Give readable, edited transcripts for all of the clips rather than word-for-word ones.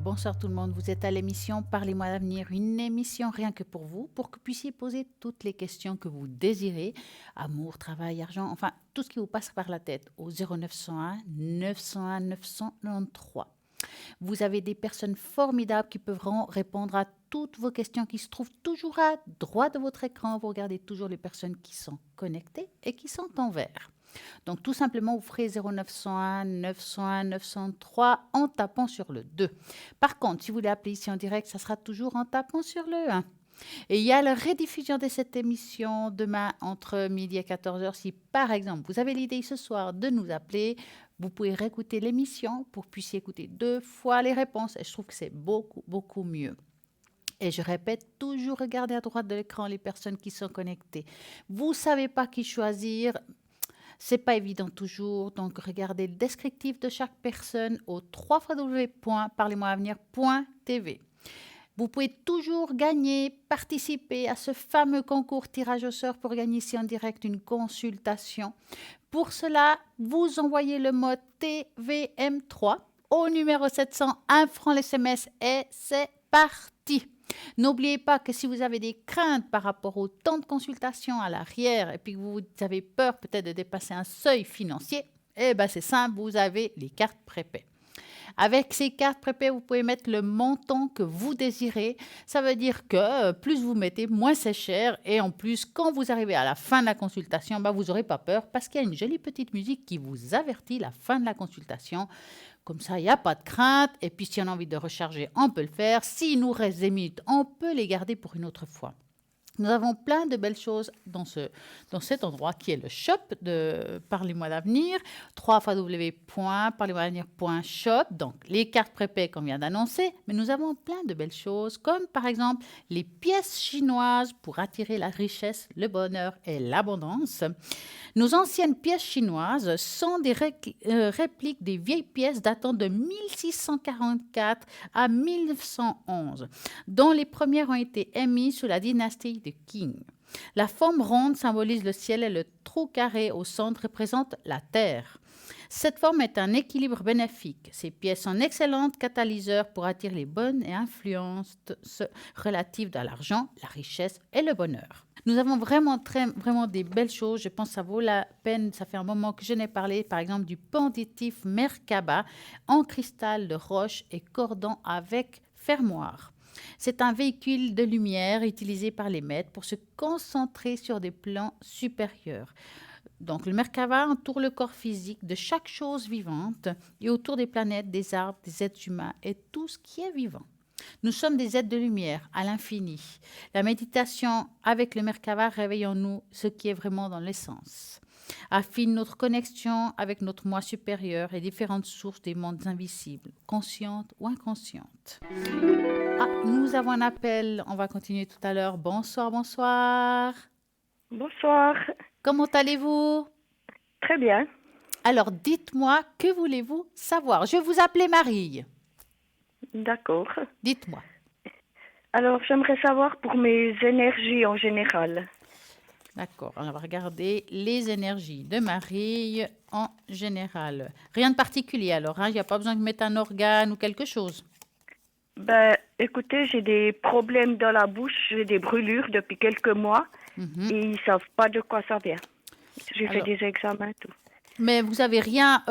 bonsoir tout le monde. Vous êtes à l'émission Parlez-moi d'avenir, une émission rien que pour que vous puissiez poser toutes les questions que vous désirez. Amour, travail, argent, enfin, tout ce qui vous passe par la tête au 0901 901 993. Vous avez des personnes formidables qui peuvent répondre à toutes vos questions qui se trouvent toujours à droite de votre écran. Vous regardez toujours les personnes qui sont connectées et qui sont en vert. Donc, tout simplement, vous ferez 0901 901 903 en tapant sur le 2. Par contre, si vous voulez appeler ici en direct, ça sera toujours en tapant sur le 1. Et il y a la rediffusion de cette émission demain entre midi et 14h. Si, par exemple, vous avez l'idée ce soir de nous appeler, vous pouvez réécouter l'émission pour que vous puissiez écouter 2 fois les réponses. Et je trouve que c'est beaucoup, beaucoup mieux. Et je répète, toujours regardez à droite de l'écran les personnes qui sont connectées. Vous ne savez pas qui choisir. C'est pas évident toujours, donc regardez le descriptif de chaque personne au www.parlez-moi-avenir.tv. Vous pouvez toujours gagner, participer à ce fameux concours tirage au sort pour gagner ici en direct une consultation. Pour cela, vous envoyez le mot TVM3 au numéro 700, 1 franc l'SMS et c'est parti. N'oubliez pas que si vous avez des craintes par rapport au temps de consultation à l'arrière et puis que vous avez peur peut-être de dépasser un seuil financier, eh bien c'est simple, vous avez les cartes prépaies. Avec ces cartes prépaies, vous pouvez mettre le montant que vous désirez. Ça veut dire que plus vous mettez, moins c'est cher. Et en plus, quand vous arrivez à la fin de la consultation, vous n'aurez pas peur parce qu'il y a une jolie petite musique qui vous avertit la fin de la consultation. Comme ça, il n'y a pas de crainte. Et puis, si on a envie de recharger, on peut le faire. S'il nous reste des minutes, on peut les garder pour une autre fois. Nous avons plein de belles choses dans cet endroit qui est le shop de Parlez-moi d'avenir, www.parlez-moi-d'avenir.shop. Donc, les cartes prépaies qu'on vient d'annoncer, mais nous avons plein de belles choses, comme par exemple les pièces chinoises pour attirer la richesse, le bonheur et l'abondance. Nos anciennes pièces chinoises sont des répliques des vieilles pièces datant de 1644 à 1911, dont les premières ont été émises sous la dynastie de Qing. La forme ronde symbolise le ciel et le trou carré au centre représente la terre. Cette forme est un équilibre bénéfique. Ces pièces sont d'excellents catalyseurs pour attirer les bonnes influences relatives à l'argent, la richesse et le bonheur. Nous avons vraiment des belles choses. Je pense que ça vaut la peine. Ça fait un moment que je n'ai parlé, par exemple, du pendentif Merkaba en cristal de roche et cordon avec fermoir. C'est un véhicule de lumière utilisé par les maîtres pour se concentrer sur des plans supérieurs. Donc, le Merkaba entoure le corps physique de chaque chose vivante et autour des planètes, des arbres, des êtres humains et tout ce qui est vivant. Nous sommes des êtres de lumière à l'infini. La méditation avec le Merkaba réveille en nous ce qui est vraiment dans l'essence. Affine notre connexion avec notre moi supérieur et différentes sources des mondes invisibles, conscientes ou inconscientes. Ah, nous avons un appel. On va continuer tout à l'heure. Bonsoir, bonsoir. Bonsoir. Comment allez-vous? Très bien. Alors, dites-moi, que voulez-vous savoir? Je vais vous appeler Marie. D'accord. Dites-moi. Alors, j'aimerais savoir pour mes énergies en général. D'accord, on va regarder les énergies de Marie en général. Rien de particulier alors, il n'y a pas besoin de mettre un organe ou quelque chose. Écoutez, j'ai des problèmes dans la bouche, j'ai des brûlures depuis quelques mois et ils ne savent pas de quoi ça vient. J'ai fait des examens, tout. Mais vous n'avez rien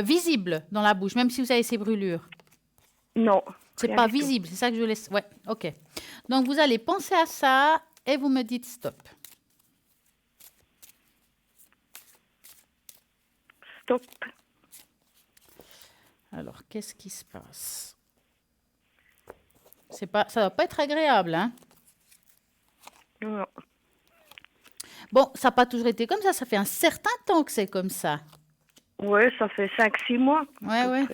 visible dans la bouche, même si vous avez ces brûlures? Non. C'est pas visible, c'est ça que je laisse. Ouais, ok. Donc vous allez penser à ça et vous me dites stop. Stop. Alors, qu'est-ce qui se passe? Ça ne va pas être agréable, hein? Non. Bon, ça n'a pas toujours été comme ça fait un certain temps que c'est comme ça. Oui, ça fait 5-6 mois. Ouais.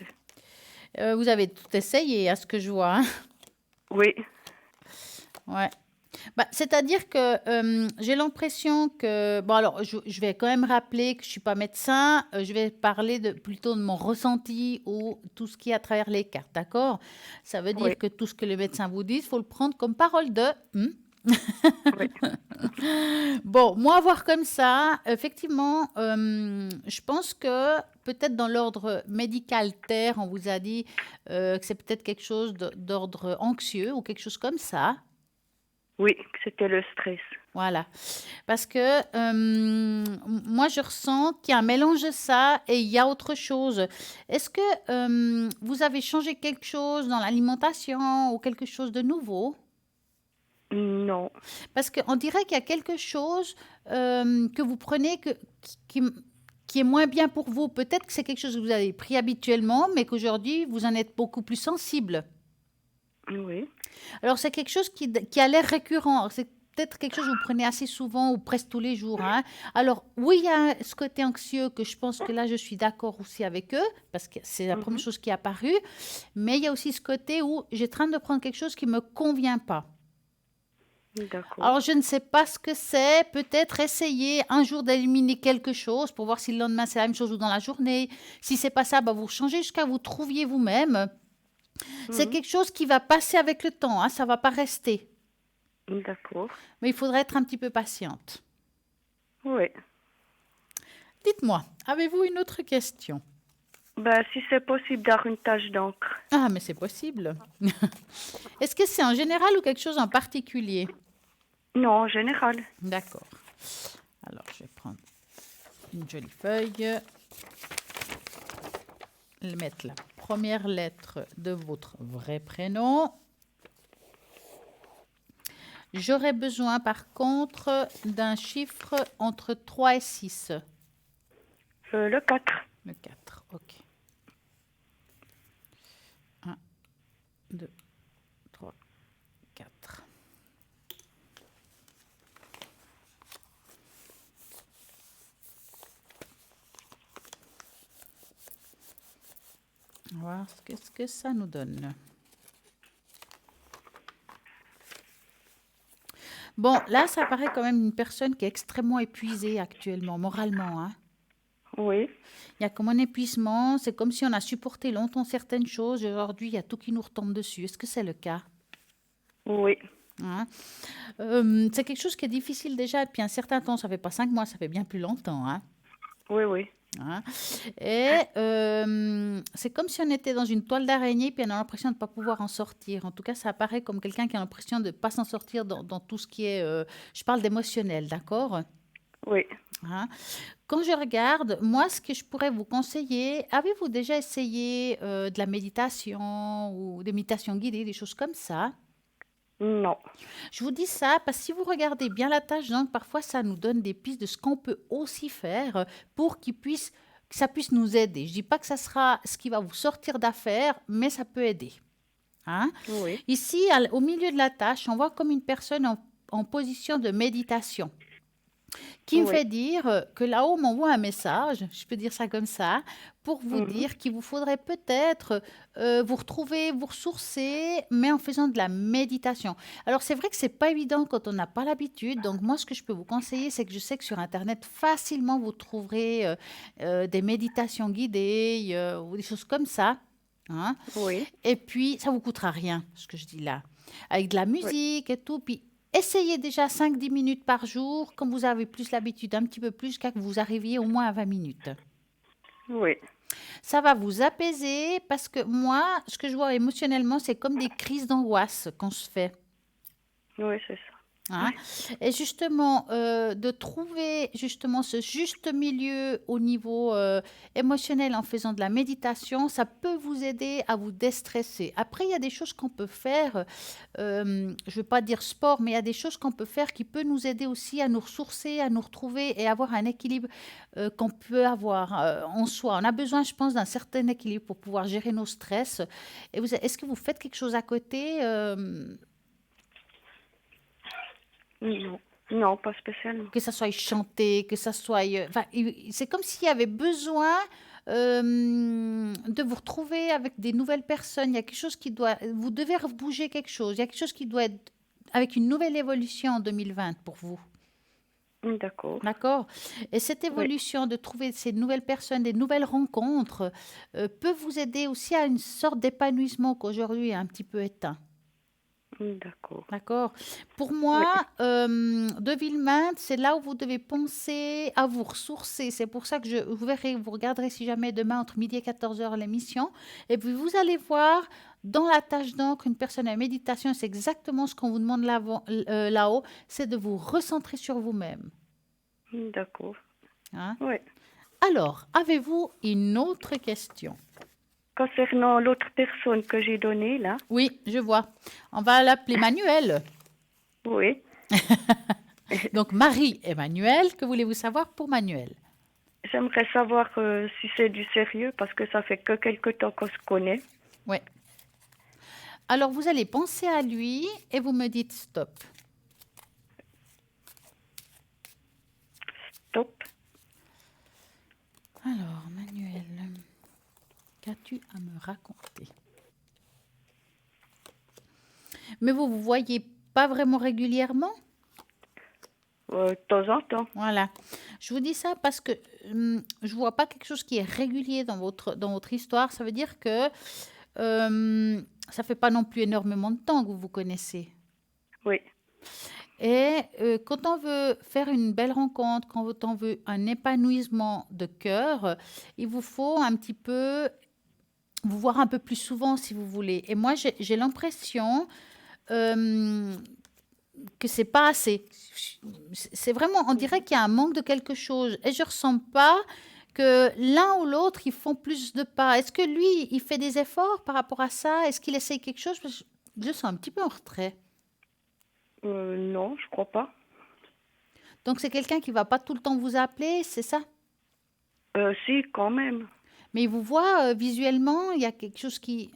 Vous avez tout essayé, à ce que je vois, hein? Oui. Ouais. C'est-à-dire que j'ai l'impression que... Bon, alors, je vais quand même rappeler que je ne suis pas médecin. Je vais parler plutôt de mon ressenti ou tout ce qui est à travers les cartes, d'accord? Ça veut dire que tout ce que le médecin vous dit, il faut le prendre comme parole de... Oui. Bon, moi, voir comme ça, effectivement, je pense que peut-être dans l'ordre médical terre, on vous a dit que c'est peut-être quelque chose d'ordre anxieux ou quelque chose comme ça. Oui, c'était le stress. Voilà. Parce que moi, je ressens qu'il y a un mélange de ça et il y a autre chose. Est-ce que vous avez changé quelque chose dans l'alimentation ou quelque chose de nouveau? Non. Parce qu'on dirait qu'il y a quelque chose que vous prenez qui, qui est moins bien pour vous. Peut-être que c'est quelque chose que vous avez pris habituellement, mais qu'aujourd'hui, vous en êtes beaucoup plus sensible. Oui. Alors, c'est quelque chose qui a l'air récurrent. C'est peut-être quelque chose que vous prenez assez souvent ou presque tous les jours, hein. Alors, oui, il y a ce côté anxieux que je pense que là, je suis d'accord aussi avec eux, parce que c'est la première Mhm. chose qui est apparue. Mais il y a aussi ce côté où j'ai en train de prendre quelque chose qui ne me convient pas. D'accord. Alors, je ne sais pas ce que c'est. Peut-être essayer un jour d'éliminer quelque chose pour voir si le lendemain c'est la même chose ou dans la journée. Si c'est pas ça, bah, vous changez jusqu'à vous trouviez vous-même. C'est Mhm. quelque chose qui va passer avec le temps, hein, ça va pas rester. D'accord. Mais il faudrait être un petit peu patiente. Oui. Dites-moi, avez-vous une autre question? Ben, si c'est possible d'avoir une tache d'encre. Ah, mais c'est possible. Est-ce que c'est en général ou quelque chose en particulier? Non, en général. D'accord. Alors, je vais prendre une jolie feuille, mettre la première lettre de votre vrai prénom. J'aurais besoin par contre d'un chiffre entre 3 et 6. Le 4. Le 4, ok. 1, 2, 3, 4. On va voir ce que ça nous donne. Bon, là, ça paraît quand même une personne qui est extrêmement épuisée actuellement, moralement, hein. Oui. Il y a comme un épuisement, c'est comme si on a supporté longtemps certaines choses et aujourd'hui, il y a tout qui nous retombe dessus. Est-ce que c'est le cas? Oui. Hein. C'est quelque chose qui est difficile déjà depuis un certain temps. Ça fait pas 5 mois, ça fait bien plus longtemps, hein. Oui, oui. Hein. Et c'est comme si on était dans une toile d'araignée puis on a l'impression de ne pas pouvoir en sortir. En tout cas, ça apparaît comme quelqu'un qui a l'impression de ne pas s'en sortir dans tout ce qui est... je parle d'émotionnel, d'accord? Oui. Hein. Quand je regarde, moi, ce que je pourrais vous conseiller, avez-vous déjà essayé de la méditation ou des méditations guidées, des choses comme ça? Non. Je vous dis ça parce que si vous regardez bien la tâche, donc parfois ça nous donne des pistes de ce qu'on peut aussi faire pour que ça puisse nous aider. Je dis pas que ça sera ce qui va vous sortir d'affaire, mais ça peut aider. Hein. Oui. Ici, au milieu de la tâche, on voit comme une personne en position de méditation qui me Oui. fait dire que là-haut m'envoie un message, je peux dire ça comme ça, pour vous Mhm. dire qu'il vous faudrait peut-être vous retrouver, vous ressourcer, mais en faisant de la méditation. Alors c'est vrai que c'est pas évident quand on n'a pas l'habitude, donc moi ce que je peux vous conseiller, c'est que je sais que sur Internet, facilement vous trouverez des méditations guidées ou des choses comme ça. Hein. Oui. Et puis, ça vous coûtera rien, ce que je dis là. Avec de la Oui. musique et tout. Puis, essayez déjà 5-10 minutes par jour. Quand vous avez plus l'habitude, un petit peu plus, jusqu'à que vous arriviez au moins à 20 minutes. Oui. Ça va vous apaiser parce que moi, ce que je vois émotionnellement, c'est comme des crises d'angoisse qu'on se fait. Oui, c'est ça. Hein. Et justement, de trouver justement ce juste milieu au niveau émotionnel en faisant de la méditation, ça peut vous aider à vous déstresser. Après, il y a des choses qu'on peut faire, je ne veux pas dire sport, mais il y a des choses qu'on peut faire qui peuvent nous aider aussi à nous ressourcer, à nous retrouver et avoir un équilibre qu'on peut avoir en soi. On a besoin, je pense, d'un certain équilibre pour pouvoir gérer nos stress. Et est-ce que vous faites quelque chose à côté Non. Non, pas spécialement. que ça soit chanté, que ça soit... enfin, c'est comme s'il y avait besoin de vous retrouver avec des nouvelles personnes. Il y a quelque chose qui doit... Vous devez bouger quelque chose. Il y a quelque chose qui doit être avec une nouvelle évolution en 2020 pour vous. D'accord. D'accord? Et cette Oui. évolution de trouver ces nouvelles personnes, des nouvelles rencontres, peut vous aider aussi à une sorte d'épanouissement qu'aujourd'hui est un petit peu éteint. D'accord. D'accord. Pour Oui. moi, de Villeminte, c'est là où vous devez penser à vous ressourcer. C'est pour ça que vous verrez, vous regarderez si jamais demain entre midi et 14 heures l'émission. Et puis vous allez voir dans la tâche d'encre, une personne à méditation, c'est exactement ce qu'on vous demande là-haut, c'est de vous recentrer sur vous-même. D'accord. Hein. Oui. Alors, avez-vous une autre question? Concernant l'autre personne que j'ai donnée, là, Oui, je vois. On va l'appeler Manuel. oui, Donc, Marie-Emmanuel, que voulez-vous savoir pour Manuel? j'aimerais savoir si c'est du sérieux parce que ça fait que quelque temps qu'on se connaît. Oui. Alors, vous allez penser à lui et vous me dites stop. Top. Alors, Manuel, qu'as-tu à me raconter? Mais vous ne voyez pas vraiment régulièrement? De temps en temps. Voilà. Je vous dis ça parce que je ne vois pas quelque chose qui est régulier dans votre histoire. Ça veut dire que ça ne fait pas non plus énormément de temps que vous vous connaissez. Oui. Et quand on veut faire une belle rencontre, quand on veut un épanouissement de cœur, il vous faut un petit peu vous voir un peu plus souvent si vous voulez. Et moi, j'ai l'impression que c'est pas assez. C'est vraiment, on dirait qu'il y a un manque de quelque chose. Et je ressens pas que l'un ou l'autre, ils font plus de pas. Est-ce que lui, il fait des efforts par rapport à ça? Est-ce qu'il essaye quelque chose? Parce que je le sens un petit peu en retrait. Non, je crois pas. Donc c'est quelqu'un qui va pas tout le temps vous appeler, c'est ça? Si, quand même. Mais il vous voit visuellement, il y a quelque chose qui...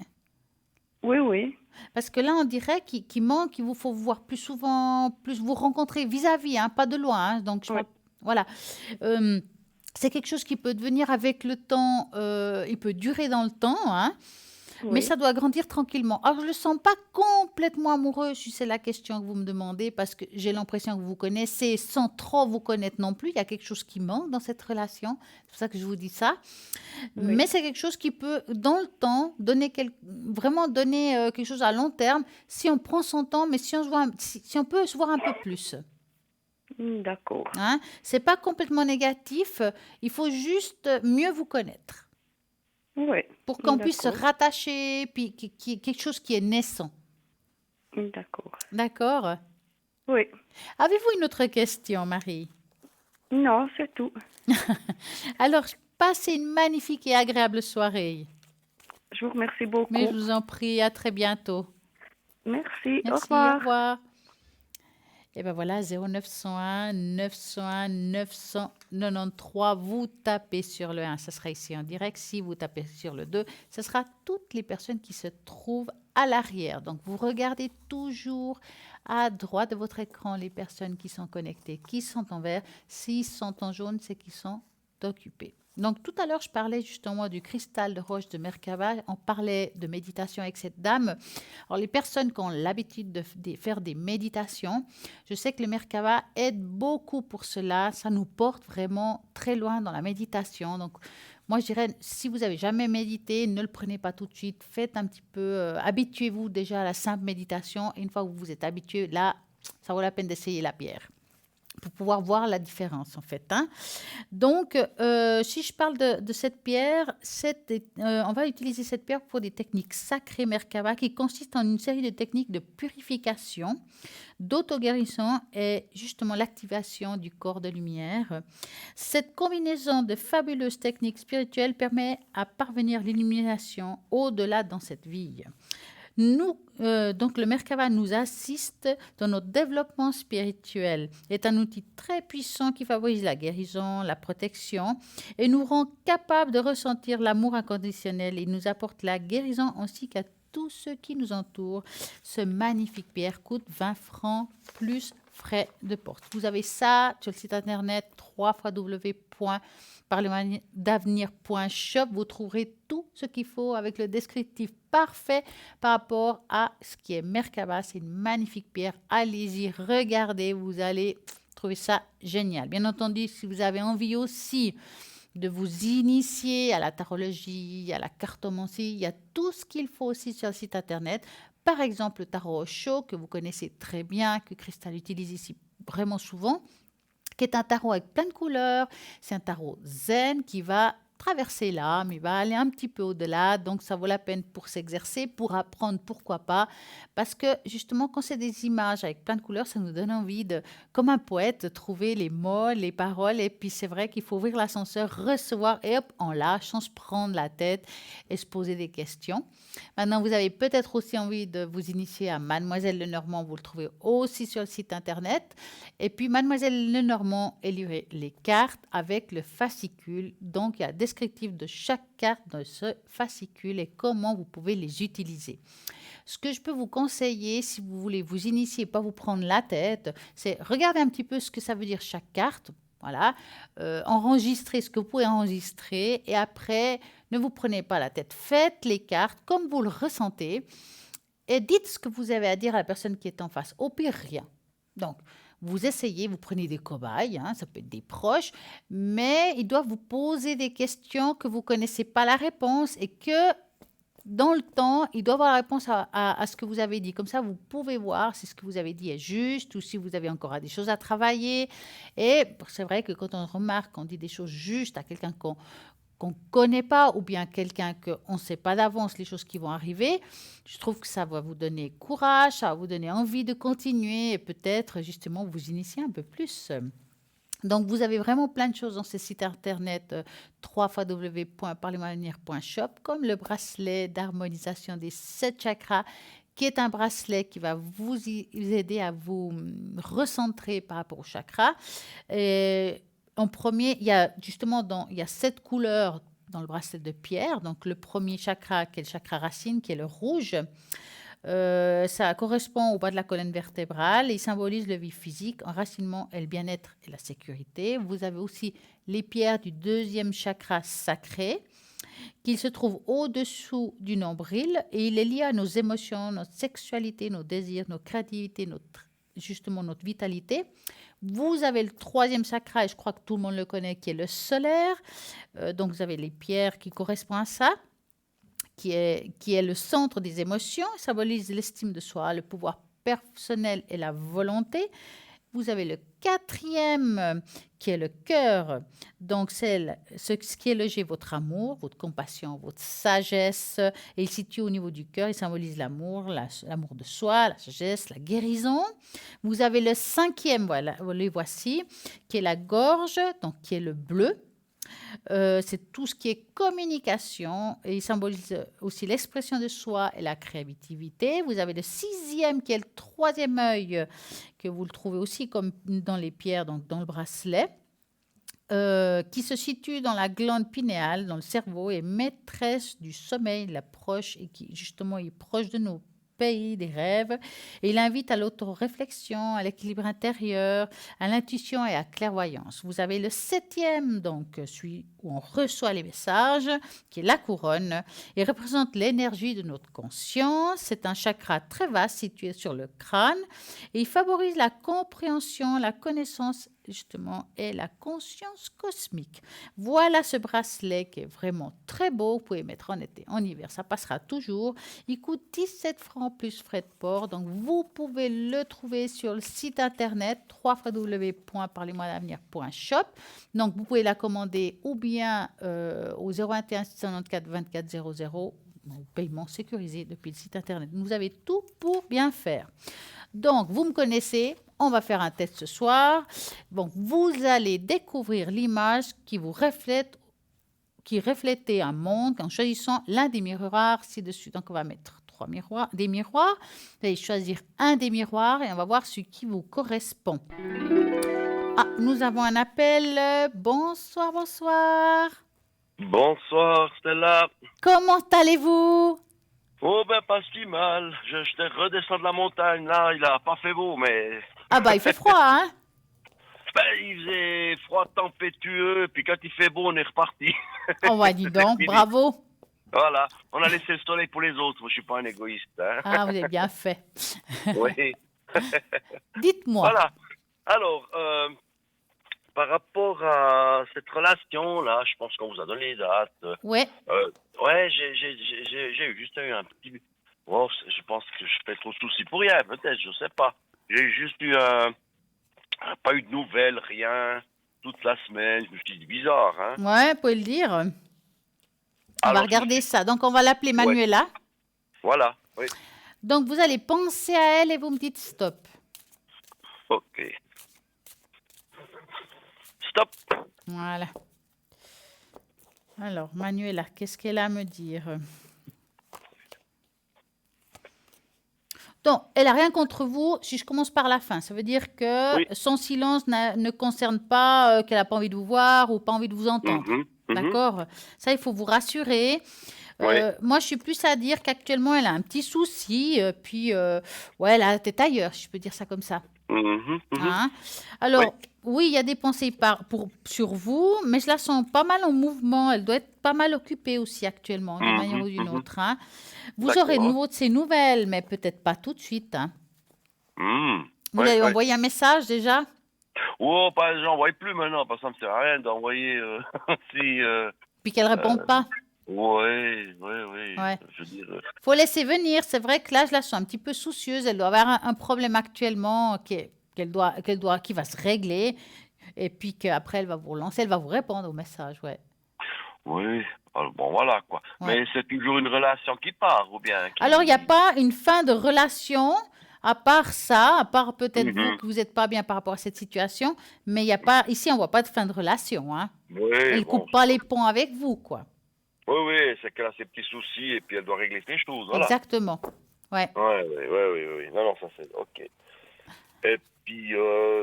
Oui, oui. Parce que là, on dirait qu'il manque, il vous faut vous voir plus souvent, plus vous rencontrer vis-à-vis, hein, pas de loin. Hein. Donc, Oui. voilà. Euh, c'est quelque chose qui peut devenir avec le temps, il peut durer dans le temps, hein, mais Oui. ça doit grandir tranquillement. Alors, je ne le sens pas complètement amoureux, si c'est la question que vous me demandez, parce que j'ai l'impression que vous connaissez sans trop vous connaître non plus. Il y a quelque chose qui manque dans cette relation. C'est pour ça que je vous dis ça. Oui. Mais c'est quelque chose qui peut, dans le temps, vraiment donner quelque chose à long terme, si on prend son temps, mais si on, si on peut se voir un peu plus. D'accord. Hein? Ce n'est pas complètement négatif, il faut juste mieux vous connaître Oui. pour qu'on puisse se D'accord. rattacher, puis quelque chose qui est naissant. D'accord. D'accord? Oui. Avez-vous une autre question, Marie? Non, c'est tout. Alors, passez une magnifique et agréable soirée. Je vous remercie Mais beaucoup. je vous en prie, à très bientôt. Merci. Au Merci, au revoir. revoir. Et ben voilà, 0901 901 993, vous tapez sur le 1, ça sera ici en direct. Si vous tapez sur le 2, ce sera toutes les personnes qui se trouvent à l'arrière. Donc vous regardez toujours à droite de votre écran les personnes qui sont connectées, qui sont en vert. S'ils sont en jaune, c'est qu'ils sont occupés. Donc tout à l'heure, je parlais justement du cristal de roche de Merkaba. On parlait de méditation avec cette dame. Alors les personnes qui ont l'habitude de faire des méditations, je sais que le Merkaba aide beaucoup pour cela. Ça nous porte vraiment très loin dans la méditation. Donc moi, je dirais, si vous n'avez jamais médité, ne le prenez pas tout de suite. Faites un petit peu, habituez-vous déjà à la simple méditation. Et une fois que vous vous êtes habitué, là, ça vaut la peine d'essayer la pierre pour pouvoir voir la différence en fait. Hein. Donc, si je parle de cette pierre, on va utiliser cette pierre pour des techniques sacrées Merkaba qui consistent en une série de techniques de purification, d'auto-guérison et justement l'activation du corps de lumière. Cette combinaison de fabuleuses techniques spirituelles permet à parvenir l'illumination au-delà dans cette vie. Donc le Merkaba nous assiste dans notre développement spirituel. Il est un outil très puissant qui favorise la guérison, la protection et nous rend capables de ressentir l'amour inconditionnel. Il nous apporte la guérison ainsi qu'à tous ceux qui nous entourent. Ce magnifique pierre coûte 20 francs plus frais de porte. Vous avez ça sur le site internet www.parlementdavenir.shop. Vous trouverez tout ce qu'il faut avec le descriptif parfait par rapport à ce qui est Merkaba. C'est une magnifique pierre. Allez-y, regardez, vous allez trouver ça génial. Bien entendu, si vous avez envie aussi de vous initier à la tarologie, à la cartomancie. Il y a tout ce qu'il faut aussi sur le site internet. Par exemple, le tarot au chaud, que vous connaissez très bien, que Cristal utilise ici vraiment souvent, qui est un tarot avec plein de couleurs. C'est un tarot zen qui va traverser l'âme, il va aller un petit peu au-delà, donc ça vaut la peine pour s'exercer, pour apprendre, pourquoi pas, parce que justement quand c'est des images avec plein de couleurs, ça nous donne envie de, comme un poète, de trouver les mots, les paroles, et puis c'est vrai qu'il faut ouvrir l'ascenseur, recevoir, et hop, on lâche, sans se prendre la tête et se poser des questions. Maintenant, vous avez peut-être aussi envie de vous initier à Mademoiselle Lenormand, vous le trouvez aussi sur le site internet. Et puis, Mademoiselle Lenormand élirait les cartes avec le fascicule. Donc, il y a un descriptif de chaque carte dans ce fascicule et comment vous pouvez les utiliser. Ce que je peux vous conseiller, si vous voulez vous initier, pas vous prendre la tête, c'est regarder un petit peu ce que ça veut dire chaque carte. Voilà, enregistrez ce que vous pouvez enregistrer et après, ne vous prenez pas la tête. Faites les cartes comme vous le ressentez et dites ce que vous avez à dire à la personne qui est en face. Au pire, rien. Donc, vous essayez, vous prenez des cobayes, hein, ça peut être des proches, mais ils doivent vous poser des questions que vous ne connaissez pas la réponse et que dans le temps, il doit avoir la réponse à ce que vous avez dit. Comme ça, vous pouvez voir si ce que vous avez dit est juste ou si vous avez encore des choses à travailler. Et c'est vrai que quand on remarque qu'on dit des choses justes à quelqu'un qu'on ne connaît pas ou bien quelqu'un qu'on ne sait pas d'avance les choses qui vont arriver, je trouve que ça va vous donner courage, ça va vous donner envie de continuer et peut-être justement vous initier un peu plus. Donc, vous avez vraiment plein de choses dans ce site internet www.parlementvenir.shop, comme le bracelet d'harmonisation des 7 chakras, qui est un bracelet qui va vous aider à vous recentrer par rapport aux chakras. Et en premier, il y a justement il y a 7 couleurs dans le bracelet de pierre. Donc, le premier chakra, qui est le chakra racine, qui est le rouge. Ça correspond au bas de la colonne vertébrale et il symbolise le vif physique, enracinement et le bien-être et la sécurité. Vous avez aussi les pierres du deuxième chakra sacré qui se trouve au-dessous du nombril et il est lié à nos émotions, notre sexualité, nos désirs, nos créativités, justement notre vitalité. Vous avez le troisième chakra et je crois que tout le monde le connaît qui est le solaire. Donc vous avez les pierres qui correspondent à ça. Qui est le centre des émotions, symbolise l'estime de soi, le pouvoir personnel et la volonté. Vous avez le quatrième qui est le cœur, donc c'est ce qui est logé votre amour, votre compassion, votre sagesse. Et il se situe au niveau du cœur, il symbolise l'amour, l'amour de soi, la sagesse, la guérison. Vous avez le cinquième, voilà, le voici, qui est la gorge, donc qui est le bleu. C'est tout ce qui est communication et il symbolise aussi l'expression de soi et la créativité. Vous avez le sixième qui est le troisième œil que vous le trouvez aussi comme dans les pierres, donc dans le bracelet, qui se situe dans la glande pinéale, dans le cerveau et maîtresse du sommeil, l'approche et qui justement est proche de nos pays des rêves. Et il invite à l'autoréflexion, à l'équilibre intérieur, à l'intuition et à la clairvoyance. Vous avez le septième, donc celui où on reçoit les messages, qui est la couronne. Il représente l'énergie de notre conscience. C'est un chakra très vaste situé sur le crâne et il favorise la compréhension, la connaissance justement et la conscience cosmique. Voilà ce bracelet qui est vraiment très beau. Vous pouvez mettre en été, en hiver, ça passera toujours. Il coûte 17 francs plus frais de port. Donc vous pouvez le trouver sur le site internet www.parlez-moi-d'avenir.shop. Donc vous pouvez la commander ou bien au 021 694 24 00 paiement sécurisé depuis le site internet. Vous avez tout pour bien faire. Donc, vous me connaissez, on va faire un test ce soir. Donc, vous allez découvrir l'image qui vous reflète, qui reflète un monde en choisissant l'un des miroirs ci-dessus. Donc, on va mettre des miroirs. Vous allez choisir un des miroirs et on va voir ce qui vous correspond. Ah, nous avons un appel. Bonsoir, bonsoir. Bonsoir Stella. Comment allez-vous? Oh ben pas si mal. J'étais redescends de la montagne là, il a pas fait beau mais... Ah bah il fait froid hein? Ben il faisait froid tempétueux, puis quand il fait beau on est reparti. Oh bah dis donc, bravo. Voilà, on a laissé le soleil pour les autres, moi je suis pas un égoïste. Hein. Ah vous avez bien fait. Oui. Dites-moi. Voilà, alors... par rapport à cette relation-là, je pense qu'on vous a donné les dates. Ouais. Ouais, j'ai juste eu un petit... Oh, je pense que je fais trop de soucis pour rien, peut-être, je sais pas. J'ai juste eu pas eu de nouvelles, rien, toute la semaine. Je me suis dit bizarre, hein. Ouais, vous pouvez le dire. On va Alors, regarder ça. Donc, on va l'appeler Ouais, Manuela. voilà, oui, Donc, vous allez penser à elle et vous me dites stop. ok. Stop. Voilà. Alors, Manuela, qu'est-ce qu'elle a à me dire? Donc, elle n'a rien contre vous si je commence par la fin. Ça veut dire que Oui. son silence ne concerne pas qu'elle n'a pas envie de vous voir ou pas envie de vous entendre. Mhm. D'accord? Ça, il faut vous rassurer. Oui. Moi, je suis plus à dire qu'actuellement, elle a un petit souci. Puis, ouais, elle a la tête ailleurs, si je peux dire ça comme ça. Mhm. Hein? Oui. Alors, oui, il y a des pensées sur vous, mais je la sens pas mal en mouvement. Elle doit être pas mal occupée aussi actuellement, d'une manière ou d'une autre. Hein? Vous aurez de D'accord. nouveau de ses nouvelles, mais peut-être pas tout de suite. Hein? Vous Ouais, allez ouais. envoyer un message déjà? Oh, pas, j'en envoie plus maintenant, parce que ça me sert à rien d'envoyer si. Puis qu'elle répond pas. Ouais. Ouais. Je veux dire. Faut laisser venir. C'est vrai que là, je la sens un petit peu soucieuse. Elle doit avoir un problème actuellement qui va se régler. Et puis qu'après, elle va vous relancer, elle va vous répondre au message. Ouais. Oui. Alors, bon, voilà quoi. Ouais. Mais c'est toujours une relation qui part, ou bien qui. Alors, il n'y a pas une fin de relation, à part ça, à part peut-être vous Mhm. que vous n'êtes pas bien par rapport à cette situation, mais il n'y a pas, ici, on ne voit pas de fin de relation. Hein. Oui, Elle ne bon. coupe pas les ponts avec vous, quoi. Oui, c'est qu'elle a ses petits soucis et puis elle doit régler ses choses, voilà. Exactement. Ouais. Oui. Non, ça c'est ok. Et puis,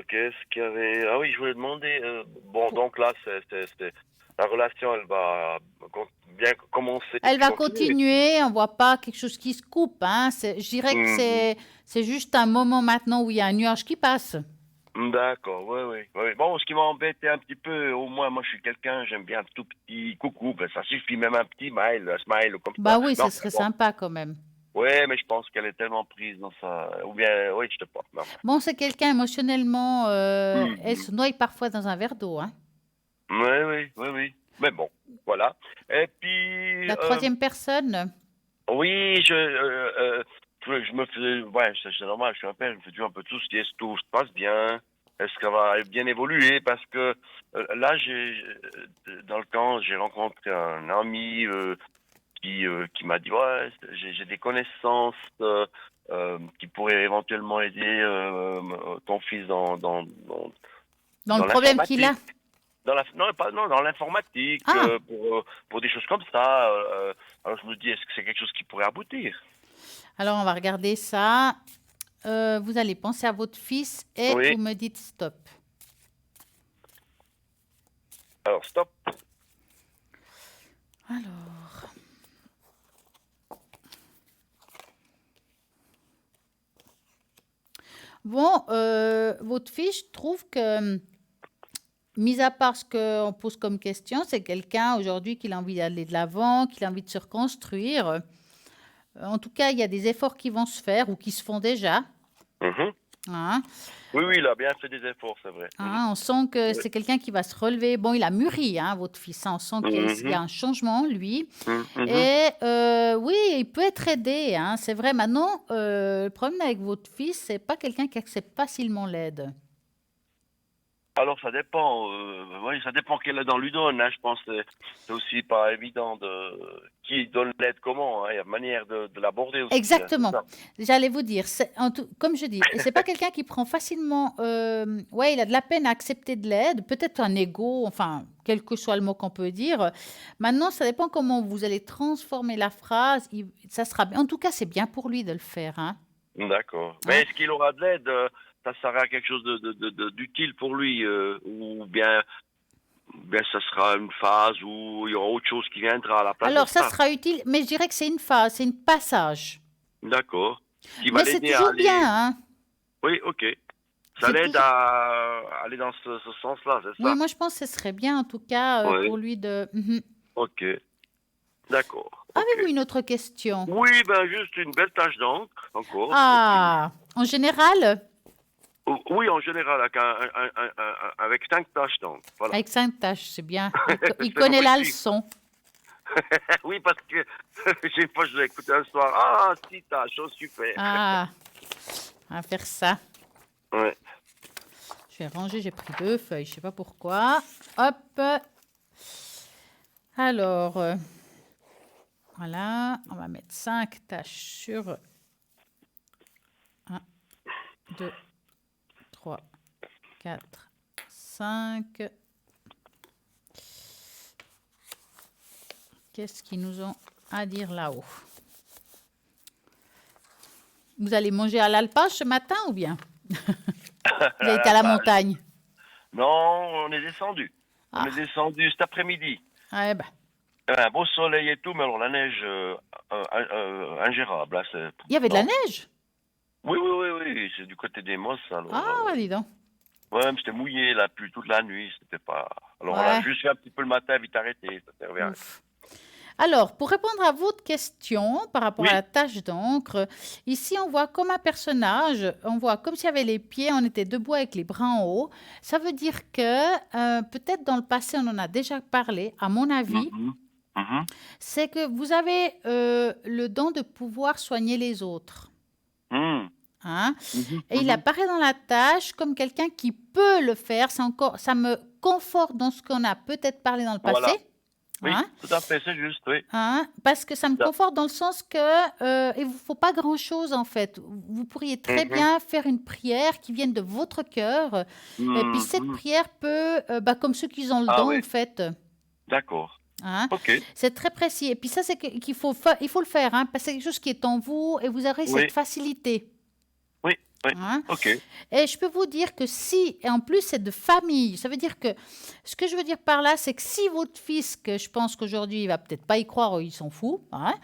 qu'est-ce qu'il y avait? Ah oui, je voulais demander. Bon, donc là, c'est la relation, elle va bien commencer Elle puis va continuer. continuer, on ne voit pas quelque chose qui se coupe. Hein. Je dirais que Mhm. c'est juste un moment maintenant où il y a un nuage qui passe. D'accord, oui. Bon, ce qui m'a embêté un petit peu, au moins, moi, je suis quelqu'un, j'aime bien un tout petit coucou, ben, ça suffit, même un petit smile, un smile comme Bah ça. oui, Non, ce serait bon, sympa quand même. ouais, mais je pense qu'elle est tellement prise dans ça, ou bien, oui, je te porte, non. Bon, c'est quelqu'un émotionnellement, elle Mhm. se noie parfois dans un verre d'eau. Hein. Oui. Mais bon, voilà. Et puis, La troisième personne, oui, je me fais, ouais, c'est normal, je suis un père, je me fais toujours un peu de soucis, est-ce que tout se passe bien? Est-ce qu'elle va bien évoluer? Parce que là, dans le camp, j'ai rencontré un ami qui m'a dit, ouais, j'ai des connaissances qui pourraient éventuellement aider ton fils dans le dans problème qu'il a. l'informatique. Dans l'informatique, Ah, pour des choses comme ça. Alors je me dis, est-ce que c'est quelque chose qui pourrait aboutir? alors on va regarder ça. Vous allez penser à votre fils et Oui. vous me dites stop. Alors stop. Alors, bon, votre fils, je trouve que, mis à part ce qu'on pose comme question, c'est quelqu'un aujourd'hui qui a envie d'aller de l'avant, qui a envie de se reconstruire. En tout cas, il y a des efforts qui vont se faire ou qui se font déjà. Mhm. Hein. Oui, il a bien fait des efforts, c'est vrai. Hein, on sent que c'est quelqu'un qui va se relever. Bon, il a mûri, hein, votre fils. Hein, on sent qu'il y a un changement, lui. Mhm. Et oui, il peut être aidé. Hein, c'est vrai. Maintenant, le problème avec votre fils, c'est pas quelqu'un qui accepte facilement l'aide. Alors ça dépend. Oui, ça dépend quelle aide on lui donne. Hein. Je pense que c'est aussi pas évident de qui donne l'aide comment. Hein. Il y a une manière de l'aborder aussi. Hein, c'est Exactement. ça. J'allais vous dire, comme je dis, c'est pas quelqu'un qui prend facilement. Ouais, il a de la peine à accepter de l'aide, peut-être un ego, enfin, quel que soit le mot qu'on peut dire. Maintenant, ça dépend comment vous allez transformer la phrase. Ça sera bien. En tout cas, c'est bien pour lui de le faire. Hein. D'accord. Hein. Mais est-ce qu'il aura de l'aide? Ça sera quelque chose d'utile pour lui ou bien ça sera une phase où il y aura autre chose qui viendra à la place de Alors, ça ça. sera utile, mais je dirais que c'est une phase, c'est un passage. D'accord. Qui va Mais c'est l'aider à toujours bien. aller. Hein. Oui, ok. Ça C'est l'aide toujours. à aller dans ce sens-là, c'est Oui, ça? moi, je pense que ce serait bien, en tout cas, Oui. pour lui de. Mhm. Ok. D'accord. Ok. Avez-vous une autre question? Oui, ben juste une belle tache d'encre, encore. Et puis, Ah, en général? Oui, en général, avec 5 tâches, donc. Voilà. Avec 5 tâches, c'est bien. Il C'est connaît la compris. leçon. Oui, parce que j'ai une fois, je l'ai écouté un soir. Ah, 6 tâches, oh, super. Ah, on va faire ça. Ouais. Je vais ranger, j'ai pris 2 feuilles, je sais pas pourquoi. Hop. Alors, voilà, on va mettre 5 tâches sur 1, 2, 3, 4, 5. Qu'est-ce qu'ils nous ont à dire là-haut? Vous allez manger à l'alpage ce matin ou bien? Vous avez été à la montagne? Non, on est descendu. Ah. On est descendu cet après-midi. Ah, eh ben. Un beau soleil et tout, mais alors la neige ingérable. Là, Il y avait de la non. neige? Oui, oui, oui, oui. C'est du côté des Mosses. Alors, Ah, dis donc. ouais, mais c'était mouillé, la pluie toute la nuit. C'était pas. Alors, on Ouais. a juste fait un petit peu le matin, vite arrêté. Ça servait à rien. Ouf. Alors, pour répondre à votre question par rapport Oui. à la tache d'encre, ici on voit comme un personnage, on voit comme s'il y avait les pieds, on était debout avec les bras en haut. Ça veut dire que peut-être dans le passé, on en a déjà parlé, à mon avis, Mhm. Mhm. c'est que vous avez le don de pouvoir soigner les autres. Mhm. Hein? Mhm. Et il Mhm. apparaît dans la tâche comme quelqu'un qui peut le faire. Ça me conforte dans ce qu'on a peut-être parlé dans le passé. Voilà. Oui, Hein? tout à fait, c'est juste, oui. Hein, parce que ça me Ça. conforte dans le sens que il vous faut pas grand-chose en fait. Vous pourriez très Mhm. bien faire une prière qui vienne de votre cœur. Et puis cette Mhm. prière peut, comme ceux qui ont le Ah don oui, en fait, d'accord. hein, Ok. c'est très précis. Et puis ça, c'est qu'il faut, il faut le faire, hein, parce que c'est quelque chose qui est en vous et vous aurez Oui, cette facilité. oui, oui. Hein. Ok. Et je peux vous dire que si, et en plus c'est de famille, ça veut dire que, ce que je veux dire par là, c'est que si votre fils, que je pense qu'aujourd'hui il va peut-être pas y croire ou il s'en fout, hein,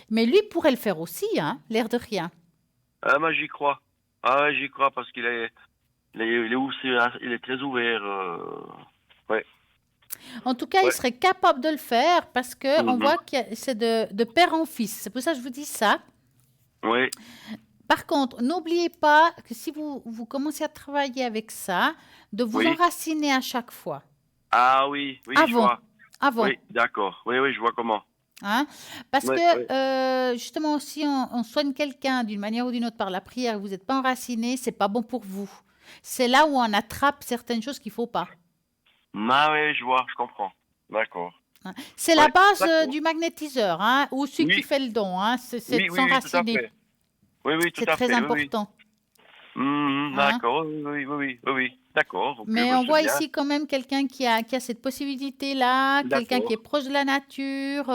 mais lui pourrait le faire aussi, hein, l'air de rien. Ah, moi, j'y crois. Ah, ouais, j'y crois parce il est aussi, il est très ouvert. Ouais, En tout cas, il ouais. serait capable de le faire parce que on Mhm. voit que c'est de père en fils. C'est pour ça que je vous dis ça. Oui, Par contre, n'oubliez pas que si vous commencez à travailler avec ça, de vous oui. enraciner à chaque fois. Ah oui, oui, je Avant, vois. avant. Oui, d'accord. Oui, oui, je vois comment. Hein? Parce Oui, oui. que justement, si on soigne quelqu'un d'une manière ou d'une autre par la prière et vous n'êtes pas enraciné, c'est pas bon pour vous. C'est là où on attrape certaines choses qu'il faut pas. Ah oui, je vois, je comprends. D'accord. Hein. C'est la Oui, base d'accord. du magnétiseur, hein, ou celui qui Oui, fait le don, hein, c'est oui, de oui, oui, tout à s'enraciner. fait. Oui, oui, tout C'est à très fait. Oui, oui. important. Hein. D'accord. Oui, oui, oui, oui, oui, oui. D'accord. Ok, Mais bah, on c'est voit bien. ici quand même quelqu'un qui a cette possibilité-là, quelqu'un qui est D'accord. proche de la nature,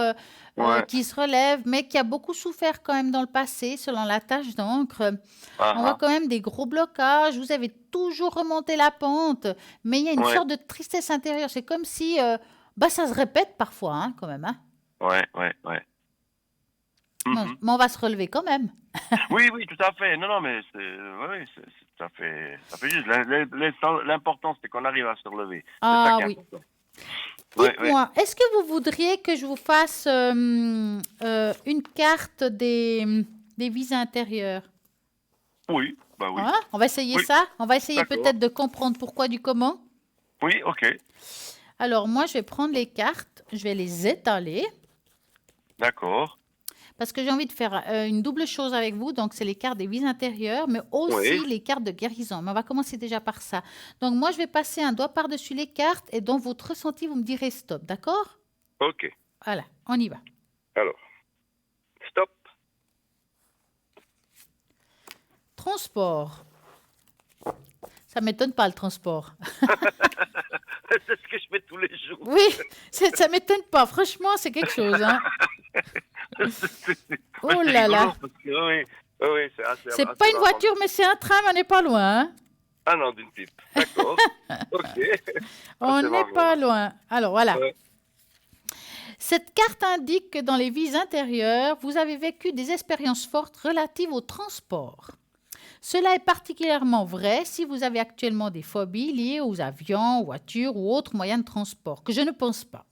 Ouais. qui se relève, mais qui a beaucoup souffert quand même dans le passé, selon la tâche d'encre. Ah, On voit ah. quand même des gros blocages. Vous avez toujours remonté la pente, mais il y a une Ouais, sorte de tristesse intérieure. C'est comme si ça se répète parfois, hein, quand même. Hein. ouais, ouais, ouais. Bon, Mhm. mais on va se relever quand même. Oui, oui, tout à fait. Non, non, mais oui, ça fait juste. L'important, c'est qu'on arrive à se relever. C'est ça Ah qui est oui. important. Oui, oui. Dites-moi, est-ce que vous voudriez que je vous fasse une carte des vies intérieures? Oui, bah oui. Hein? On va essayer Oui, ça? On va essayer d'accord. peut-être de comprendre pourquoi du comment. Oui, ok. Alors moi, je vais prendre les cartes, je vais les étaler. D'accord. Parce que j'ai envie de faire une double chose avec vous. Donc, c'est les cartes des vies intérieures, mais Oui, aussi les cartes de guérison. Mais on va commencer déjà par ça. Donc, moi, je vais passer un doigt par-dessus les cartes et dans votre ressenti, vous me direz stop. D'accord? ok. Voilà, on y va. Alors, stop. Transport. Ça m'étonne pas, le transport. C'est ce que je fais tous les jours. Oui, ça m'étonne pas. Franchement, c'est quelque chose. Hein. Oh C'est là rigolo là. parce que oui, oui, oui, c'est C'est assez pas une marrant. voiture, mais c'est un tram. On n'est pas loin. Hein. Ah non, d'une pipe. D'accord. Ok. On Assez n'est marrant. pas loin. Alors, voilà. Ouais. Cette carte indique que dans les vies intérieures, vous avez vécu des expériences fortes relatives au transport. Cela est particulièrement vrai si vous avez actuellement des phobies liées aux avions, voitures ou autres moyens de transport, que je ne pense pas.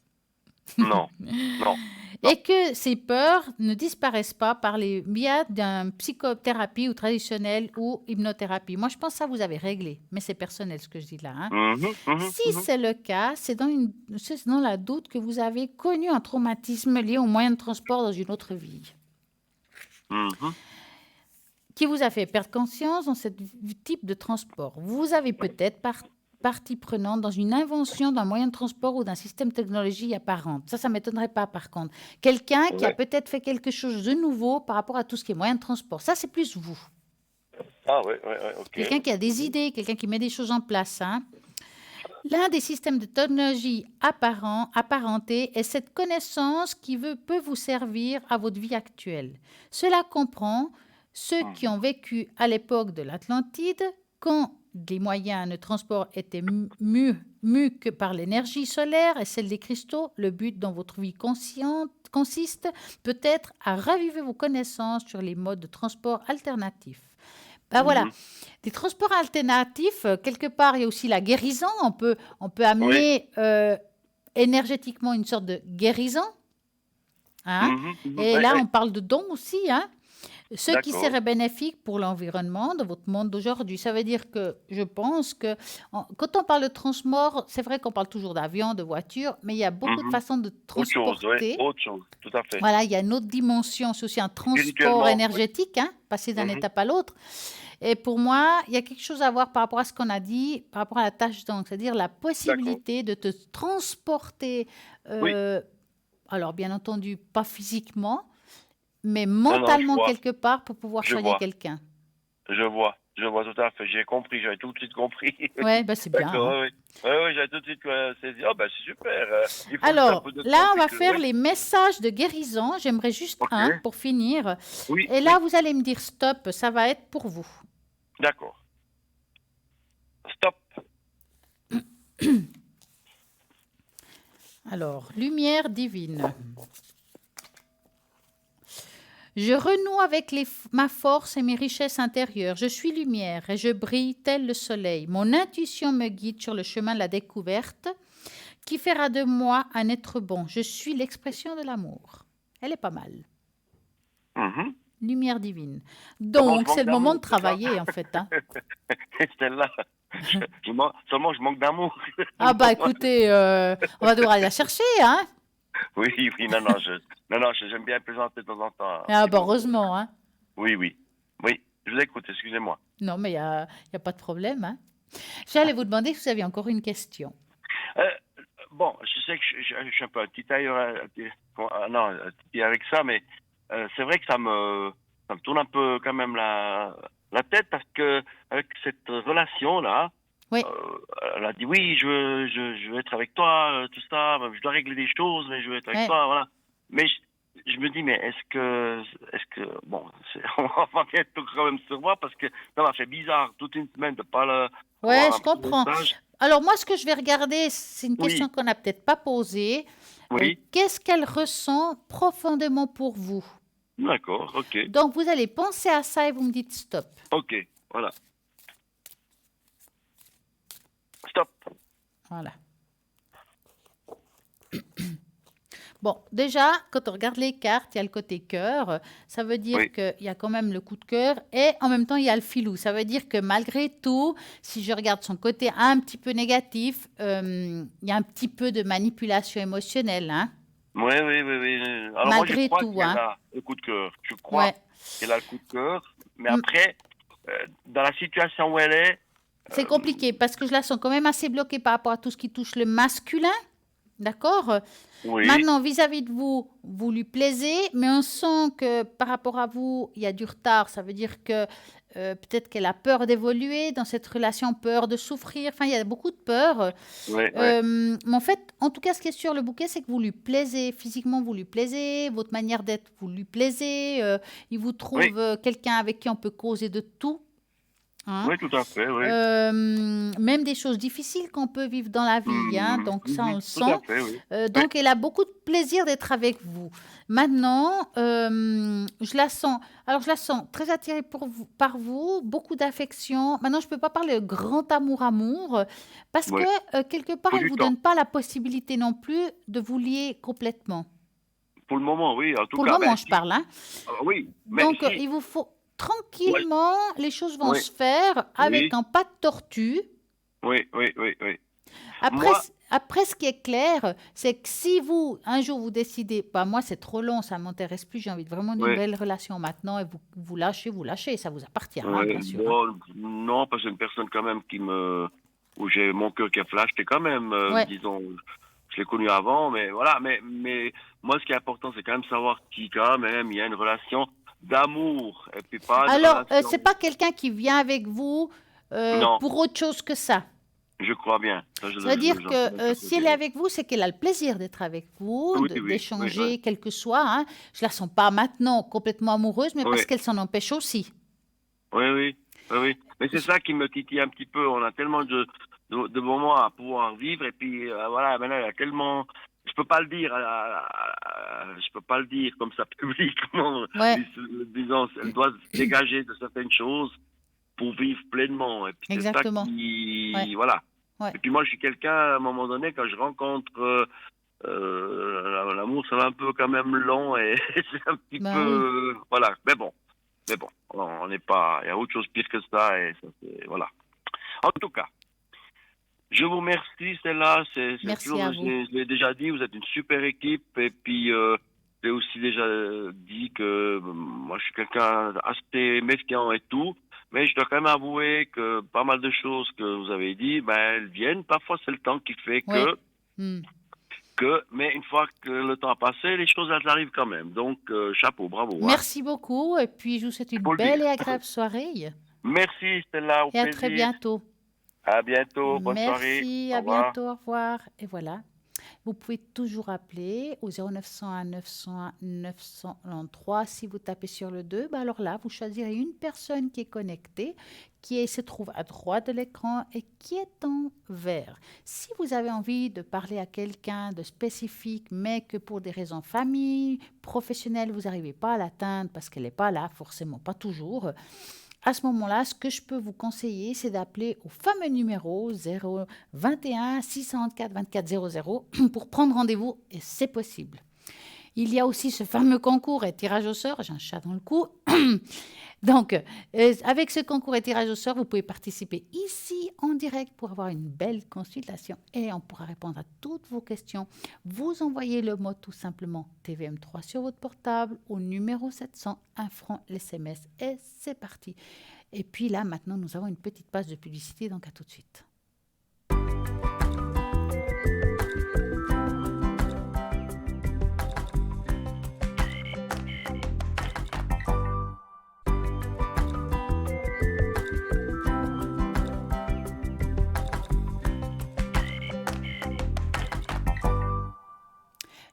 Non, non. Non. et que ces peurs ne disparaissent pas par les biais d'une psychothérapie ou traditionnelle ou hypnothérapie. Moi, je pense que ça, vous avez réglé, mais c'est personnel ce que je dis là, hein. Si c'est le cas, c'est dans la doute que vous avez connu un traumatisme lié au moyen de transport dans une autre vie, Mhm. qui vous a fait perdre conscience dans ce type de transport. Vous avez peut-être partie prenante dans une invention d'un moyen de transport ou d'un système de technologie apparente. Ça ne m'étonnerait pas par contre. Quelqu'un qui a Ouais. peut-être fait quelque chose de nouveau par rapport à tout ce qui est moyen de transport. Ça, c'est plus vous. Ah ouais, ok. Quelqu'un qui a des idées, quelqu'un qui met des choses en place, hein. L'un des systèmes de technologie apparentés est cette connaissance qui peut vous servir à votre vie actuelle. Cela comprend ceux qui ont vécu à l'époque de l'Atlantide, quand les moyens de transport étaient mus que par l'énergie solaire et celle des cristaux. Le but dans votre vie consciente consiste peut-être à raviver vos connaissances sur les modes de transport alternatifs. Ben voilà, Mhm. des transports alternatifs, quelque part, il y a aussi la guérison. On peut Oui. amener énergétiquement une sorte de guérison, hein. Et Ouais, là, ouais. on parle de dons aussi, hein. Ce qui D'accord. serait bénéfique pour l'environnement de votre monde d'aujourd'hui. Ça veut dire que je pense que quand on parle de transport, c'est vrai qu'on parle toujours d'avion, de voiture, mais il y a beaucoup de Mhm. façons de Autre chose, ouais. transporter. Autre chose, tout à fait. Voilà, il y a une autre dimension, c'est aussi un transport Spirituellement, oui. énergétique, hein, passer d'une Mhm. étape à l'autre. Et pour moi, il y a quelque chose à voir par rapport à ce qu'on a dit, par rapport à la tâche d'encre, c'est-à-dire la D'accord. possibilité de te transporter, Oui. alors bien entendu, pas physiquement, mais Non, non, je mentalement vois. quelque part pour pouvoir Je soigner vois. quelqu'un. Je vois. Je vois tout à fait. J'ai compris. J'avais tout de suite compris. Ouais, bah c'est bien, D'accord, hein. oui. Oui, oui, j'avais tout de suite saisi. Oh, ben, c'est super. Il faut juste un Alors, peu de temps. là, on Puis va que, faire oui. les messages de guérison. J'aimerais juste Ok. un pour finir. Oui, Et là, oui. vous allez me dire stop, ça va être pour vous. D'accord. Stop. Alors, lumière divine. Je renoue avec ma force et mes richesses intérieures. Je suis lumière et je brille tel le soleil. Mon intuition me guide sur le chemin de la découverte qui fera de moi un être bon. Je suis l'expression de l'amour. Elle est pas mal. Mhm. Lumière divine. Seulement, je Donc, c'est manque le moment de d'amour, c'est ça? travailler, en fait, hein. Celle-là. Seulement, je manque d'amour. Ah bah écoutez, on va devoir aller la chercher, hein. Oui, oui, j'aime bien plaisanter de temps en temps, un Ah petit bah moment. heureusement, hein. Oui, oui. Oui, je vous écoute, excusez-moi. Non, mais y a pas de problème, hein. J'allais vous demander si vous aviez encore une question. Euh, bon, je sais que je suis un peu un petit tailleur, non, un petit avec ça, mais c'est vrai que ça me tourne un peu quand même la tête parce que avec cette relation-là, Oui, elle a dit oui, je veux être avec toi, tout ça, je dois régler des choses, mais je veux être avec ouais. toi, voilà. Mais je me dis, mais est-ce que, bon, on va bientôt quand même se voir parce que ça m'a fait bizarre toute une semaine de pas Ouais, avoir je un petit comprends. message. Alors moi, ce que je vais regarder, c'est une question Oui, qu'on n'a peut-être pas posée. oui, Qu'est-ce qu'elle ressent profondément pour vous? d'accord, ok, Donc, vous allez penser à ça et vous me dites stop. ok, voilà, stop. Voilà. Bon, déjà, quand on regarde les cartes, il y a le côté cœur. Ça veut dire Oui, qu'il y a quand même le coup de cœur et en même temps, il y a le filou. Ça veut dire que malgré tout, si je regarde son côté un petit peu négatif, il y a un petit peu de manipulation émotionnelle, hein. oui, oui, oui, oui. Alors moi, je Malgré crois tout, qu'elle hein. a le coup de cœur. Je crois Ouais. qu'elle a le coup de cœur, mais Mm. après, dans la situation où elle est, C'est compliqué parce que je la sens quand même assez bloquée par rapport à tout ce qui touche le masculin. D'accord? oui, Maintenant, vis-à-vis de vous, vous lui plaisez, mais on sent que par rapport à vous, il y a du retard. Ça veut dire que peut-être qu'elle a peur d'évoluer dans cette relation, peur de souffrir. Enfin, il y a beaucoup de peur. oui, oui, Mais en fait, en tout cas, ce qui est sur le bouquet, c'est que vous lui plaisez. Physiquement, vous lui plaisez. Votre manière d'être, vous lui plaisez. Il vous oui, trouve quelqu'un avec qui on peut causer de tout, hein. oui, tout à fait, oui. Même des choses difficiles qu'on peut vivre dans la vie, hein, donc ça on le Tout à sent. fait, oui. Oui, Donc elle a beaucoup de plaisir d'être avec vous. Maintenant, je la sens. Alors je la sens très attirée par vous, beaucoup d'affection. Maintenant, je peux pas parler de grand amour, parce que oui. quelque part, Faut elle du vous temps. donne pas la possibilité non plus de vous lier complètement. pour le moment, oui. En tout Pour le cas, moment, je si, parle, hein. oui, mais Donc, si, il vous faut oui, tranquillement, les choses vont oui, se faire avec oui, un pas de tortue. oui, oui, oui, oui. Après, Moi, après, ce qui est clair, c'est que si vous, un jour, vous décidez, bah, moi, c'est trop long, ça ne m'intéresse plus, j'ai envie de vraiment d'une oui, belle relation maintenant, et vous lâchez, ça vous appartient, hein, oui, bien sûr, hein. bon, non, parce que c'est une personne quand même où j'ai mon cœur qui a flashé quand même, Ouais. disons, je l'ai connu avant, mais voilà, mais moi, ce qui est important, c'est quand même savoir qui, quand même, il y a une relation d'amour, et puis pas de Alors, relation, c'est pas quelqu'un qui vient avec vous non, pour autre chose que ça. je crois bien, ça, Ça veut dire j'en suis que d'accord si elle côté, est oui. avec vous, c'est qu'elle a le plaisir d'être avec vous, Oui, oui, oui, oui, d'échanger, quel que soit, hein. Je la sens pas maintenant complètement amoureuse, mais parce oui. qu'elle s'en empêche aussi. Oui, oui, oui, oui. Mais c'est ça qui me titille un petit peu. On a tellement de moments à pouvoir vivre et puis voilà, maintenant il y a tellement. Je peux pas le dire, je peux pas le dire comme ça publiquement. Ouais, Disons, elle doit se dégager de certaines choses pour vivre pleinement. Et puis c'est ça exactement. Ouais, qui, voilà. ouais. Et puis moi, je suis quelqu'un à un moment donné quand je rencontre l'amour, ça va un peu quand même long et c'est un petit Ben oui. peu, voilà. Mais bon, on n'est pas. Il y a autre chose pire que ça et ça, voilà. En tout cas, je vous remercie, Stella. C'est Merci à toujours, vous. je l'ai déjà dit, vous êtes une super équipe. Et puis, j'ai aussi déjà dit que moi, je suis quelqu'un assez méfiant et tout. Mais je dois quand même avouer que pas mal de choses que vous avez dit, ben, elles viennent. Parfois, c'est le temps qui fait Ouais. Hmm. mais une fois que le temps a passé, les choses, elles arrivent quand même. Donc, chapeau, bravo, hein. Merci beaucoup, et puis je vous souhaite Il une faut le belle dire. et agréable soirée, Merci, Stella, au et à très plaisir. bientôt. À bientôt. Bonne soirée. Merci, Au à revoir. bientôt, au revoir. Et voilà. Vous pouvez toujours appeler au 0901 901 993. Si vous tapez sur le 2, bah alors là, vous choisirez une personne qui est connectée, se trouve à droite de l'écran et qui est en vert. Si vous avez envie de parler à quelqu'un de spécifique, mais que pour des raisons famille, professionnelles, vous n'arrivez pas à l'atteindre parce qu'elle n'est pas là, forcément pas toujours, à ce moment-là, ce que je peux vous conseiller, c'est d'appeler au fameux numéro 021 604 24 00 pour prendre rendez-vous, et c'est possible. Il y a aussi ce fameux concours et tirage au sort, j'ai un chat dans le cou. Donc, avec ce concours et tirage au sort, vous pouvez participer ici en direct pour avoir une belle consultation et on pourra répondre à toutes vos questions. Vous envoyez le mot tout simplement TVM3 sur votre portable au numéro 700, 1 franc l'SMS et c'est parti. Et puis là, maintenant, nous avons une petite page de publicité, donc à tout de suite.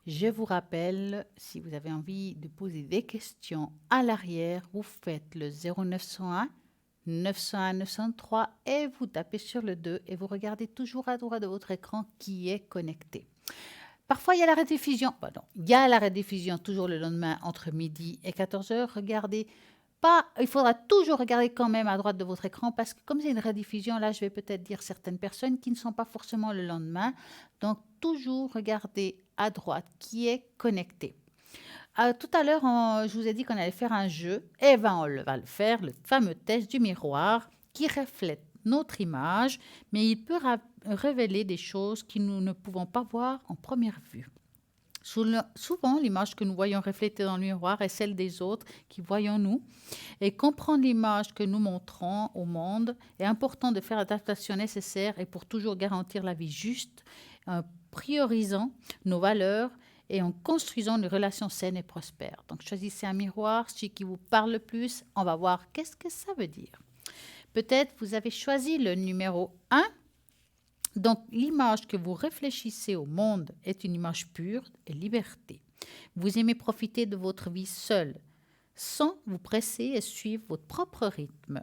Je vous rappelle, si vous avez envie de poser des questions à l'arrière, vous faites le 0901 901 903 et vous tapez sur le 2 et vous regardez toujours à droite de votre écran qui est connecté. Parfois, il y a la rediffusion. Pardon, il y a la rediffusion toujours le lendemain entre midi et 14 heures. Regardez pas, il faudra toujours regarder quand même à droite de votre écran parce que comme c'est une rediffusion, là, je vais peut-être dire certaines personnes qui ne sont pas forcément le lendemain. Donc, toujours regarder à droite qui est connecté. Tout à l'heure, je vous ai dit qu'on allait faire un jeu. Et ben, on va le faire, le fameux test du miroir qui reflète notre image, mais il peut révéler des choses que nous ne pouvons pas voir en première vue. Souvent, l'image que nous voyons reflétée dans le miroir est celle des autres qui voyons nous. Et comprendre l'image que nous montrons au monde est important de faire l'adaptation nécessaire et pour toujours garantir la vie juste, en priorisant nos valeurs et en construisant une relation saine et prospère. Donc, choisissez un miroir, celui qui vous parle le plus. On va voir qu'est-ce que ça veut dire. Peut-être vous avez choisi le numéro 1. Donc, l'image que vous réfléchissez au monde est une image pure et liberté. Vous aimez profiter de votre vie seul, sans vous presser et suivre votre propre rythme.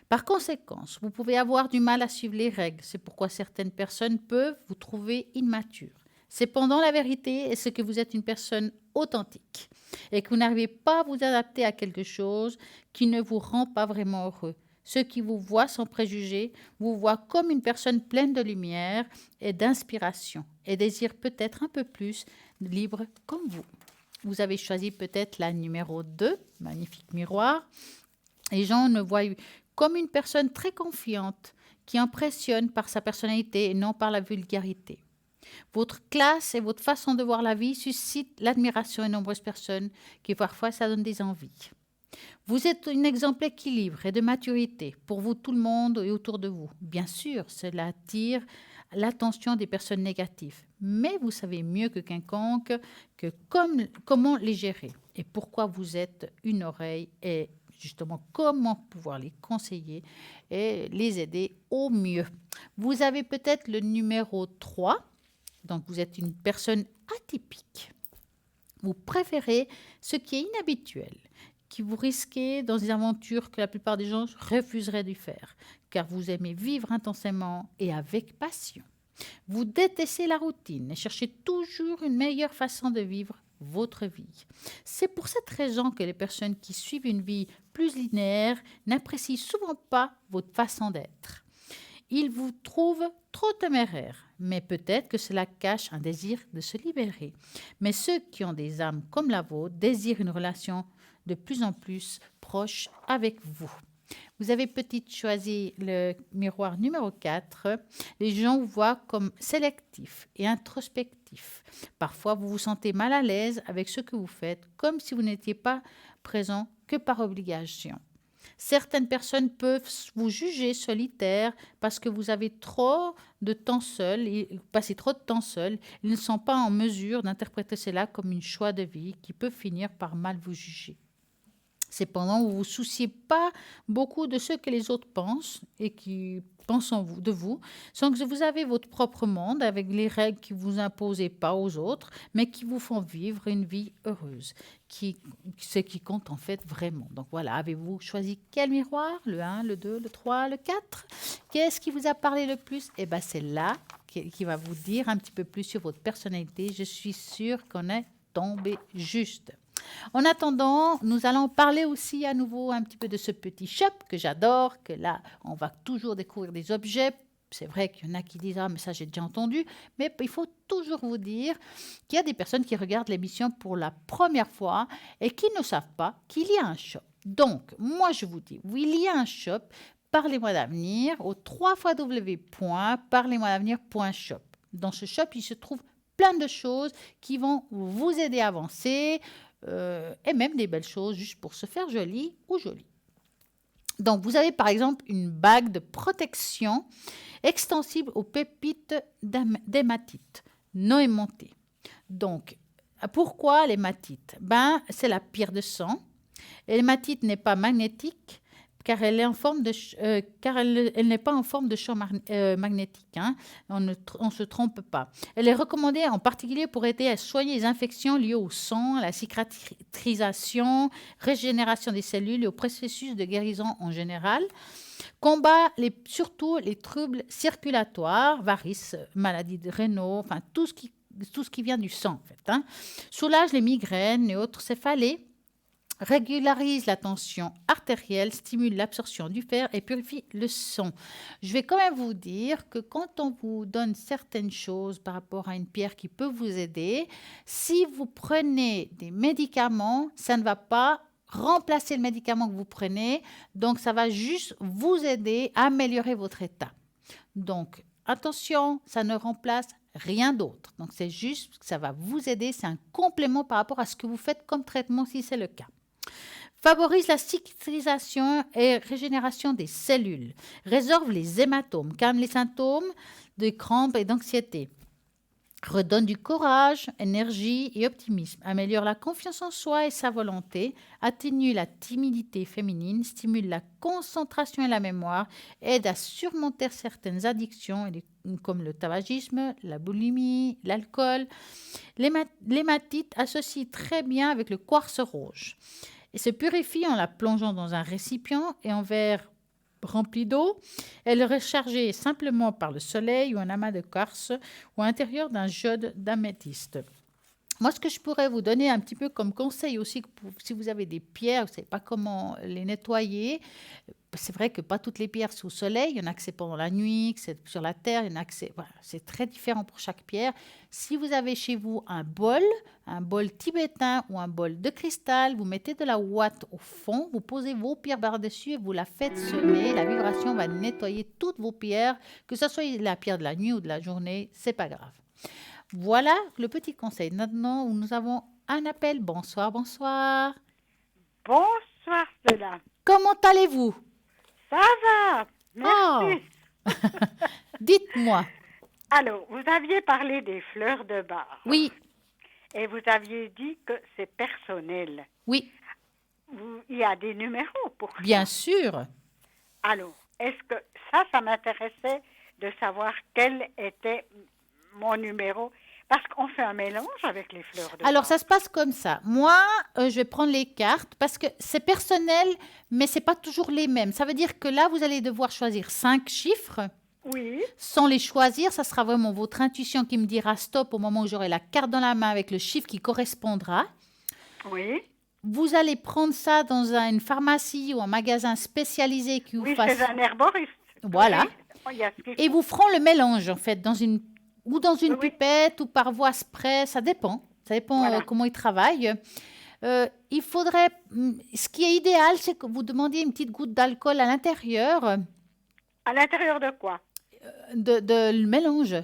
Par conséquent, vous pouvez avoir du mal à suivre les règles. C'est pourquoi certaines personnes peuvent vous trouver immature. Cependant, la vérité est ce que vous êtes une personne authentique et que vous n'arrivez pas à vous adapter à quelque chose qui ne vous rend pas vraiment heureux. Ceux qui vous voient sans préjugés vous voient comme une personne pleine de lumière et d'inspiration et désirent peut-être un peu plus libre comme vous. vous avez choisi peut-être la numéro 2, magnifique miroir. Les gens me voient comme une personne très confiante qui impressionne par sa personnalité et non par la vulgarité. Votre classe et votre façon de voir la vie suscitent l'admiration de nombreuses personnes qui parfois ça donne des envies. Vous êtes un exemple d'équilibre et de maturité pour vous, tout le monde et autour de vous. Bien sûr, cela attire l'attention des personnes négatives, mais vous savez mieux que quiconque comment les gérer et pourquoi vous êtes une oreille et justement comment pouvoir les conseiller et les aider au mieux. Vous avez peut-être le numéro 3, donc vous êtes une personne atypique. Vous préférez ce qui est inhabituel, qui vous risquez dans des aventures que la plupart des gens refuseraient de faire, car vous aimez vivre intensément et avec passion. Vous détestez la routine et cherchez toujours une meilleure façon de vivre votre vie. C'est pour cette raison que les personnes qui suivent une vie plus linéaire n'apprécient souvent pas votre façon d'être. Ils vous trouvent trop téméraire, mais peut-être que cela cache un désir de se libérer. Mais ceux qui ont des âmes comme la vôtre désirent une relation de plus en plus proche avec vous. Vous avez peut-être choisi le miroir numéro 4. Les gens vous voient comme sélectif et introspectif. Parfois, vous vous sentez mal à l'aise avec ce que vous faites, comme si vous n'étiez pas présent que par obligation. Certaines personnes peuvent vous juger solitaire parce que vous avez trop de temps seul, et passez trop de temps seul. Ils ne sont pas en mesure d'interpréter cela comme un choix de vie qui peut finir par mal vous juger. Cependant, vous ne vous souciez pas beaucoup de ce que les autres pensent et qui pensent de vous, sans que vous avez votre propre monde avec les règles qui ne vous imposent pas aux autres, mais qui vous font vivre une vie heureuse, ce qui compte en fait vraiment. Donc voilà, avez-vous choisi quel miroir? Le 1, le 2, le 3, le 4? Qu'est-ce qui vous a parlé le plus? Eh bien, c'est là qui va vous dire un petit peu plus sur votre personnalité. Je suis sûre qu'on est tombé juste. En attendant, nous allons parler aussi à nouveau un petit peu de ce petit shop que j'adore, que là, on va toujours découvrir des objets. C'est vrai qu'il y en a qui disent « Ah, mais ça, j'ai déjà entendu », mais il faut toujours vous dire qu'il y a des personnes qui regardent l'émission pour la première fois et qui ne savent pas qu'il y a un shop. Donc, moi, je vous dis, oui, il y a un shop, Parlez-moi d'avenir, au www.parlez-moi-d'avenir.shop. Dans ce shop, il se trouve plein de choses qui vont vous aider à avancer, et même des belles choses juste pour se faire joli ou joli. Donc, vous avez par exemple une bague de protection extensible aux pépites d'hématite non aimantées. Donc, pourquoi l'hématite? C'est la pire de sang. L'hématite n'est pas magnétique car elle est en forme de elle n'est pas en forme de champ magnétique. Hein. On ne se trompe pas. Elle est recommandée en particulier pour aider à soigner les infections liées au sang, à la cicatrisation, régénération des cellules et au processus de guérison en général. Combat surtout les troubles circulatoires, varices, maladies de rénaux, enfin tout ce qui vient du sang en fait. Hein. Soulage les migraines et autres céphalées. Régularise la tension artérielle, stimule l'absorption du fer et purifie le sang. Je vais quand même vous dire que quand on vous donne certaines choses par rapport à une pierre qui peut vous aider, si vous prenez des médicaments, ça ne va pas remplacer le médicament que vous prenez, donc ça va juste vous aider à améliorer votre état. Donc, attention, ça ne remplace rien d'autre. Donc, c'est juste que ça va vous aider, c'est un complément par rapport à ce que vous faites comme traitement si c'est le cas. Favorise la cicatrisation et régénération des cellules. Résorbe les hématomes, calme les symptômes de crampes et d'anxiété. Redonne du courage, énergie et optimisme. Améliore la confiance en soi et sa volonté. Atténue la timidité féminine. Stimule la concentration et la mémoire. Aide à surmonter certaines addictions comme le tabagisme, la boulimie, l'alcool. L'hématite associe très bien avec le quartz rouge. Et se purifie en la plongeant dans un récipient et en verre rempli d'eau. Elle est rechargée simplement par le soleil ou un amas de quartz ou à l'intérieur d'un jode d'améthyste. Moi, ce que je pourrais vous donner un petit peu comme conseil aussi, si vous avez des pierres, vous ne savez pas comment les nettoyer, c'est vrai que pas toutes les pierres sont au soleil. Il y en a que c'est pendant la nuit, que c'est sur la terre. Il y en a que c'est... Voilà, c'est très différent pour chaque pierre. Si vous avez chez vous un bol tibétain ou un bol de cristal, vous mettez de la ouate au fond, vous posez vos pierres par-dessus et vous la faites sonner. La vibration va nettoyer toutes vos pierres, que ce soit la pierre de la nuit ou de la journée, c'est pas grave. Voilà le petit conseil. Maintenant, nous avons un appel. Bonsoir, bonsoir. Bonsoir, Stella. Comment allez-vous? Ça va, merci. Oh. Dites-moi. Alors, vous aviez parlé des fleurs de bar. Oui, Et vous aviez dit que c'est personnel. oui, Il y a des numéros pour ça. bien sûr. Alors, est-ce que ça m'intéressait de savoir quel était mon numéro? Parce qu'on fait un mélange avec les fleurs de Alors, bar. ça se passe comme ça. Moi, je vais prendre les cartes parce que c'est personnel, mais ce n'est pas toujours les mêmes. Ça veut dire que là, vous allez devoir choisir 5 chiffres. Oui, Sans les choisir, ça sera vraiment votre intuition qui me dira stop au moment où j'aurai la carte dans la main avec le chiffre qui correspondra. oui. Vous allez prendre ça dans une pharmacie ou un magasin spécialisé qui vous Oui, fasse... c'est un herboriste. Voilà. Oui, il y a ce qu'il Et faut. vous feront le mélange, en fait, dans une Oui. pipette ou par voie spray, ça dépend. Ça dépend Voilà. comment ils travaillent. Il faudrait... Ce qui est idéal, c'est que vous demandiez une petite goutte d'alcool à l'intérieur À l'intérieur de quoi? de le mélange.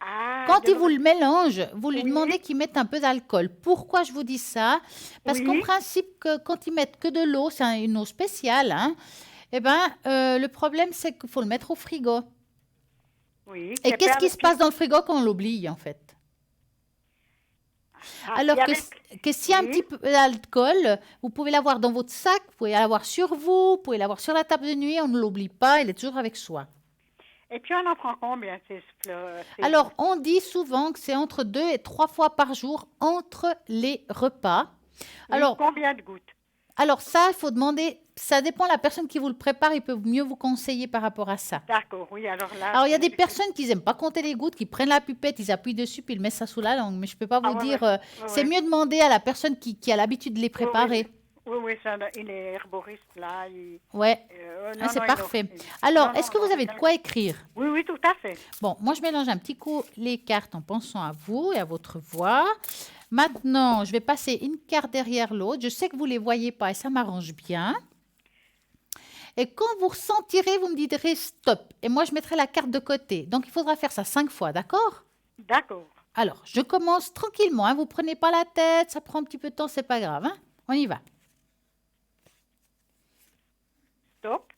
Ah, Quand de- il vous le mélange, vous lui Oui. demandez qu'il mette un peu d'alcool. Pourquoi je vous dis ça? Parce Oui. qu'en principe, quand ils mettent que de l'eau, c'est une eau spéciale, hein, eh ben, le problème, c'est qu'il faut le mettre au frigo. Oui. Et c'est qu'est-ce qui perdu. se passe dans le frigo quand on l'oublie, en fait? Ah, Alors il y que, avait- que s'il y a un Oui. petit peu d'alcool, vous pouvez l'avoir dans votre sac, vous pouvez l'avoir sur vous, vous pouvez l'avoir sur la table de nuit, on ne l'oublie pas, il est toujours avec soi. Et puis, on en prend combien, ces fleurs? Alors, on dit souvent que c'est entre 2 et 3 fois par jour entre les repas. Oui, Alors, combien de gouttes? alors ça, il faut demander, ça dépend de la personne qui vous le prépare, il peut mieux vous conseiller par rapport à ça. D'accord, oui, alors là... Alors, il y a des c'est- personnes qui n'aiment pas compter les gouttes, qui prennent la pipette, ils appuient dessus, puis ils mettent ça sous la langue. Mais je ne peux pas Ah, vous ouais, dire, ouais. c'est Ouais. mieux demander à la personne qui a l'habitude de les préparer. Oui, ça, il est herboriste, là. Ouais. Non, Ah, c'est non, parfait. il- Alors, non, est-ce que non, vous avez de quoi écrire? Oui, oui, tout à fait. Bon, moi, je mélange un petit coup les cartes en pensant à vous et à votre voix. Maintenant, je vais passer une carte derrière l'autre. Je sais que vous ne les voyez pas et ça m'arrange bien. Et quand vous ressentirez, vous me direz stop. Et moi, je mettrai la carte de côté. Donc, il faudra faire ça 5 fois, d'accord? D'accord. Alors, je commence tranquillement. Hein. Vous ne prenez pas la tête, ça prend un petit peu de temps, c'est pas grave. Hein. On y va. Stop.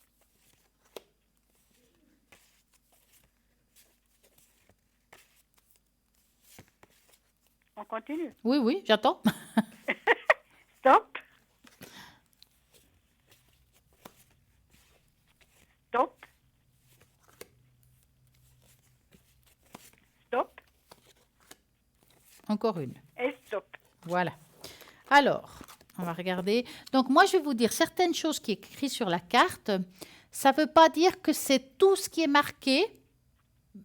On continue. Oui, oui, j'attends. Stop. Stop. Stop. Encore une. Et stop. Voilà. Alors, on va regarder. Donc, moi, je vais vous dire certaines choses qui est écrit sur la carte. Ça ne veut pas dire que c'est tout ce qui est marqué,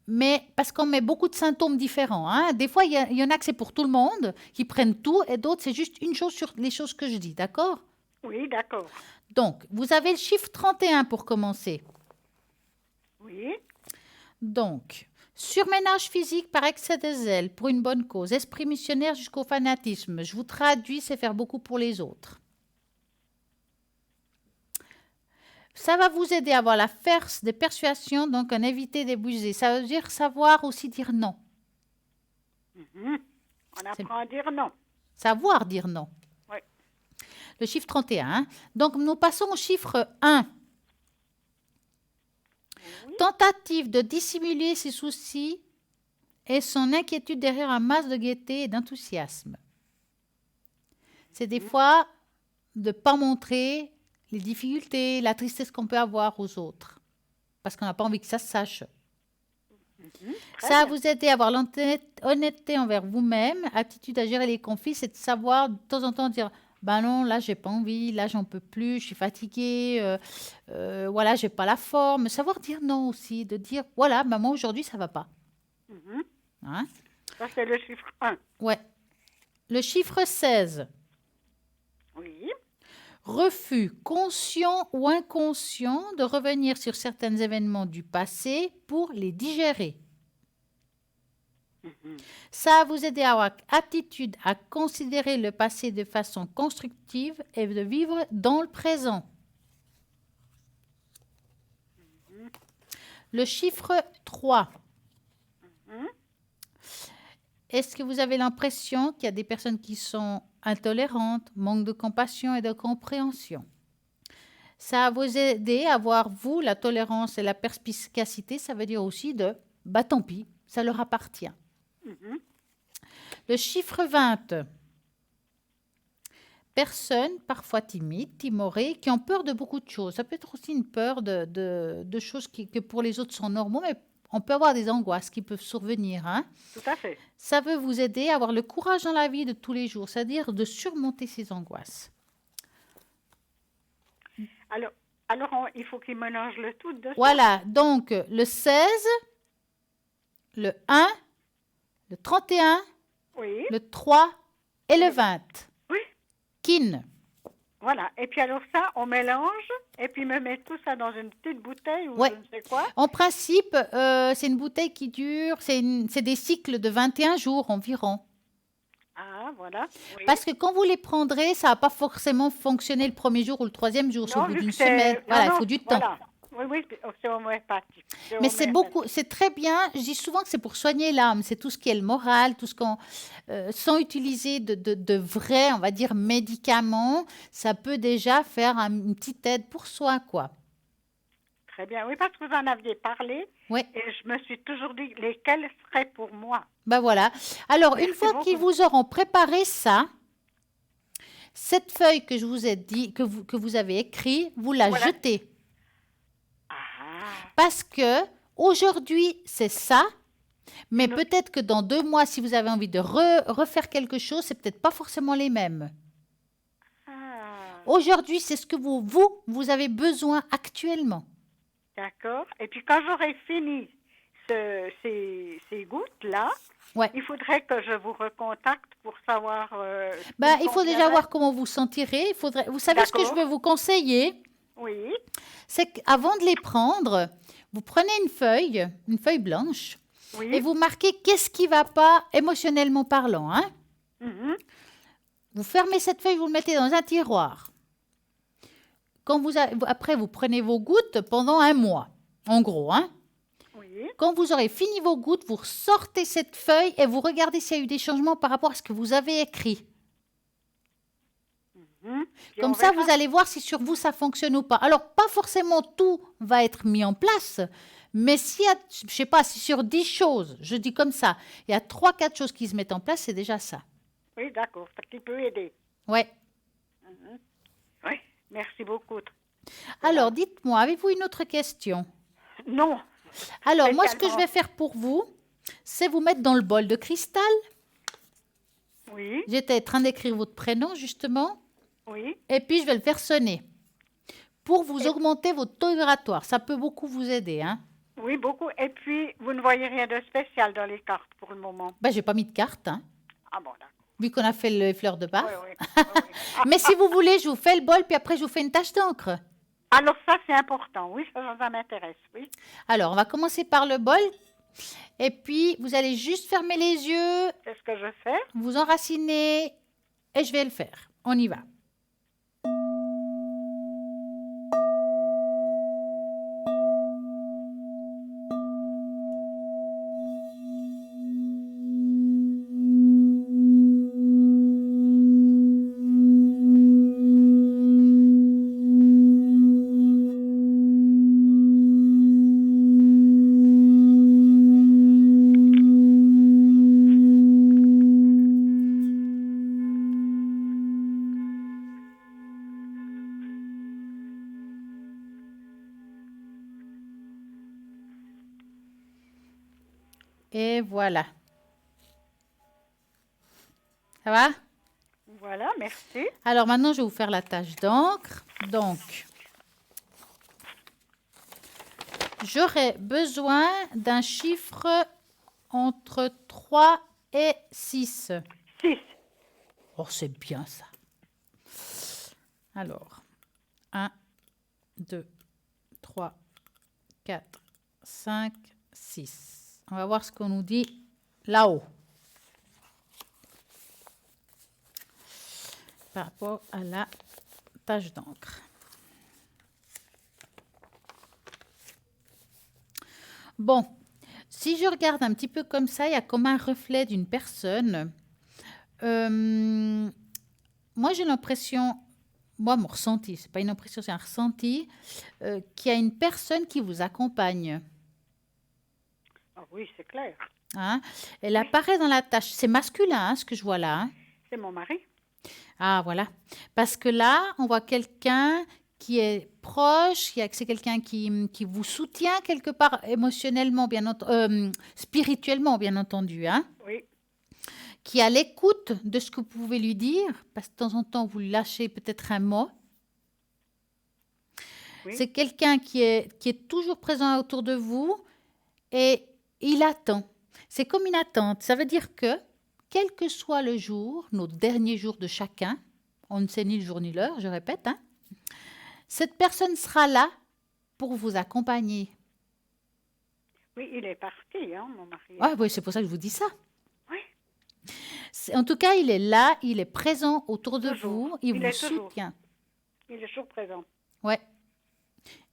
mais parce qu'on met beaucoup de symptômes différents. Hein. Des fois, il y en a que c'est pour tout le monde, qui prennent tout, et d'autres, c'est juste une chose sur les choses que je dis. D'accord? Oui, d'accord. Donc, vous avez le chiffre 31 pour commencer. Oui. Donc, surménage physique par excès de zèle pour une bonne cause, esprit missionnaire jusqu'au fanatisme. Je vous traduis, c'est faire beaucoup pour les autres. Ça va vous aider à avoir la force des persuasions, donc en éviter d'abuser. Ça veut dire savoir aussi dire non. Mhm. On apprend à dire non. Savoir dire non. Oui. Le chiffre 31. Hein. Donc, nous passons au chiffre 1. Oui. Tentative de dissimuler ses soucis et son inquiétude derrière un masque de gaieté et d'enthousiasme. C'est des fois de ne pas montrer les difficultés, la tristesse qu'on peut avoir aux autres. Parce qu'on n'a pas envie que ça se sache. Très Ça va bien. vous aider à avoir l'honnêteté envers vous-même, attitude à gérer les conflits, c'est de savoir de temps en temps dire ben non, là j'ai pas envie, là j'en peux plus, je suis fatiguée, voilà, j'ai pas la forme. Savoir dire non aussi, de dire voilà, ben moi aujourd'hui ça va pas. Mhm. Hein? Ça, c'est le chiffre 1. Ouais. Le chiffre 16. Oui. refus conscient ou inconscient de revenir sur certains événements du passé pour les digérer. Ça va vous aider à avoir attitude à considérer le passé de façon constructive et de vivre dans le présent. Le chiffre 3. Est-ce que vous avez l'impression qu'il y a des personnes qui sont intolérantes, manquent de compassion et de compréhension? Ça va vous aider à avoir, vous, la tolérance et la perspicacité. Ça veut dire aussi de, tant pis, ça leur appartient. Le chiffre 20. Personnes parfois timides, timorées, qui ont peur de beaucoup de choses. Ça peut être aussi une peur de choses que pour les autres sont normaux, mais on peut avoir des angoisses qui peuvent survenir. Hein? Tout à fait. Ça veut vous aider à avoir le courage dans la vie de tous les jours, c'est-à-dire de surmonter ces angoisses. Alors il faut qu'il mélange le tout de ça. Voilà, donc le 16, le 1, le 31, Oui. le 3 et le 20. Oui. Kin. Voilà. Et puis alors ça, on mélange et puis me met tout ça dans une petite bouteille ou Ouais. je ne sais quoi. En principe, c'est une bouteille qui dure, c'est des cycles de 21 jours environ. Ah, voilà. Oui. Parce que quand vous les prendrez, ça ne va pas forcément fonctionner le premier jour ou le troisième jour, c'est au Non, bout vu d'une que c'est- semaine. non, Voilà, il non, faut du temps. voilà. Oui, c'est homéopathique. Mais c'est très bien. Je dis souvent que c'est pour soigner l'âme. C'est tout ce qui est le moral, tout ce qu'on, sans utiliser de vrais, on va dire, médicaments, ça peut déjà faire une petite aide pour soi, quoi. Très bien. Oui, parce que vous en aviez parlé Oui. et je me suis toujours dit lesquels seraient pour moi. Ben voilà. Alors, Merci une fois qu'ils beaucoup. vous auront préparé ça, cette feuille que je vous ai dit, que vous avez écrit, vous la Voilà. jetez. Ah, Parce que aujourd'hui, c'est ça, mais peut-être que dans 2 mois, si vous avez envie de refaire quelque chose, c'est peut-être pas forcément les mêmes. ah, Aujourd'hui, c'est ce que vous avez besoin actuellement. d'accord. Et puis quand j'aurai fini ces gouttes-là, Ouais. il faudrait que je vous recontacte pour savoir. Ben, ce il qu'on faut déjà verrait. voir comment vous sentirez. Vous savez ce que je D'accord. vais vous conseiller? Oui, C'est qu'avant de les prendre, vous prenez une feuille blanche, oui. et vous marquez qu'est-ce qui ne va pas émotionnellement parlant. Hein? Mhm. Vous fermez cette feuille, vous le mettez dans un tiroir. Après, vous prenez vos gouttes pendant 1 mois, en gros. Hein? Oui, Quand vous aurez fini vos gouttes, vous sortez cette feuille et vous regardez s'il y a eu des changements par rapport à ce que vous avez écrit. mhm. Puis Comme on ça, verra. vous allez voir si sur vous, ça fonctionne ou pas. Alors, pas forcément tout va être mis en place, mais s'il y a, je sais pas, si sur 10 choses, je dis comme ça, il y a 3-4 choses qui se mettent en place, c'est déjà ça. Oui, d'accord. Ça qui peut aider. Ouais. Oui, merci beaucoup. Alors, dites-moi, avez-vous une autre question? Non. Alors, moi, ce que je Spécialement. vais faire pour vous, c'est vous mettre dans le bol de cristal. Oui, J'étais en train d'écrire votre prénom, justement. oui. Et puis, je vais le faire sonner pour vous augmenter votre taux vibratoire. Ça peut beaucoup vous aider. Hein? Oui, beaucoup. Et puis, vous ne voyez rien de spécial dans les cartes pour le moment. Ben, je n'ai pas mis de carte, hein, Ah bon, d'accord. vu qu'on a fait les fleurs de Bach. Oui, oui. oui, oui. Mais si vous voulez, je vous fais le bol, puis après, je vous fais une tache d'encre. Alors ça, c'est important. Oui, ça m'intéresse. Oui. Alors, on va commencer par le bol. Et puis, vous allez juste fermer les yeux, C'est ce que je fais. vous enraciner, et je vais le faire. On y va. Et voilà. Ça va? Voilà, merci. Alors maintenant, je vais vous faire la tache d'encre. Donc, j'aurai besoin d'un chiffre entre 3 et 6. 6. Oh, c'est bien ça. Alors, 1, 2, 3, 4, 5, 6. On va voir ce qu'on nous dit là-haut. Par rapport à la tache d'encre. Bon, si je regarde un petit peu comme ça, il y a comme un reflet d'une personne. Moi, j'ai l'impression, moi, mon ressenti, c'est pas une impression, c'est un ressenti, qu'il y a une personne qui vous accompagne. Ah oui, c'est clair. Hein? Elle apparaît dans la tâche. C'est masculin, hein, ce que je vois là. Hein? C'est mon mari. Ah, voilà. Parce que là, on voit quelqu'un qui est proche, c'est quelqu'un qui vous soutient quelque part émotionnellement, spirituellement, bien entendu. Hein? Oui. Qui est à l'écoute de ce que vous pouvez lui dire, parce que de temps en temps, vous lâchez peut-être un mot. Oui. C'est quelqu'un qui est toujours présent autour de vous et il attend. C'est comme une attente. Ça veut dire que, quel que soit le jour, nos derniers jours de chacun, on ne sait ni le jour ni l'heure, je répète, hein, cette personne sera là pour vous accompagner. Oui, il est parti, hein, mon mari. Ah, oui, c'est pour ça que je vous dis ça. Oui. En tout cas, il est là, il est présent autour de toujours. vous, il vous soutient. Il est toujours présent. Ouais.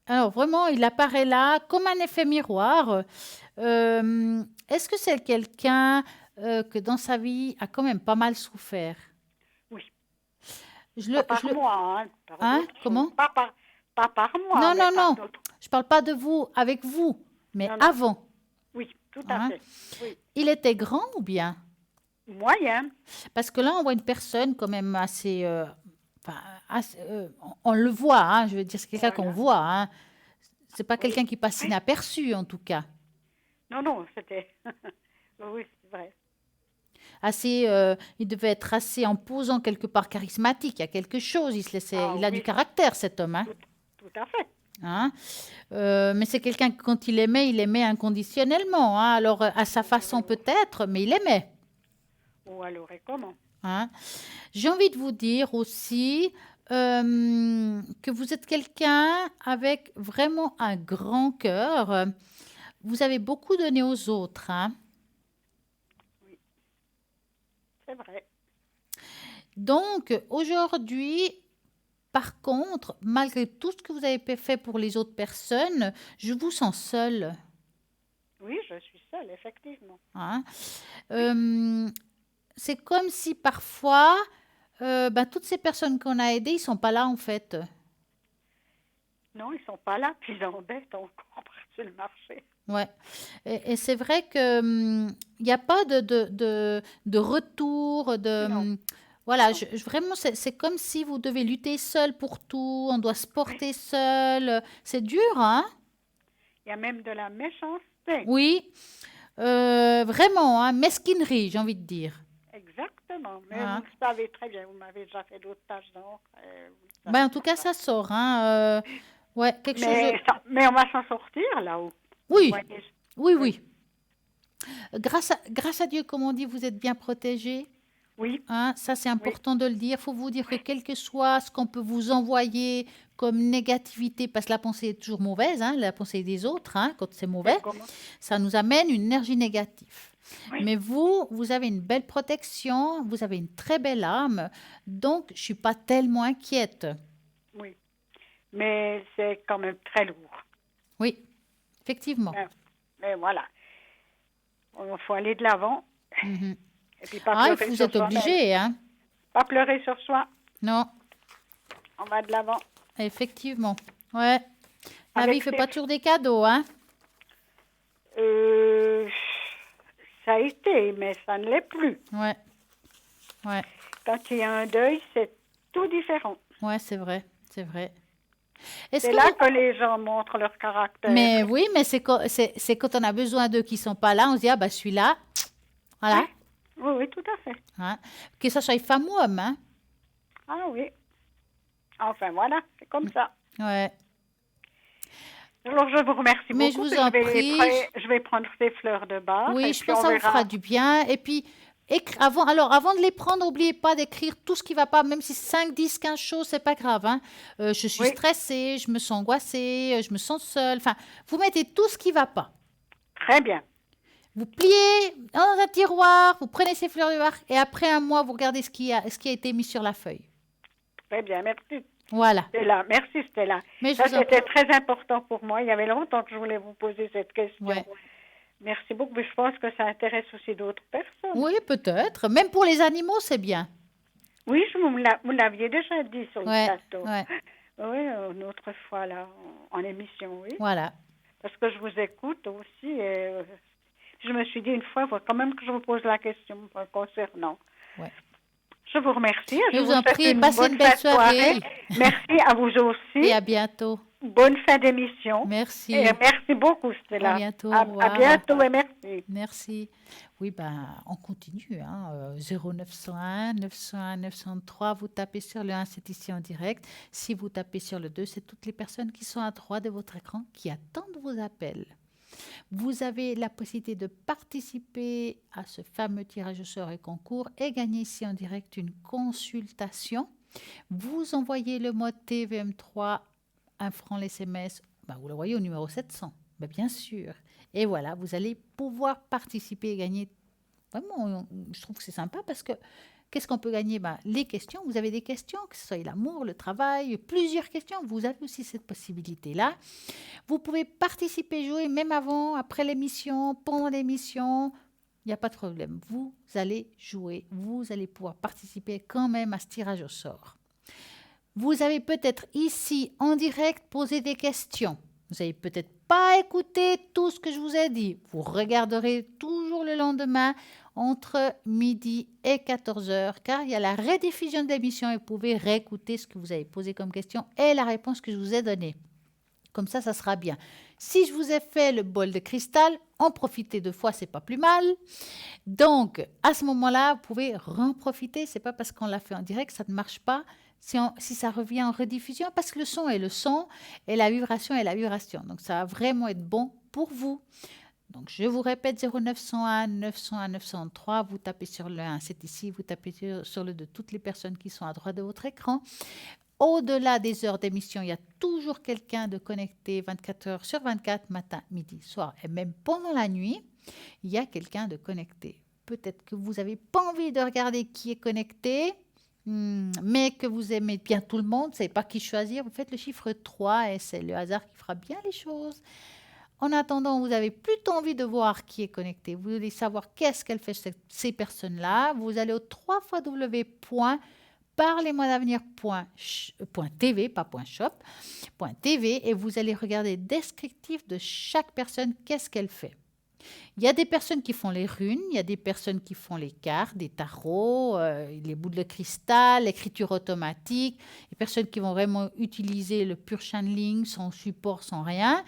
Alors, vraiment, il apparaît là comme un effet miroir. Est-ce que c'est quelqu'un que dans sa vie a quand même pas mal souffert? Oui. Pas par moi. Hein? Comment? Pas par moi. Non, non, non. Je ne parle pas de vous, avec vous, mais non, avant. Oui, tout à fait. Oui. Il était grand ou bien? Moyen. Parce que là, on voit une personne quand même assez... on le voit, hein, je veux dire, c'est quelqu'un qu'on voit. Hein. Ce n'est pas quelqu'un qui passe inaperçu, en tout cas. Non, non, c'était... oui, c'est vrai. Il devait être assez imposant quelque part, charismatique. Il y a quelque chose, il a du caractère, cet homme. Hein. Tout à fait. Hein? Mais c'est quelqu'un que quand il aimait inconditionnellement. Hein. Alors, à sa façon peut-être, mais il aimait. Ou alors, et comment? Hein? J'ai envie de vous dire aussi que vous êtes quelqu'un avec vraiment un grand cœur. Vous avez beaucoup donné aux autres. Hein? Oui, c'est vrai. Donc, aujourd'hui, par contre, malgré tout ce que vous avez fait pour les autres personnes, je vous sens seule. Oui, je suis seule, effectivement. Hein? C'est comme si parfois, toutes ces personnes qu'on a aidées, ils ne sont pas là en fait. Non, ils ne sont pas là, puis ils embêtent encore sur le marché. Ouais. Et c'est vrai qu'il n'y a pas de retour, voilà, vraiment, c'est comme si vous devez lutter seul pour tout, on doit se porter seul. C'est dur, hein? Il y a même de la méchanceté. Oui, vraiment, hein, mesquinerie, j'ai envie de dire. Exactement, mais vous le savez très bien, vous m'avez déjà fait d'autres tâches d'encre. En tout cas, ça sort. Hein, ouais, mais on va s'en sortir là-haut. Oui, oui. Grâce à Dieu, comme on dit, vous êtes bien protégés. Oui. Hein, ça, c'est important de le dire. Il faut vous dire que quel que soit ce qu'on peut vous envoyer comme négativité, parce que la pensée est toujours mauvaise, hein, la pensée des autres, hein, quand c'est mauvais, ça nous amène une énergie négative. Oui. Mais vous avez une belle protection, vous avez une très belle âme, donc je ne suis pas tellement inquiète. Oui, mais c'est quand même très lourd. Oui, effectivement. Mais voilà, il faut aller de l'avant. Mm-hmm. Et puis pas pleurer vous êtes obligé, hein? Pas pleurer sur soi. Non. On va de l'avant. Effectivement, ouais. La vie ne fait pas toujours des cadeaux, hein? Ça a été, mais ça ne l'est plus. Ouais. Quand il y a un deuil, c'est tout différent. Ouais, c'est vrai, c'est vrai. C'est là que les gens montrent leur caractère. Mais oui, mais c'est quand on a besoin d'eux qui ne sont pas là, on se dit, ah, je suis là. Voilà. Oui, tout à fait. Hein? Que ce soit femme ou homme, hein? Ah oui. Enfin, voilà, c'est comme ça. Ouais. Alors, je vous remercie beaucoup. Mais je vous en prie. Je vais prendre ces fleurs de bar. Oui, je pense que ça vous fera du bien. Et puis, Avant de les prendre, n'oubliez pas d'écrire tout ce qui ne va pas, même si 5, 10, 15 choses, ce n'est pas grave. Hein. Je suis stressée, je me sens angoissée, je me sens seule. Enfin, vous mettez tout ce qui ne va pas. Très bien. Vous pliez dans un tiroir, vous prenez ces fleurs de bar et après un mois, vous regardez ce qui a été mis sur la feuille. Très bien, merci. Voilà. Stella. Merci Stella. Ça, c'était très important pour moi. Il y avait longtemps que je voulais vous poser cette question. Ouais. Merci beaucoup. Mais je pense que ça intéresse aussi d'autres personnes. Oui, peut-être. Même pour les animaux, c'est bien. Oui, vous l'aviez déjà dit sur le plateau. Ouais. Oui, une autre fois, là, en émission, oui. Voilà. Parce que je vous écoute aussi. Et, je me suis dit une fois, il faut quand même que je vous pose la question concernant. Ouais. Je vous remercie. Je vous en prie, passez une belle soirée. Merci à vous aussi. Et à bientôt. Bonne fin d'émission. Merci. Et merci beaucoup, Stella. À bientôt. À bientôt et merci. Merci. Oui, on continue. 0901 901 903, vous tapez sur le 1, c'est ici en direct. Si vous tapez sur le 2, c'est toutes les personnes qui sont à droite de votre écran qui attendent vos appels. Vous avez la possibilité de participer à ce fameux tirage au sort et concours et gagner ici en direct une consultation. Vous envoyez le mot TVM3, 1 franc l'SMS, vous l'envoyez au numéro 700, bien sûr. Et voilà, vous allez pouvoir participer et gagner. Vraiment, je trouve que c'est sympa parce que qu'est-ce qu'on peut gagner? Les questions, vous avez des questions, que ce soit l'amour, le travail, plusieurs questions. Vous avez aussi cette possibilité-là. Vous pouvez participer, jouer même avant, après l'émission, pendant l'émission. Il n'y a pas de problème. Vous allez jouer. Vous allez pouvoir participer quand même à ce tirage au sort. Vous avez peut-être ici, en direct, posé des questions. Vous n'avez peut-être pas écouté tout ce que je vous ai dit. Vous regarderez toujours le lendemain entre midi et 14h, car il y a la rediffusion de l'émission et vous pouvez réécouter ce que vous avez posé comme question et la réponse que je vous ai donnée. Comme ça sera bien. Si je vous ai fait le bol de cristal, en profiter 2 fois, c'est pas plus mal. Donc, à ce moment-là, vous pouvez en profiter. C'est pas parce qu'on l'a fait en direct que ça ne marche pas. Si ça revient en rediffusion, parce que le son est le son et la vibration est la vibration. Donc, ça va vraiment être bon pour vous. Donc, je vous répète, 0901 901 903, vous tapez sur le 1, c'est ici, vous tapez sur le 2, toutes les personnes qui sont à droite de votre écran. Au-delà des heures d'émission, il y a toujours quelqu'un de connecté 24 heures sur 24, matin, midi, soir, et même pendant la nuit, il y a quelqu'un de connecté. Peut-être que vous n'avez pas envie de regarder qui est connecté, mais que vous aimez bien tout le monde, vous ne savez pas qui choisir, vous faites le chiffre 3 et c'est le hasard qui fera bien les choses. En attendant, vous avez plutôt envie de voir qui est connecté. Vous voulez savoir qu'est-ce qu'elles font ces personnes-là. Vous allez au www.parlez-moi-d'avenir.tv, pas .shop.tv, et vous allez regarder descriptif de chaque personne, qu'est-ce qu'elle fait. Il y a des personnes qui font les runes, il y a des personnes qui font les cartes, des tarots, les boules de cristal, l'écriture automatique, les personnes qui vont vraiment utiliser le pur channeling sans support, sans rien.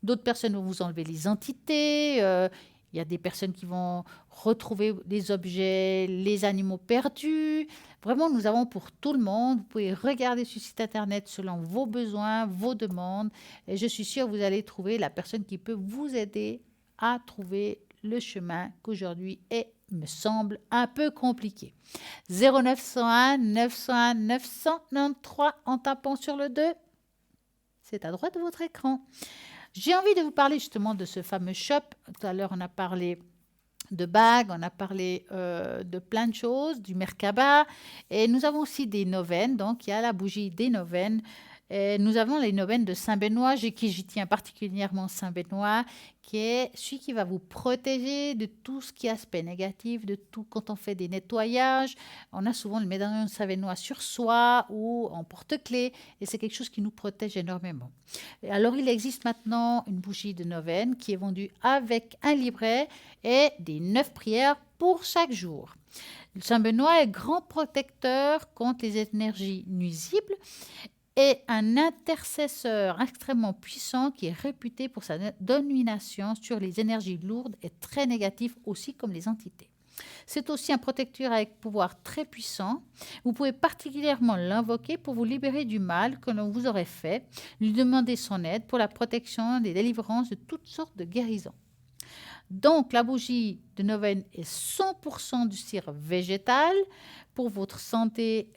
D'autres personnes vont vous enlever les entités. Il y a des personnes qui vont retrouver les objets, les animaux perdus. Vraiment, nous avons pour tout le monde. Vous pouvez regarder sur le site internet selon vos besoins, vos demandes. Et je suis sûre que vous allez trouver la personne qui peut vous aider à trouver le chemin qu'aujourd'hui me semble un peu compliqué. 0901 901 993 en tapant sur le 2. C'est à droite de votre écran. J'ai envie de vous parler justement de ce fameux shop. Tout à l'heure, on a parlé de bagues, on a parlé de plein de choses, du Merkaba. Et nous avons aussi des neuvaines. Donc, il y a la bougie des neuvaines. Et nous avons les neuvaines de Saint-Benoît, j'y tiens particulièrement Saint-Benoît, qui est celui qui va vous protéger de tout ce qui est aspect négatif, de tout quand on fait des nettoyages. On a souvent le médaillon de Saint-Benoît sur soi ou en porte-clés et c'est quelque chose qui nous protège énormément. Et alors, il existe maintenant une bougie de neuvaine qui est vendue avec un livret et des 9 prières pour chaque jour. Saint-Benoît est grand protecteur contre les énergies nuisibles et un intercesseur extrêmement puissant qui est réputé pour sa domination sur les énergies lourdes et très négatives aussi comme les entités. C'est aussi un protecteur avec pouvoir très puissant. Vous pouvez particulièrement l'invoquer pour vous libérer du mal que l'on vous aurait fait, lui demander son aide pour la protection des délivrances de toutes sortes de guérisons. Donc, la bougie de neuvaine est 100% du cire végétal pour votre santé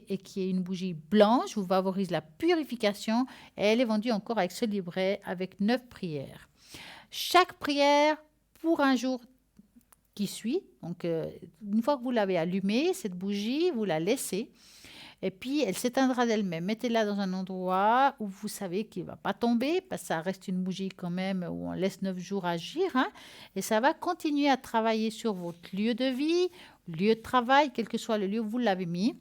et qui est une bougie blanche, vous favorise la purification et elle est vendue encore avec ce livret avec 9 prières. Chaque prière pour un jour qui suit. Donc, une fois que vous l'avez allumée, cette bougie, vous la laissez. Et puis, elle s'éteindra d'elle-même. Mettez-la dans un endroit où vous savez qu'il ne va pas tomber, parce que ça reste une bougie quand même où on laisse 9 jours agir. Et ça va continuer à travailler sur votre lieu de vie, lieu de travail, quel que soit le lieu où vous l'avez mis.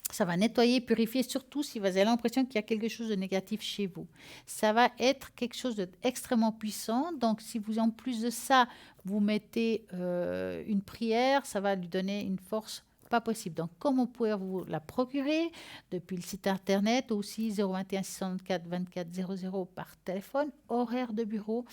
Ça va nettoyer, purifier, surtout si vous avez l'impression qu'il y a quelque chose de négatif chez vous. Ça va être quelque chose d'extrêmement puissant. Donc, si vous, en plus de ça, vous mettez une prière, ça va lui donner une force pas possible. Donc, comment vous pouvez vous la procurer? Depuis le site internet, aussi 021 694 24 00 par téléphone, horaire de bureau.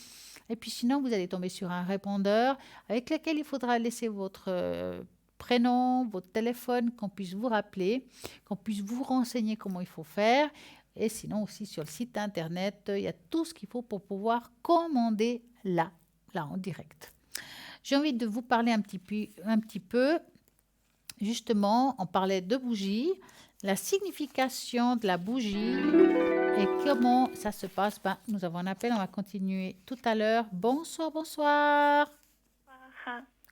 Et puis sinon, vous allez tomber sur un répondeur avec lequel il faudra laisser votre prénom, votre téléphone, qu'on puisse vous rappeler, qu'on puisse vous renseigner comment il faut faire. Et sinon aussi sur le site internet, il y a tout ce qu'il faut pour pouvoir commander là en direct. J'ai envie de vous parler un petit peu. Justement, on parlait de bougie, la signification de la bougie et comment ça se passe. Nous avons un appel, on va continuer tout à l'heure. Bonsoir, bonsoir.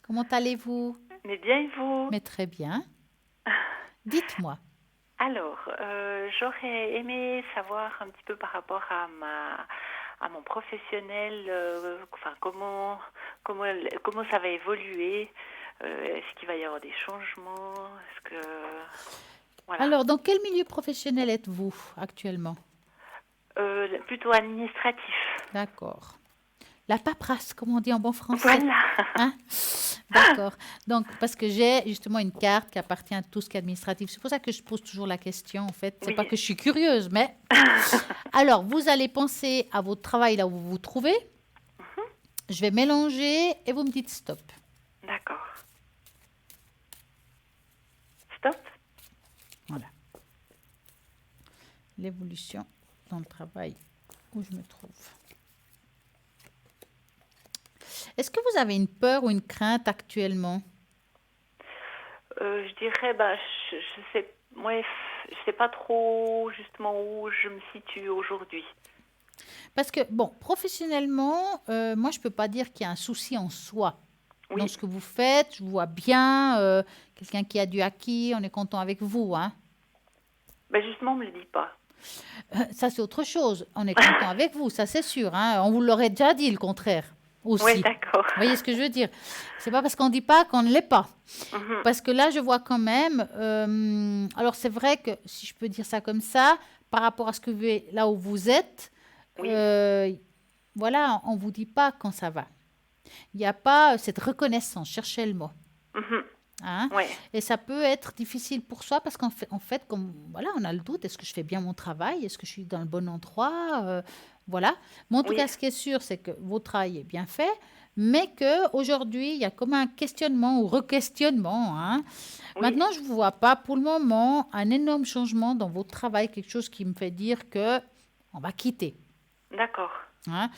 Comment allez-vous? Mais bien et vous? Mais très bien. Dites-moi. Alors, j'aurais aimé savoir un petit peu par rapport à mon professionnel, comment ça va évoluer. Est-ce qu'il va y avoir des changements? Voilà. Alors, dans quel milieu professionnel êtes-vous actuellement? Plutôt administratif. D'accord. La paperasse, comme on dit en bon français. Voilà. Hein? D'accord. Donc, parce que j'ai justement une carte qui appartient à tout ce qui est administratif. C'est pour ça que je pose toujours la question, en fait. C'est Oui. pas que je suis curieuse, mais... Alors, vous allez penser à votre travail là où vous vous trouvez. Je vais mélanger et vous me dites stop. D'accord. Stop. Voilà. L'évolution dans le travail où je me trouve. Est-ce que vous avez une peur ou une crainte actuellement? Je dirais, je sais pas trop justement où je me situe aujourd'hui. Parce que, bon, professionnellement, moi, je ne peux pas dire qu'il y a un souci en soi. Oui. Dans ce que vous faites, je vois bien quelqu'un qui a du acquis, on est content avec vous. Hein. Justement, on me le dit pas. Ça, c'est autre chose. On est content avec vous, ça, c'est sûr. Hein. On vous l'aurait déjà dit, le contraire. Aussi. Oui, d'accord. Vous voyez ce que je veux dire? C'est pas parce qu'on ne dit pas qu'on ne l'est pas. Parce que là, je vois quand même... alors, c'est vrai que, si je peux dire ça comme ça, par rapport à ce que vous là où vous êtes, Oui. voilà, on ne vous dit pas quand ça va. Il n'y a pas cette reconnaissance, cherchez le mot. Hein? Ouais. Et ça peut être difficile pour soi parce qu'en fait, comme, voilà, on a le doute, est-ce que je fais bien mon travail? Est-ce que je suis dans le bon endroit? Voilà. Mais en tout cas, ce qui est sûr, c'est que votre travail est bien fait, mais qu'aujourd'hui, il y a comme un questionnement ou re-questionnement. Hein? Oui. Maintenant, je ne vous vois pas pour le moment un énorme changement dans votre travail, quelque chose qui me fait dire qu'on va quitter. D'accord. Hein?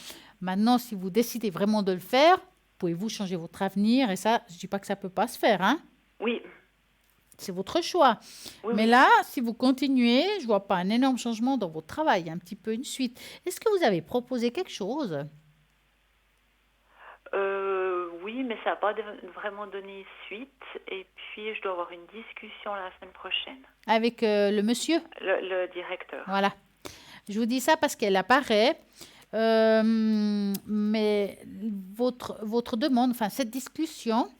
Maintenant, si vous décidez vraiment de le faire, pouvez-vous changer votre avenir? Et ça, je ne dis pas que ça ne peut pas se faire. Hein? Oui. C'est votre choix. Oui, mais là, si vous continuez, je ne vois pas un énorme changement dans votre travail. Il y a un petit peu une suite. Est-ce que vous avez proposé quelque chose? Oui, mais ça n'a pas vraiment donné suite. Et puis, je dois avoir une discussion la semaine prochaine. Avec le monsieur? Le directeur. Voilà. Je vous dis ça parce qu'elle apparaît. Mais votre demande, enfin cette discussion,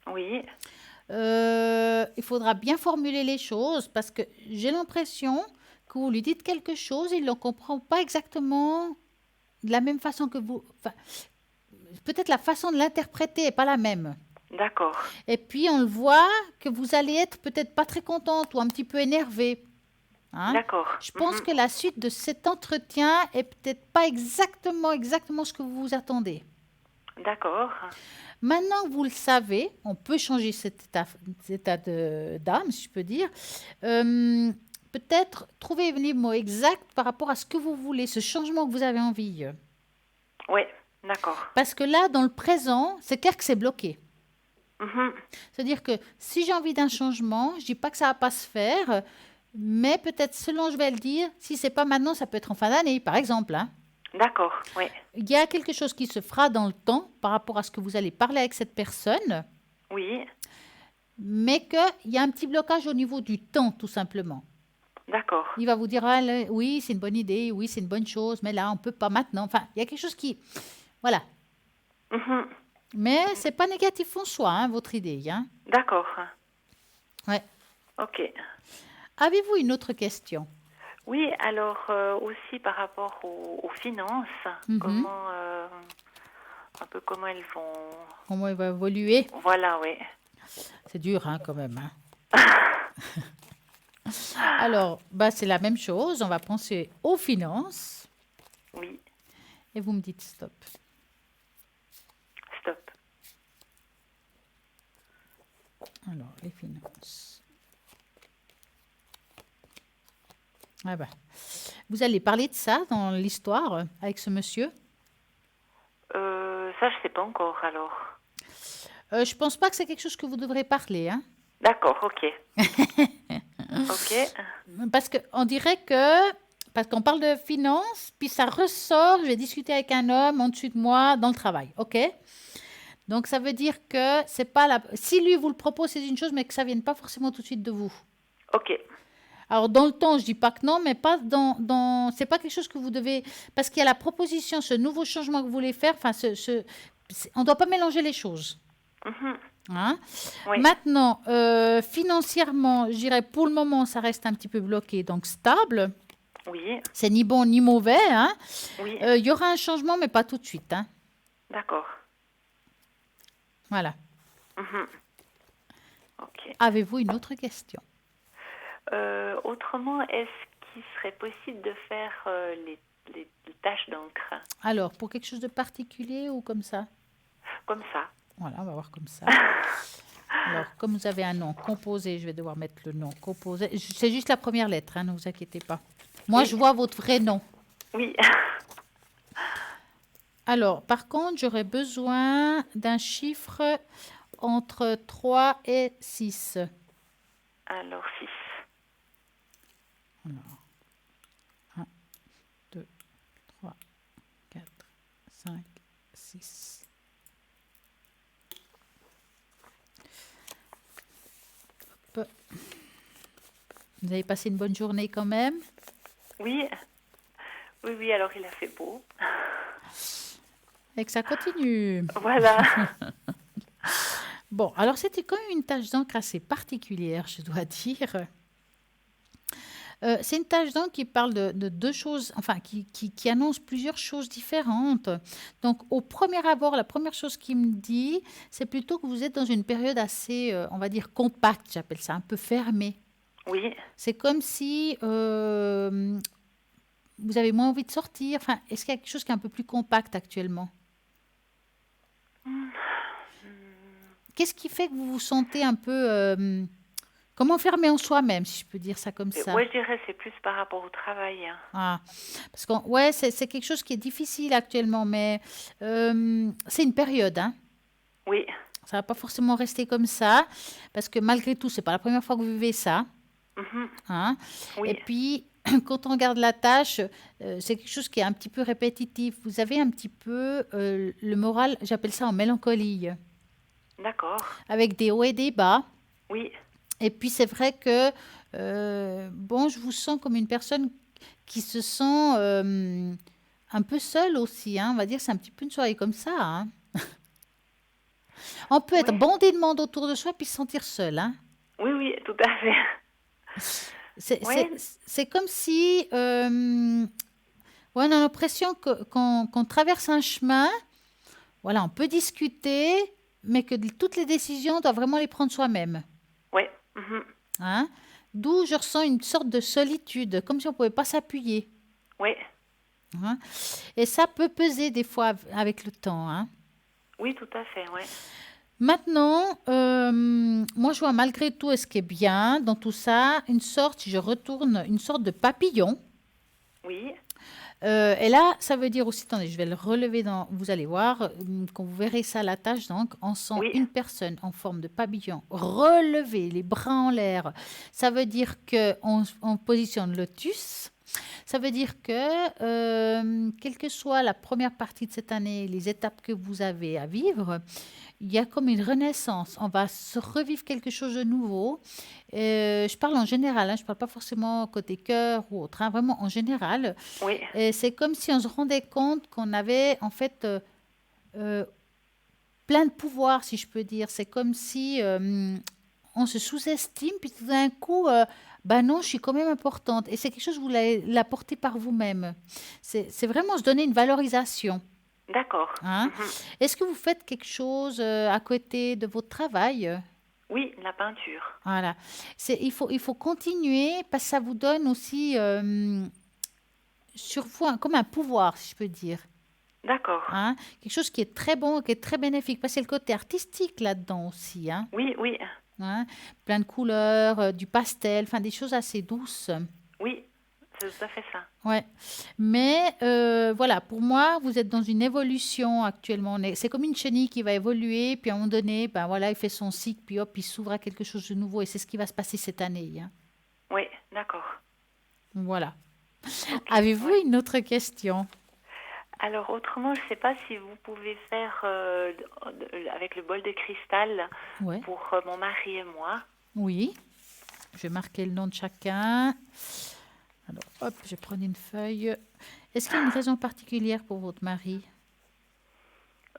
Oui. il faudra bien formuler les choses parce que j'ai l'impression que vous lui dites quelque chose, il ne le comprend pas exactement de la même façon que vous. Enfin, peut-être la façon de l'interpréter n'est pas la même. D'accord. Et puis on le voit que vous allez être peut-être pas très contente ou un petit peu énervée. Hein? D'accord. Je pense que la suite de cet entretien est peut-être pas exactement ce que vous vous attendez. D'accord. Maintenant que vous le savez, on peut changer cet état d'âme, si je peux dire. Peut-être trouver les mots exacts par rapport à ce que vous voulez, ce changement que vous avez envie. Oui. D'accord. Parce que là, dans le présent, c'est clair que c'est bloqué. Mhm. C'est-à-dire que si j'ai envie d'un changement, je dis pas que ça va pas se faire, mais peut-être selon je vais le dire, si c'est pas maintenant, ça peut être en fin d'année, par exemple, hein. D'accord, oui. Il y a quelque chose qui se fera dans le temps par rapport à ce que vous allez parler avec cette personne, Oui, mais qu'il y a un petit blocage au niveau du temps, tout simplement. d'accord. Il va vous dire, ah, oui, c'est une bonne idée, oui, c'est une bonne chose, mais là, on peut pas maintenant. Enfin, il y a quelque chose qui... Voilà. Mhm. Mais c'est pas négatif en soi, hein, votre idée, hein. D'accord. Ouais. Ok. Avez-vous une autre question? Oui, alors aussi par rapport aux finances, Mhm. un peu comment elles vont... Comment il va évoluer? Voilà, oui. C'est dur, hein, quand même, hein. Alors, bah, c'est la même chose. On va penser aux finances Oui, et vous me dites stop. stop. Alors, les finances. Ah bah. Vous allez parler de ça dans l'histoire avec ce monsieur? Ça, je sais pas encore, alors. Je pense pas que c'est quelque chose que vous devrez parler, hein. D'accord, ok. Ok. Parce qu'on dirait que, parce qu'on parle de finances, puis ça ressort, je vais discuter avec un homme en dessus de moi dans le travail, ok? Donc ça veut dire que c'est pas la... Si lui vous le propose, c'est une chose, mais que ça vienne pas forcément tout de suite de vous. Ok. Alors dans le temps, je dis pas que non, mais pas c'est pas quelque chose que vous devez... Parce qu'il y a la proposition, ce nouveau changement que vous voulez faire, enfin, on doit pas mélanger les choses. Mhm. Hein? Oui. Maintenant, financièrement, je dirais pour le moment, ça reste un petit peu bloqué, donc stable. Oui, C'est ni bon ni mauvais. Hein? oui. Il y aura un changement, mais pas tout de suite. Hein? D'accord. Voilà. Mhm. Ok. Avez-vous une autre question? Autrement, est-ce qu'il serait possible de faire les taches d'encre Alors, pour quelque chose de particulier ou comme ça? comme ça? Voilà, on va voir comme ça. Alors, comme vous avez un nom composé, je vais devoir mettre le nom composé. C'est juste la première lettre, hein, ne vous inquiétez pas. Moi, Oui. je vois votre vrai nom. Oui. Alors, par contre, j'aurais besoin d'un chiffre entre 3 et 6. Alors, 6. Alors, 1, 2, 3, 4, 5, 6. Hop. Vous avez passé une bonne journée quand même? Oui. Oui, oui, alors il a fait beau. Et que ça continue. Voilà. Bon, alors c'était quand même une tache d'encre assez particulière, je dois dire. C'est une tache d'encre qui parle de deux choses, enfin, qui annonce plusieurs choses différentes. Donc, au premier abord, la première chose qu'il me dit, c'est plutôt que vous êtes dans une période assez, on va dire, compacte, j'appelle ça, un peu fermée. Oui. C'est comme si vous avez moins envie de sortir. Enfin, est-ce qu'il y a quelque chose qui est un peu plus compact actuellement? Qu'est-ce qui fait que vous vous sentez un peu, comment fermé en soi-même, si je peux dire ça comme ça? Ouais, je dirais c'est plus par rapport au travail. Hein. Ah, parce que ouais, c'est quelque chose qui est difficile actuellement, mais c'est une période, hein. Oui. Ça va pas forcément rester comme ça, parce que malgré tout, c'est pas la première fois que vous vivez ça, Mhm. hein. Oui. Et puis, quand on regarde la tâche, c'est quelque chose qui est un petit peu répétitif. Vous avez un petit peu le moral, j'appelle ça en mélancolie, D'accord. avec des hauts et des bas. Oui. Et puis, c'est vrai que, bon, je vous sens comme une personne qui se sent un peu seule aussi, hein. On va dire que c'est un petit peu une soirée comme ça, hein. On peut être Oui. bandé de monde autour de soi puis se sentir seul, hein. Oui, oui, tout à fait. Ouais. C'est comme si ouais, on a l'impression qu'on traverse un chemin. Voilà, on peut discuter, mais que toutes les décisions, on doit vraiment les prendre soi-même. Ouais. Mhm. Hein? D'où je ressens une sorte de solitude, comme si on ne pouvait pas s'appuyer. Ouais. Hein? Et ça peut peser des fois avec le temps. Hein? Oui, tout à fait, ouais. Maintenant, moi je vois malgré tout, ce qui est bien dans tout ça, une sorte, si je retourne, une sorte de papillon. Oui. Et là, ça veut dire aussi, attendez, je vais le relever vous allez voir, quand vous verrez ça, la tâche, donc, on sent une personne en forme de papillon relever les bras en l'air. Ça veut dire qu'on positionne lotus. Ça veut dire que, quelle que soit la première partie de cette année, les étapes que vous avez à vivre, il y a comme une renaissance. On va se revivre quelque chose de nouveau. Je parle en général, je ne parle pas forcément côté cœur ou autre, vraiment en général. Oui. Et c'est comme si on se rendait compte qu'on avait en fait plein de pouvoir, si je peux dire. C'est comme si on se sous-estime, puis tout d'un coup, non, je suis quand même importante. Et c'est quelque chose que vous l'apportez par vous-même. C'est vraiment se donner une valorisation. D'accord. Est-ce que vous faites quelque chose à côté de votre travail? Oui, la peinture. Voilà. Il faut continuer parce que ça vous donne aussi sur vous comme un pouvoir, si je peux dire. D'accord. Quelque chose qui est très bon, qui est très bénéfique. Parce que c'est le côté artistique là-dedans aussi. Oui. Plein de couleurs, du pastel, enfin des choses assez douces. Oui, c'est tout à fait ça. Ouais. Mais voilà, pour moi, vous êtes dans une évolution actuellement. C'est comme une chenille qui va évoluer, puis à un moment donné, il fait son cycle, puis hop, il s'ouvre à quelque chose de nouveau. Et c'est ce qui va se passer cette année. Oui, d'accord. Voilà. Okay. Avez-vous une autre question? Alors, autrement, je ne sais pas si vous pouvez faire avec le bol de cristal pour mon mari et moi. Oui. Je vais marquer le nom de chacun. Alors, hop, je vais prendre une feuille. Est-ce qu'il y a une raison particulière pour votre mari?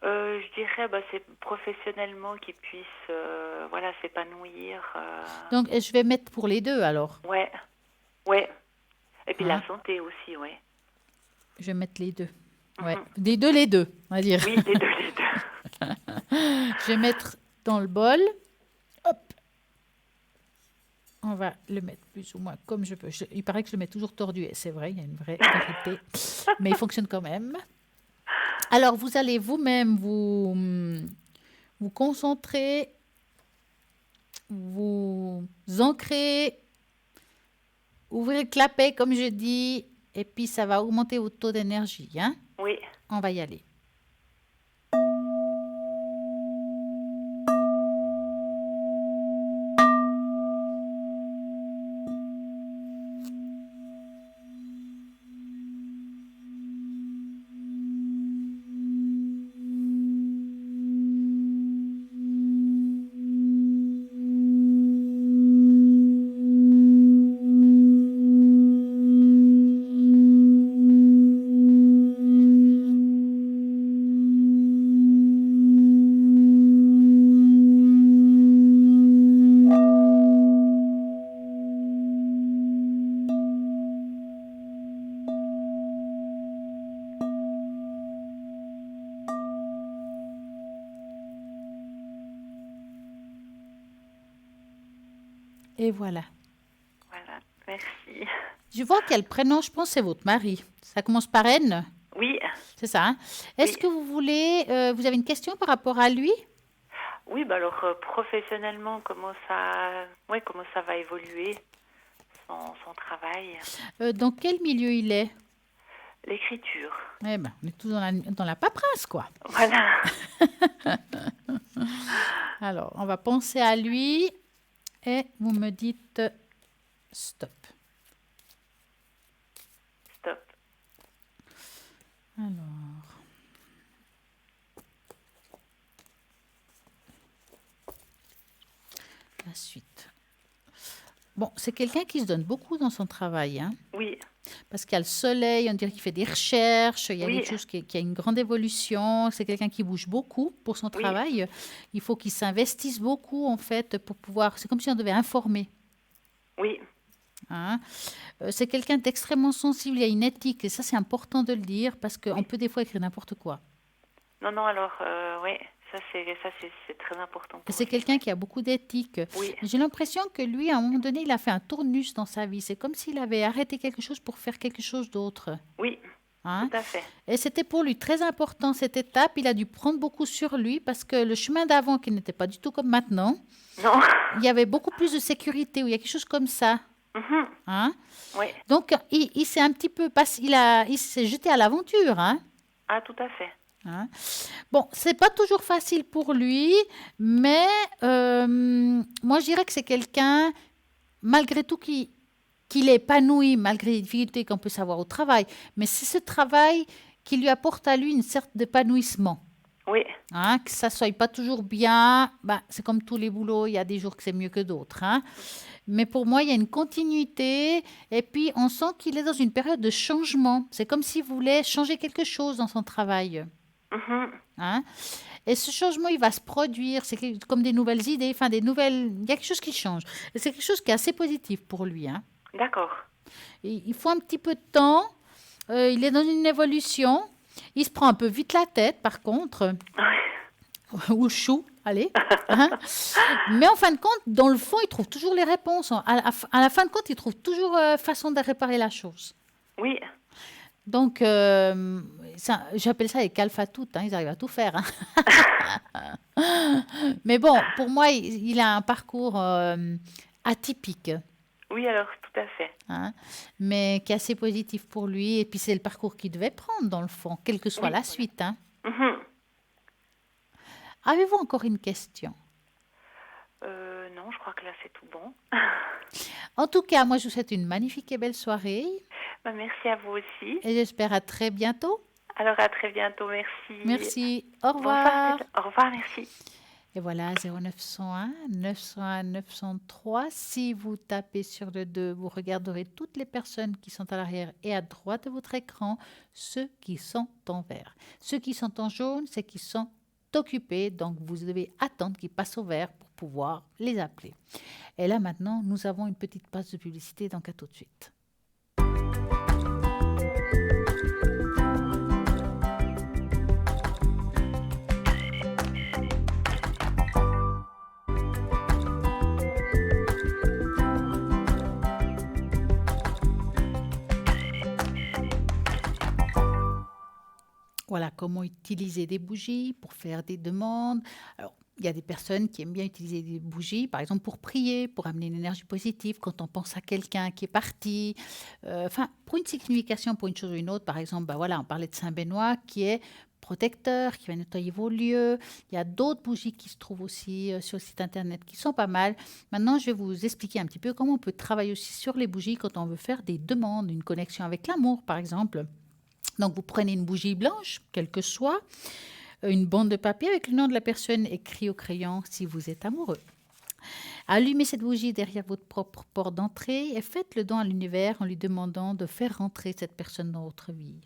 Je dirais, c'est professionnellement qu'il puisse s'épanouir. Donc, je vais mettre pour les deux, alors. Ouais. Et puis la santé aussi, ouais. Je vais mettre les deux. Ouais. Les deux, on va dire. Oui, les deux. Je vais mettre dans le bol. Hop. On va le mettre plus ou moins comme je peux. Il paraît que je le mets toujours tordu. Et c'est vrai, il y a une vraie vérité. Mais il fonctionne quand même. Alors, vous allez vous-même vous concentrer, vous ancrer, ouvrir le clapet, comme je dis, et puis ça va augmenter votre taux d'énergie. Oui. On va y aller. Et voilà. Voilà, merci. Je vois quel prénom, je pense, c'est votre mari. Ça commence par N? Oui. C'est ça. Est-ce que vous voulez... vous avez une question par rapport à lui? Oui, alors professionnellement, comment ça va évoluer, son travail? Dans quel milieu il est? L'écriture. On est tous dans la paperasse, quoi. Voilà. Alors, on va penser à lui. Et vous me dites stop. Stop. Alors. La suite. Bon, c'est quelqu'un qui se donne beaucoup dans son travail. Oui. Parce qu'il y a le soleil, on dirait qu'il fait des recherches, il y a quelque chose qui a une grande évolution. C'est quelqu'un qui bouge beaucoup pour son travail. Il faut qu'il s'investisse beaucoup, en fait, pour pouvoir... C'est comme si on devait informer. Oui. C'est quelqu'un d'extrêmement sensible, il y a une éthique. Et ça, c'est important de le dire, parce qu'on peut des fois écrire n'importe quoi. Non, alors, oui. Ça, c'est très important. C'est quelqu'un qui a beaucoup d'éthique. Oui. J'ai l'impression que lui, à un moment donné, il a fait un tournus dans sa vie. C'est comme s'il avait arrêté quelque chose pour faire quelque chose d'autre. Oui, tout à fait. Et c'était pour lui très important, cette étape. Il a dû prendre beaucoup sur lui parce que le chemin d'avant, qui n'était pas du tout comme maintenant, non. Il y avait beaucoup plus de sécurité, ou il y a quelque chose comme ça. Mhm. Hein? Oui. Donc, il s'est un petit peu il s'est jeté à l'aventure. Hein? Ah, tout à fait. Hein? Bon, c'est pas toujours facile pour lui, mais moi, je dirais que c'est quelqu'un, malgré tout, qu'il est épanoui, malgré les difficultés qu'on peut savoir au travail. Mais c'est ce travail qui lui apporte à lui une sorte d'épanouissement. Oui. Hein, que ça soit pas toujours bien, bah, c'est comme tous les boulots, il y a des jours que c'est mieux que d'autres. Hein. Mais pour moi, il y a une continuité et puis on sent qu'il est dans une période de changement. C'est comme s'il voulait changer quelque chose dans son travail. Mhm. Hein. Et ce changement, il va se produire. C'est comme des nouvelles idées, enfin des nouvelles. Il y a quelque chose qui change. Et c'est quelque chose qui est assez positif pour lui. Hein. D'accord. Et il faut un petit peu de temps. Il est dans une évolution. Il se prend un peu vite la tête, par contre. Ou le chou, allez. Hein. Mais en fin de compte, dans le fond, il trouve toujours les réponses. À la fin de compte, il trouve toujours façon de réparer la chose. Oui. Donc, j'appelle ça les calfatoutes. Hein, ils arrivent à tout faire. Hein. Mais bon, pour moi, il a un parcours atypique. Oui, alors, tout à fait. Hein, mais qui est assez positif pour lui. Et puis, c'est le parcours qu'il devait prendre, dans le fond, quelle que soit la suite. Hein. Mhm. Avez-vous encore une question? Non, je crois que là, c'est tout bon. En tout cas, moi, je vous souhaite une magnifique et belle soirée. Bah, merci à vous aussi. Et j'espère à très bientôt. Alors, à très bientôt. Merci. Merci. Au Bonsoir. revoir. Au revoir, merci. Et voilà, 0901 901 903. Si vous tapez sur le 2, vous regarderez toutes les personnes qui sont à l'arrière et à droite de votre écran, ceux qui sont en vert. Ceux qui sont en jaune, c'est qu'ils sont occupés, donc vous devez attendre qu'ils passent au vert pour pouvoir les appeler. Et là maintenant, nous avons une petite page de publicité, donc à tout de suite. Voilà comment utiliser des bougies pour faire des demandes. Alors, il y a des personnes qui aiment bien utiliser des bougies, par exemple pour prier, pour amener une énergie positive quand on pense à quelqu'un qui est parti. Enfin, pour une signification, pour une chose ou une autre. Par exemple, ben voilà, on parlait de Saint-Benoît qui est protecteur, qui va nettoyer vos lieux. Il y a d'autres bougies qui se trouvent aussi sur le site internet qui sont pas mal. Maintenant, je vais vous expliquer un petit peu comment on peut travailler aussi sur les bougies quand on veut faire des demandes, une connexion avec l'amour, par exemple. Donc, vous prenez une bougie blanche, quelle que soit, une bande de papier avec le nom de la personne écrit au crayon si vous êtes amoureux. Allumez cette bougie derrière votre propre porte d'entrée et faites le don à l'univers en lui demandant de faire rentrer cette personne dans votre vie.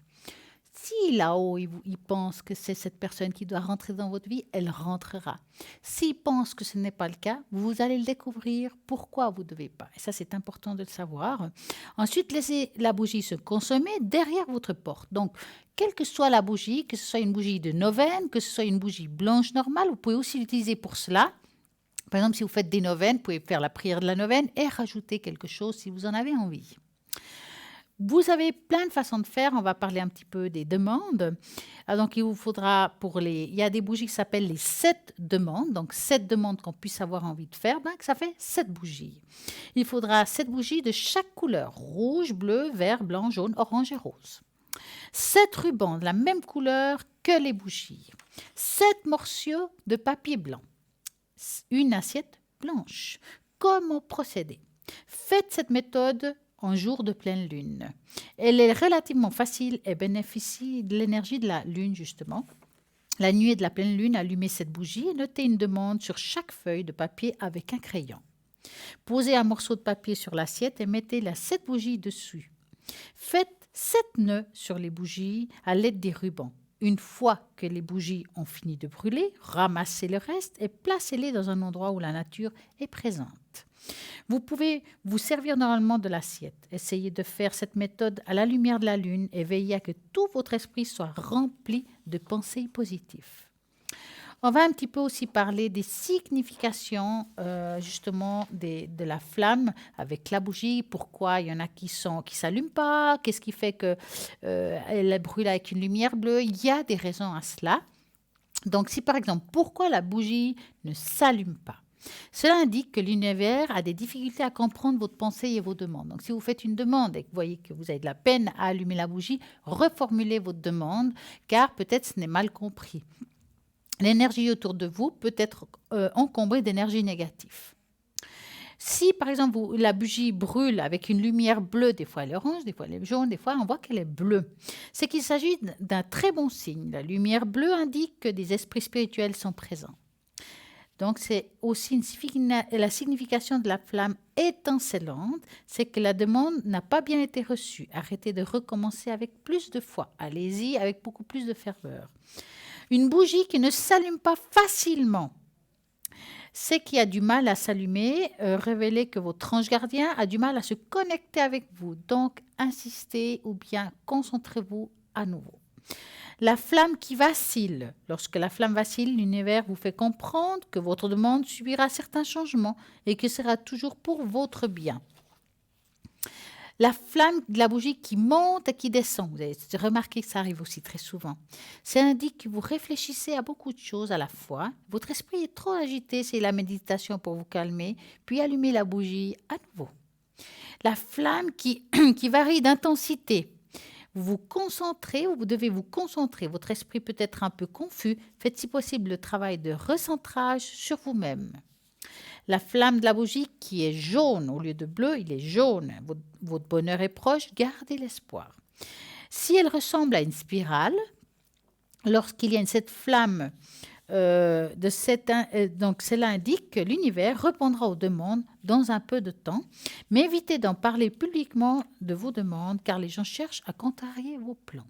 Si là-haut, il pense que c'est cette personne qui doit rentrer dans votre vie, elle rentrera. S'il pense que ce n'est pas le cas, vous allez le découvrir pourquoi vous ne devez pas. Et ça, c'est important de le savoir. Ensuite, laissez la bougie se consommer derrière votre porte. Donc, quelle que soit la bougie, que ce soit une bougie de neuvaine, que ce soit une bougie blanche normale, vous pouvez aussi l'utiliser pour cela. Par exemple, si vous faites des neuvaines, vous pouvez faire la prière de la neuvaine et rajouter quelque chose si vous en avez envie. Vous avez plein de façons de faire. On va parler un petit peu des demandes. Donc, il vous faudra il y a des bougies qui s'appellent les 7 demandes. Donc, 7 demandes qu'on puisse avoir envie de faire. Donc, ça fait 7 bougies. Il faudra 7 bougies de chaque couleur. Rouge, bleu, vert, blanc, jaune, orange et rose. 7 rubans de la même couleur que les bougies. 7 morceaux de papier blanc. Une assiette blanche. Comment procéder? Faites cette méthode en jour de pleine lune. Elle est relativement facile et bénéficie de l'énergie de la lune, justement. La nuit de la pleine lune, allumez cette bougie et notez une demande sur chaque feuille de papier avec un crayon. Posez un morceau de papier sur l'assiette et mettez les 7 bougies dessus. Faites 7 nœuds sur les bougies à l'aide des rubans. Une fois que les bougies ont fini de brûler, ramassez le reste et placez-les dans un endroit où la nature est présente. Vous pouvez vous servir normalement de l'assiette. Essayez de faire cette méthode à la lumière de la lune et veillez à que tout votre esprit soit rempli de pensées positives. On va un petit peu aussi parler des significations justement de la flamme avec la bougie. Pourquoi il y en a qui s'allument pas? Qu'est-ce qui fait qu'elle brûle avec une lumière bleue? Il y a des raisons à cela. Donc, si par exemple, pourquoi la bougie ne s'allume pas? Cela indique que l'univers a des difficultés à comprendre votre pensée et vos demandes. Donc, si vous faites une demande et que vous voyez que vous avez de la peine à allumer la bougie, reformulez votre demande, car peut-être ce n'est mal compris. L'énergie autour de vous peut être encombrée d'énergie négative. Si, par exemple, la bougie brûle avec une lumière bleue, des fois elle est orange, des fois elle est jaune, des fois on voit qu'elle est bleue, c'est qu'il s'agit d'un très bon signe. La lumière bleue indique que des esprits spirituels sont présents. Donc, c'est aussi la signification de la flamme étincelante, c'est que la demande n'a pas bien été reçue. Arrêtez de recommencer avec plus de foi. Allez-y avec beaucoup plus de ferveur. Une bougie qui ne s'allume pas facilement, c'est qu'il y a du mal à s'allumer, révélez que votre ange gardien a du mal à se connecter avec vous. Donc, insistez ou bien concentrez-vous à nouveau. La flamme qui vacille. Lorsque la flamme vacille, l'univers vous fait comprendre que votre demande subira certains changements et que sera toujours pour votre bien. La flamme de la bougie qui monte et qui descend, vous avez remarqué que ça arrive aussi très souvent. Ça indique que vous réfléchissez à beaucoup de choses à la fois. Votre esprit est trop agité, c'est la méditation pour vous calmer, puis allumez la bougie à nouveau. La flamme qui varie d'intensité. Vous vous concentrez, ou vous devez vous concentrer. Votre esprit peut être un peu confus. Faites si possible le travail de recentrage sur vous-même. La flamme de la bougie qui est jaune au lieu de bleu, il est jaune. Votre bonheur est proche, gardez l'espoir. Si elle ressemble à une spirale, lorsqu'il y a cette flamme, donc cela indique que l'univers répondra aux demandes dans un peu de temps, mais évitez d'en parler publiquement de vos demandes car les gens cherchent à contrarier vos plans.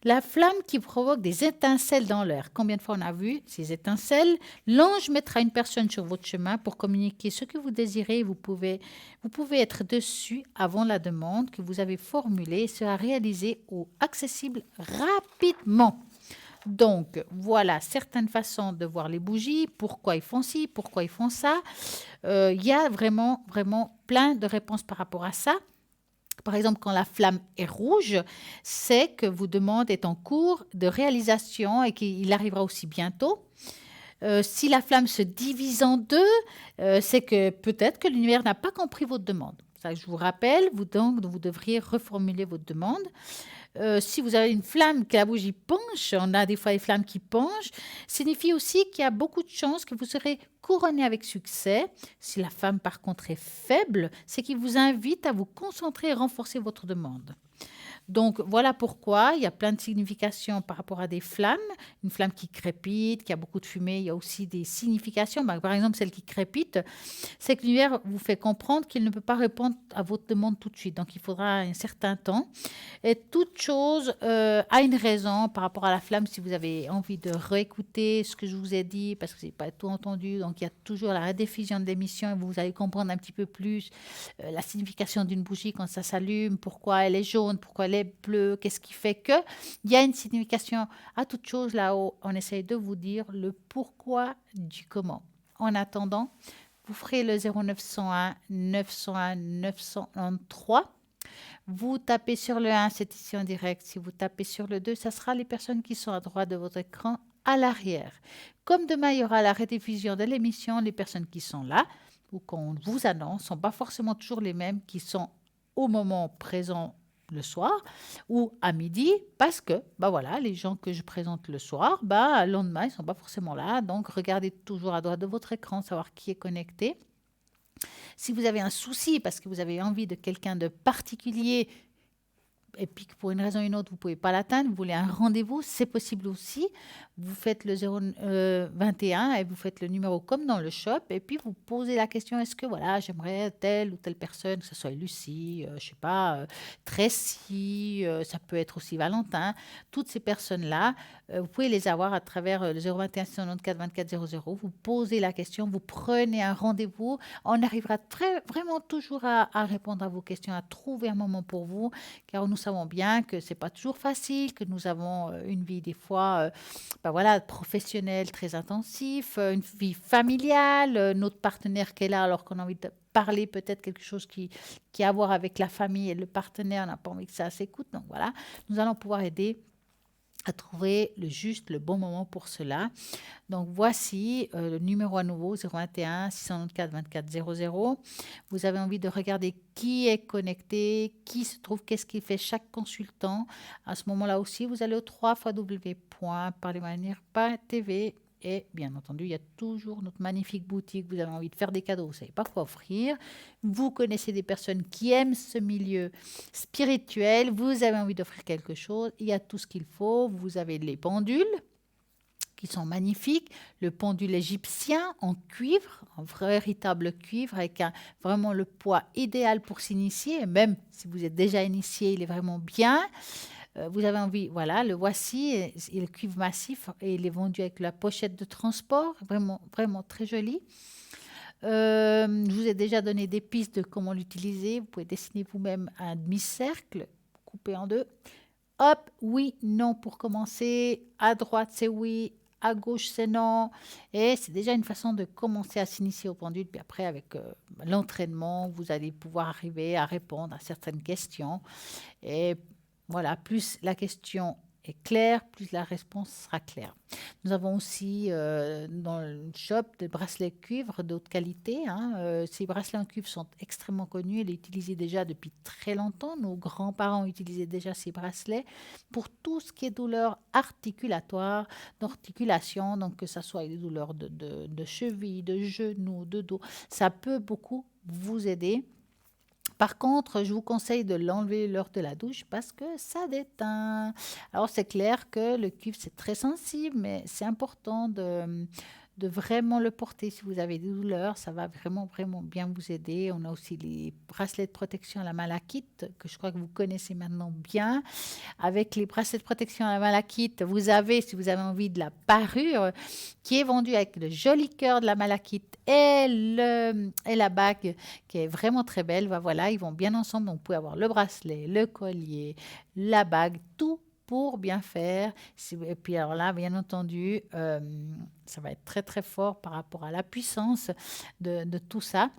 La flamme qui provoque des étincelles dans l'air. Combien de fois on a vu ces étincelles? L'ange mettra une personne sur votre chemin pour communiquer ce que vous désirez. Vous pouvez être dessus avant la demande que vous avez formulée et sera réalisée ou accessible rapidement. Donc, voilà certaines façons de voir les bougies, pourquoi ils font ci, pourquoi ils font ça. Il y a vraiment, vraiment plein de réponses par rapport à ça. Par exemple, quand la flamme est rouge, c'est que votre demande est en cours de réalisation et qu'il arrivera aussi bientôt. Si la flamme se divise en deux, c'est que peut-être que l'univers n'a pas compris votre demande. Ça, je vous rappelle, vous devriez reformuler votre demande. Si vous avez une flamme, que la bougie penche, on a des fois des flammes qui penchent, signifie aussi qu'il y a beaucoup de chances que vous serez couronné avec succès. Si la flamme, par contre, est faible, c'est qu'il vous invite à vous concentrer et renforcer votre demande. Donc, voilà pourquoi il y a plein de significations par rapport à des flammes. Une flamme qui crépite, qui a beaucoup de fumée, il y a aussi des significations. Par exemple, celle qui crépite, c'est que l'univers vous fait comprendre qu'il ne peut pas répondre à votre demande tout de suite. Donc, il faudra un certain temps. Et toute chose a une raison par rapport à la flamme. Si vous avez envie de réécouter ce que je vous ai dit, parce que je n'ai pas tout entendu, donc il y a toujours la rediffusion de l'émission et vous allez comprendre un petit peu plus la signification d'une bougie quand ça s'allume, pourquoi elle est jaune, pourquoi elle est bleue, qu'est-ce qui fait que. Il y a une signification à toute chose là-haut. On essaye de vous dire le pourquoi du comment. En attendant, vous ferez le 0901 901 993. Vous tapez sur le 1, c'est ici en direct. Si vous tapez sur le 2, ça sera les personnes qui sont à droite de votre écran à l'arrière. Comme demain, il y aura la rediffusion de l'émission, les personnes qui sont là ou qu'on vous annonce ne sont pas forcément toujours les mêmes qui sont au moment présent le soir ou à midi parce que voilà, les gens que je présente le soir, le lendemain, ils ne sont pas forcément là. Donc, regardez toujours à droite de votre écran, savoir qui est connecté. Si vous avez un souci parce que vous avez envie de quelqu'un de particulier et puis que pour une raison ou une autre, vous ne pouvez pas l'atteindre, vous voulez un rendez-vous, c'est possible aussi. Vous faites le 021 et vous faites le numéro comme dans le shop et puis vous posez la question, est-ce que j'aimerais telle ou telle personne, que ce soit Lucie, je ne sais pas, Tracy, ça peut être aussi Valentin, toutes ces personnes-là, vous pouvez les avoir à travers le 021 694 24 00. Vous posez la question, vous prenez un rendez-vous, on arrivera vraiment toujours à répondre à vos questions, à trouver un moment pour vous, car nous savons bien que ce n'est pas toujours facile, que nous avons une vie des fois professionnelle très intensive, une vie familiale, notre partenaire qui est là alors qu'on a envie de parler peut-être quelque chose qui a à voir avec la famille et le partenaire n'a pas envie que ça s'écoute. Donc voilà, nous allons pouvoir aider à trouver le bon moment pour cela. Donc, voici le numéro à nouveau, 021 694 24 00. Vous avez envie de regarder qui est connecté, qui se trouve, qu'est-ce qu'il fait chaque consultant. À ce moment-là aussi, vous allez au www.parlermanière.tv. Et bien entendu, il y a toujours notre magnifique boutique. Vous avez envie de faire des cadeaux, vous ne savez pas quoi offrir. Vous connaissez des personnes qui aiment ce milieu spirituel. Vous avez envie d'offrir quelque chose. Il y a tout ce qu'il faut. Vous avez les pendules qui sont magnifiques. Le pendule égyptien en cuivre, en véritable cuivre, avec vraiment le poids idéal pour s'initier. Et même si vous êtes déjà initié, il est vraiment bien. Vous avez envie, voilà, le voici, il est cuivre massif et il est vendu avec la pochette de transport, vraiment, vraiment très joli. Je vous ai déjà donné des pistes de comment l'utiliser. Vous pouvez dessiner vous-même un demi-cercle, couper en deux. Hop, oui, non pour commencer. À droite, c'est oui. À gauche, c'est non. Et c'est déjà une façon de commencer à s'initier au pendule. Puis après, avec l'entraînement, vous allez pouvoir arriver à répondre à certaines questions. Et voilà, plus la question est claire, plus la réponse sera claire. Nous avons aussi dans le shop des bracelets cuivre de haute qualité. Ces bracelets en cuivre sont extrêmement connus. Ils sont utilisés déjà depuis très longtemps. Nos grands-parents utilisaient déjà ces bracelets pour tout ce qui est douleur articulatoire, d'articulation, donc que ce soit des douleurs de cheville, de genoux, de dos. Ça peut beaucoup vous aider. Par contre, je vous conseille de l'enlever lors de la douche parce que ça déteint. Alors, c'est clair que le cuivre, c'est très sensible, mais c'est important de vraiment le porter. Si vous avez des douleurs, ça va vraiment, vraiment bien vous aider. On a aussi les bracelets de protection à la malachite, que je crois que vous connaissez maintenant bien. Avec les bracelets de protection à la malachite, vous avez, si vous avez envie, de la parure qui est vendue avec le joli cœur de la malachite et la bague qui est vraiment très belle. Voilà, ils vont bien ensemble. Donc, vous pouvez avoir le bracelet, le collier, la bague, tout pour bien faire. Et puis alors là, bien entendu, ça va être très très fort par rapport à la puissance de tout ça.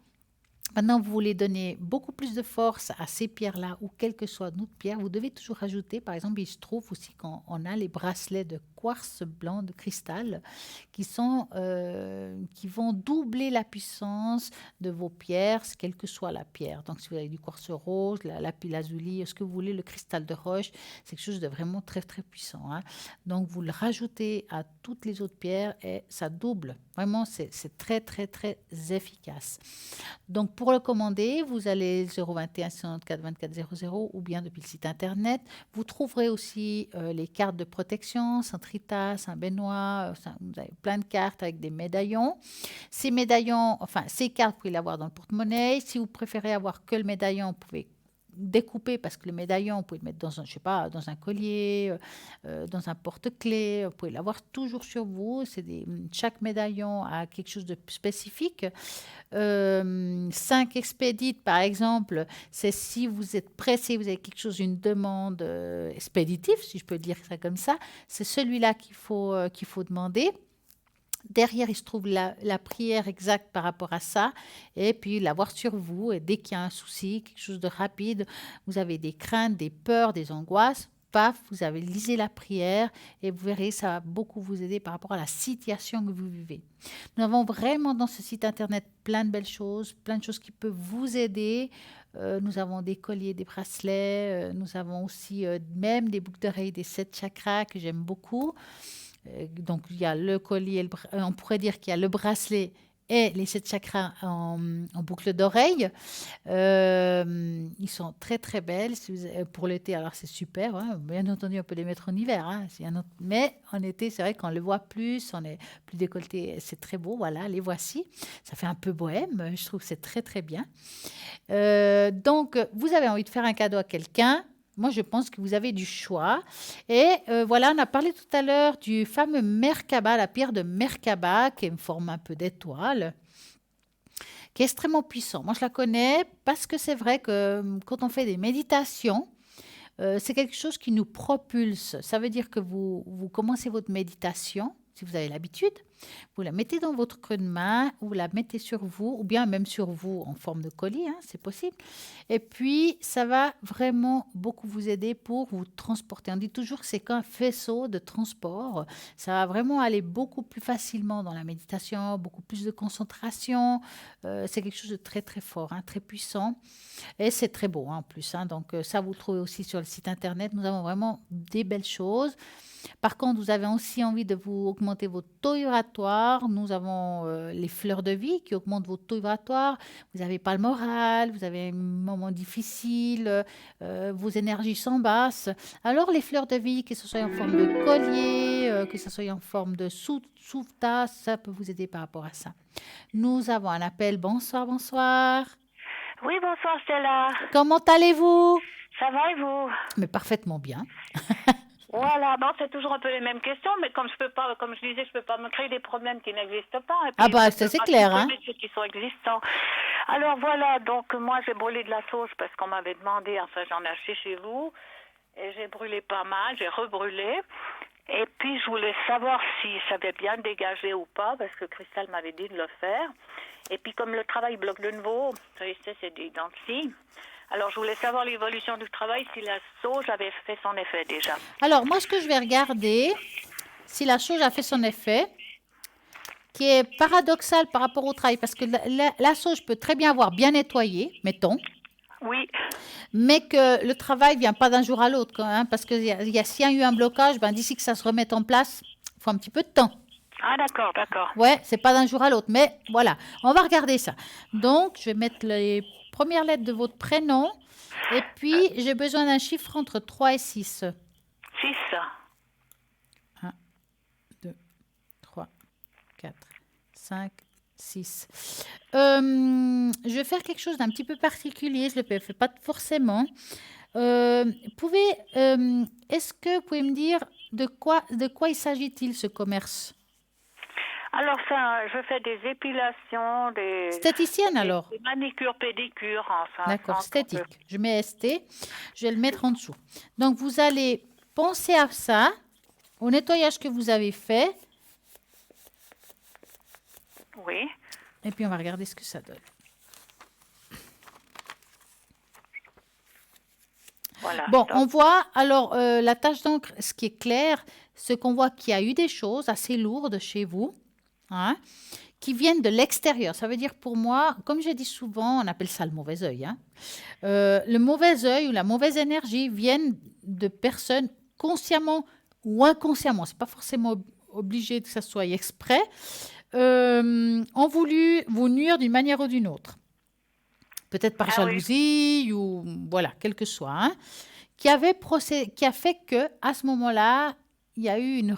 Maintenant, vous voulez donner beaucoup plus de force à ces pierres-là ou quelle que soit notre pierre, vous devez toujours ajouter, par exemple, il se trouve aussi qu'on a les bracelets de quartz blanc de cristal qui vont doubler la puissance de vos pierres, quelle que soit la pierre. Donc, si vous avez du quartz rose, la lapis-lazuli, ce que vous voulez, le cristal de roche, c'est quelque chose de vraiment très, très puissant. Donc, vous le rajoutez à toutes les autres pierres et ça double. Vraiment, c'est très, très, très efficace. Donc, pour le commander, vous allez 021 694 24 00 ou bien depuis le site internet. Vous trouverez aussi les cartes de protection, Saint-Rita, Saint-Benoît. Vous avez plein de cartes avec des médaillons. Ces cartes, vous pouvez l'avoir dans le porte-monnaie. Si vous préférez avoir que le médaillon, vous pouvez découper parce que le médaillon, vous pouvez le mettre dans un collier, dans un porte-clés, vous pouvez l'avoir toujours sur vous. Chaque médaillon a quelque chose de spécifique. 5 expédites, par exemple, c'est si vous êtes pressé, vous avez quelque chose, une demande expéditive, si je peux dire ça comme ça, c'est celui-là qu'il faut demander. Derrière, il se trouve la prière exacte par rapport à ça, et puis l'avoir sur vous. Et dès qu'il y a un souci, quelque chose de rapide, vous avez des craintes, des peurs, des angoisses, paf, vous avez lisé la prière et vous verrez, ça va beaucoup vous aider par rapport à la situation que vous vivez. Nous avons vraiment dans ce site internet plein de belles choses, plein de choses qui peuvent vous aider. Nous avons des colliers, des bracelets, nous avons aussi même des boucles d'oreilles, des 7 chakras que j'aime beaucoup. Donc, il y a le collier, on pourrait dire qu'il y a le bracelet et les 7 chakras en boucle d'oreille. Ils sont très, très belles. Pour l'été, alors c'est super. Bien entendu, on peut les mettre en hiver. Mais en été, c'est vrai qu'on le voit plus, on est plus décolleté. C'est très beau. Voilà, les voici. Ça fait un peu bohème. Je trouve que c'est très, très bien. Donc, vous avez envie de faire un cadeau à quelqu'un. Moi, je pense que vous avez du choix. Et voilà, on a parlé tout à l'heure du fameux Merkaba, la pierre de Merkaba, qui est une forme un peu d'étoile, qui est extrêmement puissant. Moi, je la connais parce que c'est vrai que quand on fait des méditations, c'est quelque chose qui nous propulse. Ça veut dire que vous commencez votre méditation, si vous avez l'habitude, Vous la mettez dans votre creux de main, ou vous la mettez sur vous, ou bien même sur vous en forme de colis, hein, c'est possible. Et puis, ça va vraiment beaucoup vous aider pour vous transporter. On dit toujours que c'est qu'un faisceau de transport. Ça va vraiment aller beaucoup plus facilement dans la méditation, beaucoup plus de concentration. C'est quelque chose de très, très fort, hein, très puissant. Et c'est très beau, hein, en plus. Hein. Donc, ça, vous le trouvez aussi sur le site internet. Nous avons vraiment des belles choses. Par contre, vous avez aussi envie de vous augmenter votre taux vibratoire. Nous avons les fleurs de vie qui augmentent votre taux vibratoire. Vous n'avez pas le moral, vous avez un moment difficile, vos énergies sont basses. Alors, les fleurs de vie, que ce soit en forme de collier, que ce soit en forme de sous-tasse, ça peut vous aider par rapport à ça. Nous avons un appel. Bonsoir, bonsoir. Oui, bonsoir Stella. Comment allez-vous? Ça va et vous? Mais parfaitement bien. Voilà, bon, c'est toujours un peu les mêmes questions, mais comme je disais, je peux pas me créer des problèmes qui n'existent pas. Et puis, Ah bah, ça c'est clair, hein. ceux qui sont existants. Alors voilà, donc moi j'ai brûlé de la sauge parce qu'on m'avait demandé, enfin j'en ai acheté chez vous, et j'ai brûlé pas mal, j'ai rebrûlé. Et puis je voulais savoir si ça avait bien dégagé ou pas, parce que Christelle m'avait dit de le faire. Et puis comme le travail bloque de nouveau, c'est des dents de scie. Alors, je voulais savoir l'évolution du travail, si la sauge avait fait son effet déjà. Alors, moi, ce que je vais regarder, si la sauge a fait son effet, qui est paradoxal par rapport au travail, parce que la sauge peut très bien avoir bien nettoyé, mettons. Oui. Mais que le travail ne vient pas d'un jour à l'autre, quand même, parce que s'il y a eu un blocage, d'ici que ça se remette en place, il faut un petit peu de temps. Ah, d'accord, d'accord. Ouais, c'est pas d'un jour à l'autre, mais voilà, on va regarder ça. Donc, je vais mettre les premières lettres de votre prénom, et puis j'ai besoin d'un chiffre entre 3 et 6. 6. 1, 2, 3, 4, 5, 6. Je vais faire quelque chose d'un petit peu particulier, je ne le fais pas forcément. Est-ce que vous pouvez me dire de quoi il s'agit-il, ce commerce? Alors ça, je fais des épilations, Esthéticienne alors? Des manicures, pédicures, enfin. D'accord, esthétique. Je mets ST, je vais le mettre en dessous. Donc vous allez penser à ça, au nettoyage que vous avez fait, Oui. et puis on va regarder ce que ça donne. Voilà. Bon, on voit alors la tache d'encre, ce qui est clair, c'est qu'on voit qu'il y a eu des choses assez lourdes chez vous, hein, qui viennent de l'extérieur. Ça veut dire pour moi, comme j'ai dit souvent, on appelle ça le mauvais œil. Hein. Le mauvais œil ou la mauvaise énergie viennent de personnes consciemment ou inconsciemment. C'est pas forcément obligé que ça soit exprès. Ont voulu vous nuire d'une manière ou d'une autre. Peut-être par jalousie ou voilà, quel que soit. Hein, qui a fait que à ce moment-là, il y a eu un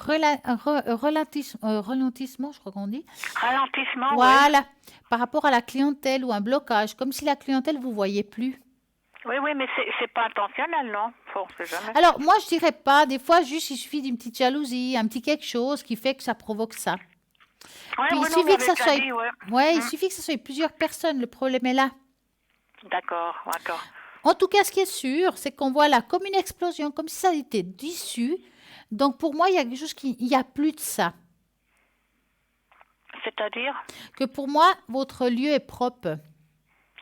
ralentissement, je crois qu'on dit. Ralentissement, voilà, par rapport à la clientèle ou un blocage, comme si la clientèle ne vous voyait plus. Oui, mais c'est pas intentionnel, non? On sait jamais. Alors, moi, je dirais pas. Des fois, juste, il suffit d'une petite jalousie, un petit quelque chose qui fait que ça provoque ça. Ouais, Puis, il suffit que ça soit... il suffit que ça soit plusieurs personnes. Le problème est là. D'accord, d'accord. En tout cas, ce qui est sûr, c'est qu'on voit là comme une explosion, comme si ça était dissu. Donc, pour moi, il y a quelque chose il n'y a plus de ça. C'est-à-dire? Que pour moi, votre lieu est propre.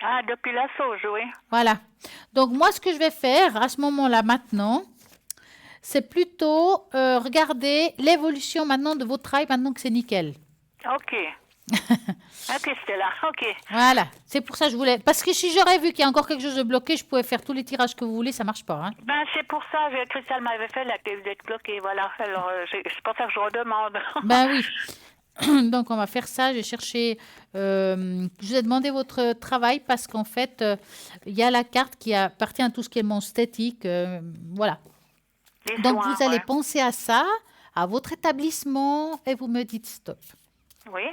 Ah, depuis la sauge, oui. Voilà. Donc, moi, ce que je vais faire à ce moment-là, maintenant, c'est plutôt regarder l'évolution maintenant de votre travail, maintenant que c'est nickel. OK. Ok, Stella, ok. Voilà, c'est pour ça que je voulais... Parce que si j'aurais vu qu'il y a encore quelque chose de bloqué, je pouvais faire tous les tirages que vous voulez, ça marche pas. Hein. Ben, c'est pour ça, Christelle m'avait fait la d'être bloquée, voilà. Alors, c'est pour ça que je redemande. Ben oui. Donc, on va faire ça. Je vais chercher... je vous ai demandé votre travail parce qu'en fait, il y a la carte qui appartient à tout ce qui est mon esthétique. Voilà. Les donc, soins, vous allez penser à ça, à votre établissement, et vous me dites stop. Oui.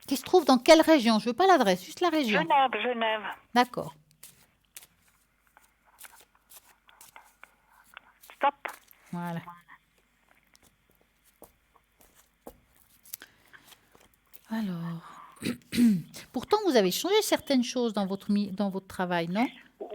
Qui se trouve dans quelle région? Je ne veux pas l'adresse, juste la région. Genève. D'accord. Stop. Voilà. Alors, pourtant, vous avez changé certaines choses dans votre travail, non?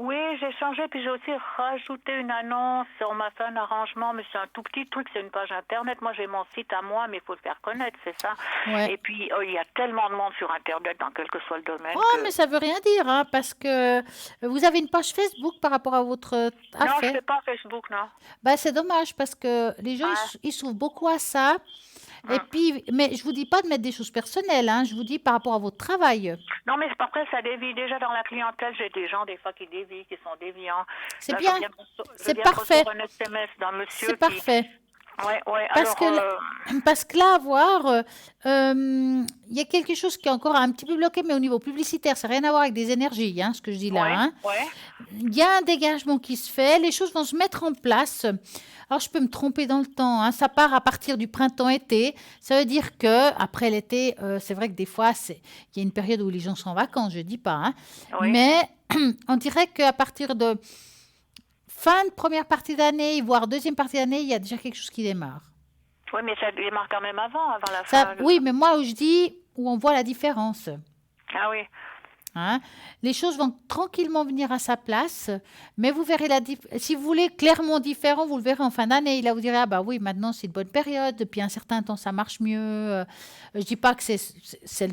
Oui, j'ai changé, puis j'ai aussi rajouté une annonce. On m'a fait un arrangement, mais c'est un tout petit truc, c'est une page Internet. Moi, j'ai mon site à moi, mais il faut le faire connaître, c'est ça. Ouais. Et puis, il y a tellement de monde sur Internet, dans quel que soit le domaine. Oh, mais ça veut rien dire, hein, parce que vous avez une page Facebook par rapport à votre Non, je affaire. fais pas Facebook, non. Bah, c'est dommage parce que les gens, ils s'ouvrent beaucoup à ça. Et puis, mais je vous dis pas de mettre des choses personnelles, hein, je vous dis par rapport à votre travail. Non, mais après, ça dévie. Déjà, dans la clientèle, j'ai des gens, des fois, qui dévient, qui sont déviants. C'est Là, bien. je C'est viens de parfait. recevoir un SMS d'un monsieur C'est parfait. Ouais, Parce alors... parce que là, à voir, il y a quelque chose qui est encore un petit peu bloqué, mais au niveau publicitaire, ça n'a rien à voir avec des énergies, hein, ce que je dis là. Hein. Il y a un dégagement qui se fait, les choses vont se mettre en place. Alors, je peux me tromper dans le temps, hein, ça part à partir du printemps-été. Ça veut dire que après l'été, c'est vrai que des fois, il y a une période où les gens sont en vacances, je ne dis pas. Hein, mais on dirait qu'à partir de fin de première partie d'année, voire deuxième partie d'année, il y a déjà quelque chose qui démarre. Oui, mais ça démarre quand même avant la fin. Oui, mais moi, où je dis, où on voit la différence. Ah oui. Hein? Les choses vont tranquillement venir à sa place, mais vous verrez si vous voulez clairement différent, vous le verrez en fin d'année. Là, vous direz, ah bah oui, maintenant c'est une bonne période, depuis un certain temps ça marche mieux. Je dis pas que c'est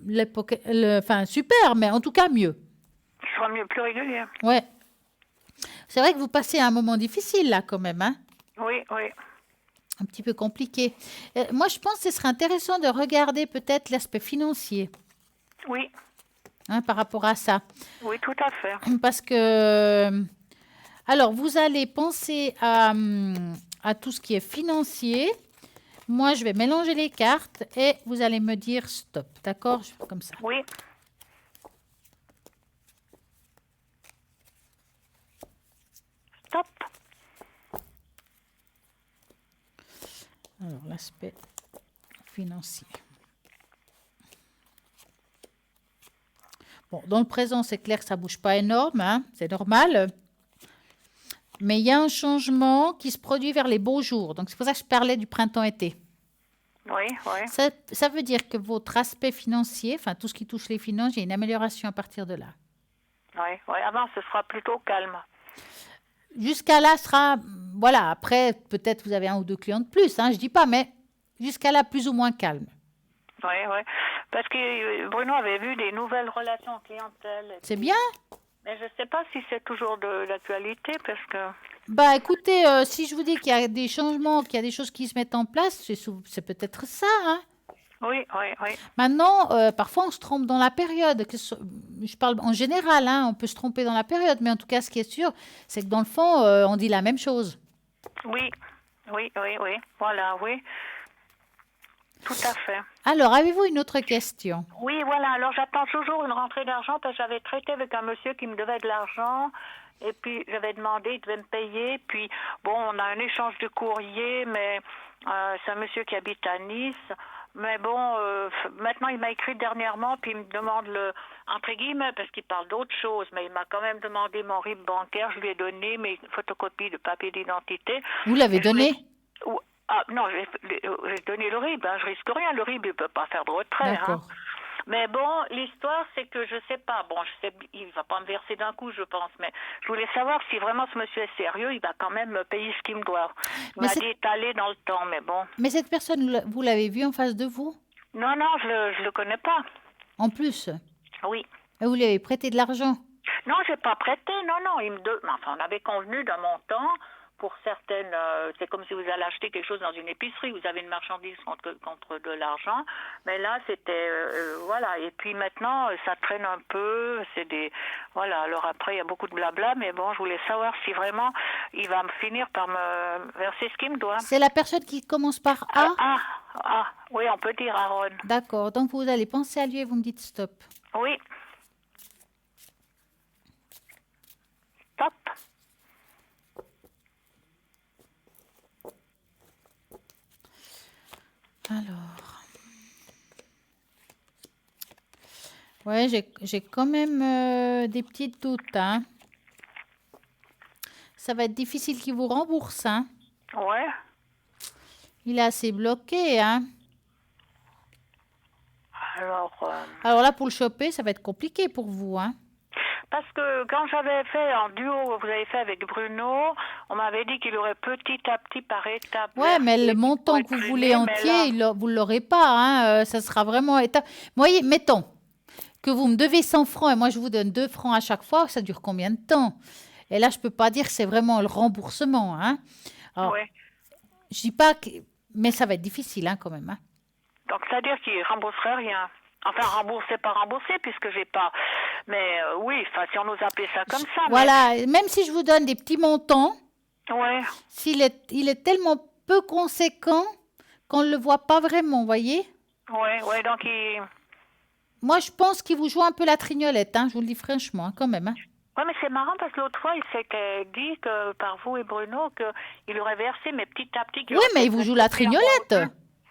l'époque, enfin super, mais en tout cas mieux. Ce sera mieux, plus régulier. Ouais. C'est vrai que vous passez un moment difficile là quand même, hein? Oui. Un petit peu compliqué. Moi, je pense que ce serait intéressant de regarder peut-être l'aspect financier. Oui. Hein, par rapport à ça. Oui, tout à fait. Parce que, alors, vous allez penser à tout ce qui est financier. Moi, je vais mélanger les cartes et vous allez me dire stop. D'accord? Je fais comme ça. Oui. Stop. Alors, l'aspect financier. Bon, dans le présent, c'est clair que ça ne bouge pas énorme, hein, c'est normal. Mais il y a un changement qui se produit vers les beaux jours. Donc, c'est pour ça que je parlais du printemps-été. Oui. Ça veut dire que votre aspect financier, enfin tout ce qui touche les finances, il y a une amélioration à partir de là. Oui. Avant, ce sera plutôt calme. Jusqu'à là, voilà, après, peut-être vous avez un ou deux clients de plus, hein, je ne dis pas, mais jusqu'à là, plus ou moins calme. Oui. Parce que Bruno avait vu des nouvelles relations clientèle. C'est bien. Mais je ne sais pas si c'est toujours de l'actualité, parce que... Bah, écoutez, si je vous dis qu'il y a des changements, qu'il y a des choses qui se mettent en place, c'est peut-être ça, hein. Oui. Maintenant, parfois, on se trompe dans la période. Je parle en général, hein, on peut se tromper dans la période, mais en tout cas, ce qui est sûr, c'est que dans le fond, on dit la même chose. Oui. Voilà, oui. Tout à fait. Alors, avez-vous une autre question? Oui, voilà. Alors, j'attends toujours une rentrée d'argent parce que j'avais traité avec un monsieur qui me devait de l'argent. Et puis, j'avais demandé, il devait me payer. Puis, bon, on a un échange de courrier, mais c'est un monsieur qui habite à Nice. Mais bon, maintenant, il m'a écrit dernièrement, puis il me demande entre guillemets, parce qu'il parle d'autre chose, mais il m'a quand même demandé mon RIB bancaire. Je lui ai donné mes photocopies de papier d'identité. Vous l'avez donné? Non, j'ai donné le RIB, hein, je risque rien. Le RIB, il ne peut pas faire de retrait. Hein. Mais bon, l'histoire, c'est que je ne sais pas. Bon, il ne va pas me verser d'un coup, je pense. Mais je voulais savoir si vraiment ce monsieur est sérieux, il va quand même me payer ce qu'il me doit. Il m'a dit étaler dans le temps, mais bon. Mais cette personne, vous l'avez vue en face de vous? Non, je le connais pas. En plus? Oui. Et vous lui avez prêté de l'argent? Non, je n'ai pas prêté, non. Enfin, on avait convenu d'un montant. Pour certaines, c'est comme si vous allez acheter quelque chose dans une épicerie, vous avez une marchandise contre de l'argent, mais là c'était, voilà, et puis maintenant ça traîne un peu, voilà, alors après il y a beaucoup de blabla, mais bon, je voulais savoir si vraiment il va me finir par me verser ce qu'il me doit. C'est la personne qui commence par A? Oui, on peut dire Aaron. D'accord, donc vous allez penser à lui et vous me dites stop. Oui. Stop. Alors, ouais, j'ai quand même des petits doutes, hein. Ça va être difficile qu'il vous rembourse, hein. Ouais. Il est assez bloqué, hein. Alors là, pour le choper, ça va être compliqué pour vous, hein. Parce que quand j'avais fait en duo, vous avez fait avec Bruno, on m'avait dit qu'il aurait petit à petit par étape. Ouais, mais versé le pour montant être que vous freiné, voulez mais là, entier, vous ne l'aurez pas. Hein, ça sera vraiment étape. Voyez, mettons que vous me devez 100 francs et moi je vous donne 2 francs à chaque fois. Ça dure combien de temps? Et là, je ne peux pas dire que c'est vraiment le remboursement. Hein. Alors, ouais. je dis pas que... Mais ça va être difficile hein, quand même. Hein. Donc, c'est-à-dire qu'il ne rembourserait rien. Enfin, rembourser, pas rembourser, puisque j'ai pas. Mais oui, enfin, si on nous appelait ça comme ça. Voilà, même si je vous donne des petits montants, Mais... Ouais. il est tellement peu conséquent qu'on ne le voit pas vraiment, vous voyez? Ouais, donc il... Moi, je pense qu'il vous joue un peu la trignolette, hein, je vous le dis franchement, hein, quand même. Hein. Ouais, mais c'est marrant parce que l'autre fois, il s'était dit que par vous et Bruno qu'il aurait versé, mais petit à petit. Oui, mais il vous joue la trignolette.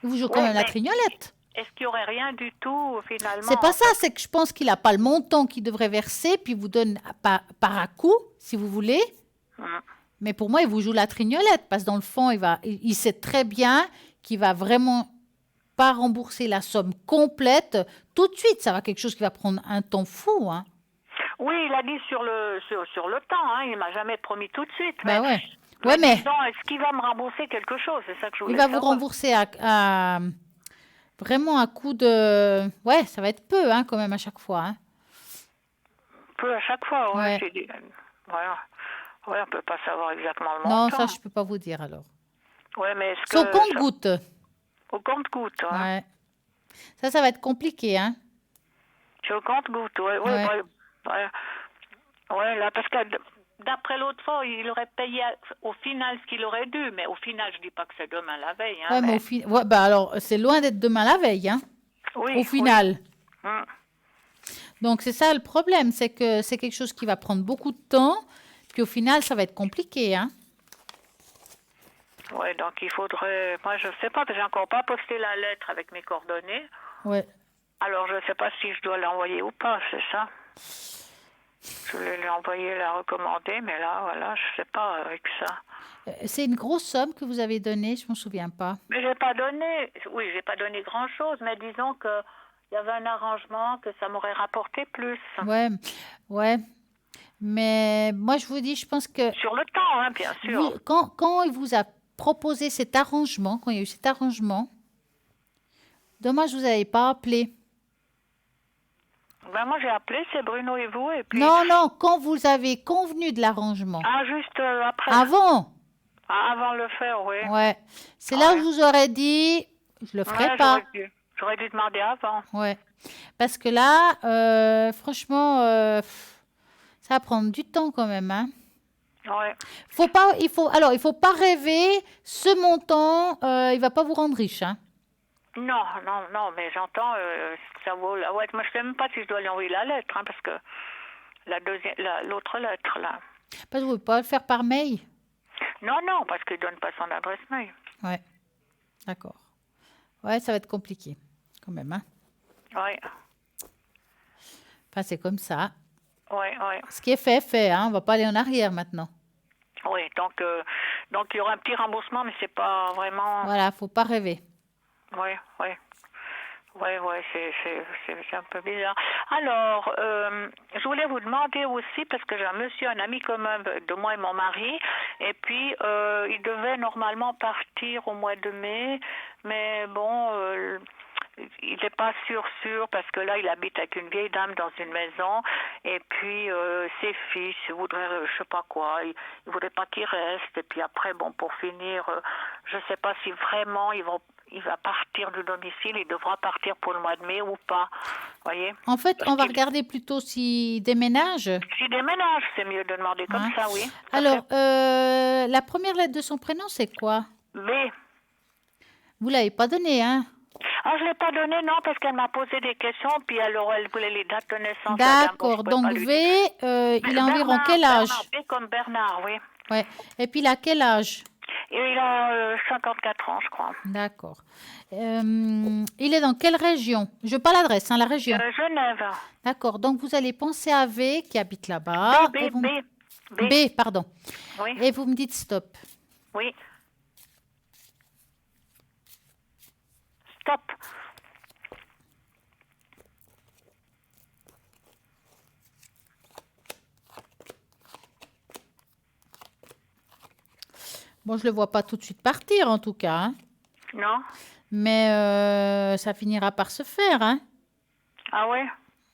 Il vous joue quand Ouais, même la mais trignolette. est-ce qu'il n'y aurait rien du tout, finalement? C'est pas ça, c'est que je pense qu'il n'a pas le montant qu'il devrait verser, puis il vous donne par à coup, si vous voulez. Mais pour moi, il vous joue la trignolette, parce que dans le fond, il sait très bien qu'il va vraiment pas rembourser la somme complète tout de suite. Ça va quelque chose qui va prendre un temps fou. Hein. Oui, il a dit sur le temps, hein, il m'a jamais promis tout de suite. Ben ouais. Mais disons, est-ce qu'il va me rembourser quelque chose? C'est ça que je voulais il va savoir. vous rembourser vraiment à coup de... Ouais, ça va être peu hein, quand même à chaque fois. Hein. Peu à chaque fois, Ouais. j'ai dit. Voilà. Ouais, on peut pas savoir exactement le Non, montant. ça, je peux pas vous dire alors. Ouais, mais est-ce C'est au que... compte-goutte. Au compte-goutte, hein. Ouais. Ça va être compliqué, hein. C'est au compte-goutte, Ouais. Ouais, là, parce que d'après l'autre fois, il aurait payé au final ce qu'il aurait dû, mais au final, je dis pas que c'est demain la veille. Hein, Ouais, mais au final... Ouais, bah alors, c'est loin d'être demain la veille, hein. Oui, au final. Oui. Donc, c'est ça le problème, c'est que c'est quelque chose qui va prendre beaucoup de temps, puis au final, ça va être compliqué, hein. Oui, donc il faudrait... Moi, je sais pas, parce que j'ai encore pas posté la lettre avec mes coordonnées. Ouais. Alors, je sais pas si je dois l'envoyer ou pas, c'est ça. Je voulais lui envoyer, la recommander, mais là, voilà, je sais pas avec ça. C'est une grosse somme que vous avez donnée, je m'en souviens pas. Mais j'ai pas donné... Oui, j'ai pas donné grand-chose, mais disons que il y avait un arrangement que ça m'aurait rapporté plus. Ouais. Mais moi, je vous dis, je pense que... Sur le temps, hein, bien sûr. Quand il vous a proposé cet arrangement, quand il y a eu cet arrangement, dommage, vous n'avez pas appelé. Ben moi, j'ai appelé, c'est Bruno et vous, et puis... Non, quand vous avez convenu de l'arrangement. Ah, juste après. Avant. Ah, avant de le faire, oui. Ouais. C'est là où je vous aurais dit, je le ferai pas. J'aurais dû demander avant. Ouais. Parce que là, franchement, ça va prendre du temps quand même, hein. Ouais. Il faut pas rêver, ce montant, il va pas vous rendre riche, hein. Non, mais j'entends, ça vaut... Ouais, moi, je sais même pas si je dois lui envoyer la lettre, hein, parce que l'autre lettre, là. Parce que vous ne pouvez pas le faire par mail. Non, parce qu'il donne pas son adresse mail. Ouais, d'accord. Ouais, ça va être compliqué, quand même, hein. Ouais. Enfin, c'est comme ça. Ouais. Ce qui est fait, hein. On va pas aller en arrière maintenant. Oui, donc il y aura un petit remboursement, mais c'est pas vraiment... Voilà, faut pas rêver. Oui, c'est un peu bizarre. Alors, je voulais vous demander aussi, parce que j'ai un ami commun de moi et mon mari, et puis il devait normalement partir au mois de mai, mais bon, il n'est pas sûr, parce que là, il habite avec une vieille dame dans une maison, et puis ses fils voudraient, je sais pas quoi, ils voudraient pas qu'il reste, et puis après, bon, pour finir, je sais pas si vraiment il va partir du domicile, il devra partir pour le mois de mai ou pas, voyez. En fait, on va regarder plutôt s'il déménage. S'il déménage, c'est mieux de demander comme ça, oui. Alors, la première lettre de son prénom, c'est quoi? B. Vous l'avez pas donné, hein? Ah, je ne l'ai pas donné, non, parce qu'elle m'a posé des questions, puis alors elle voulait les dates de naissance. D'accord, donc V, il a environ quel âge? B comme Bernard, oui. Ouais. Et puis il a quel âge? Et il a 54 ans, je crois. D'accord. Il est dans quelle région? Je veux pas l'adresse, hein, la région. Genève. D'accord, donc vous allez penser à V qui habite là-bas. B, pardon. Oui. Et vous me dites stop. Oui. Stop. Bon, je le vois pas tout de suite partir, en tout cas, hein. Non? Mais ça finira par se faire, hein. Ah ouais?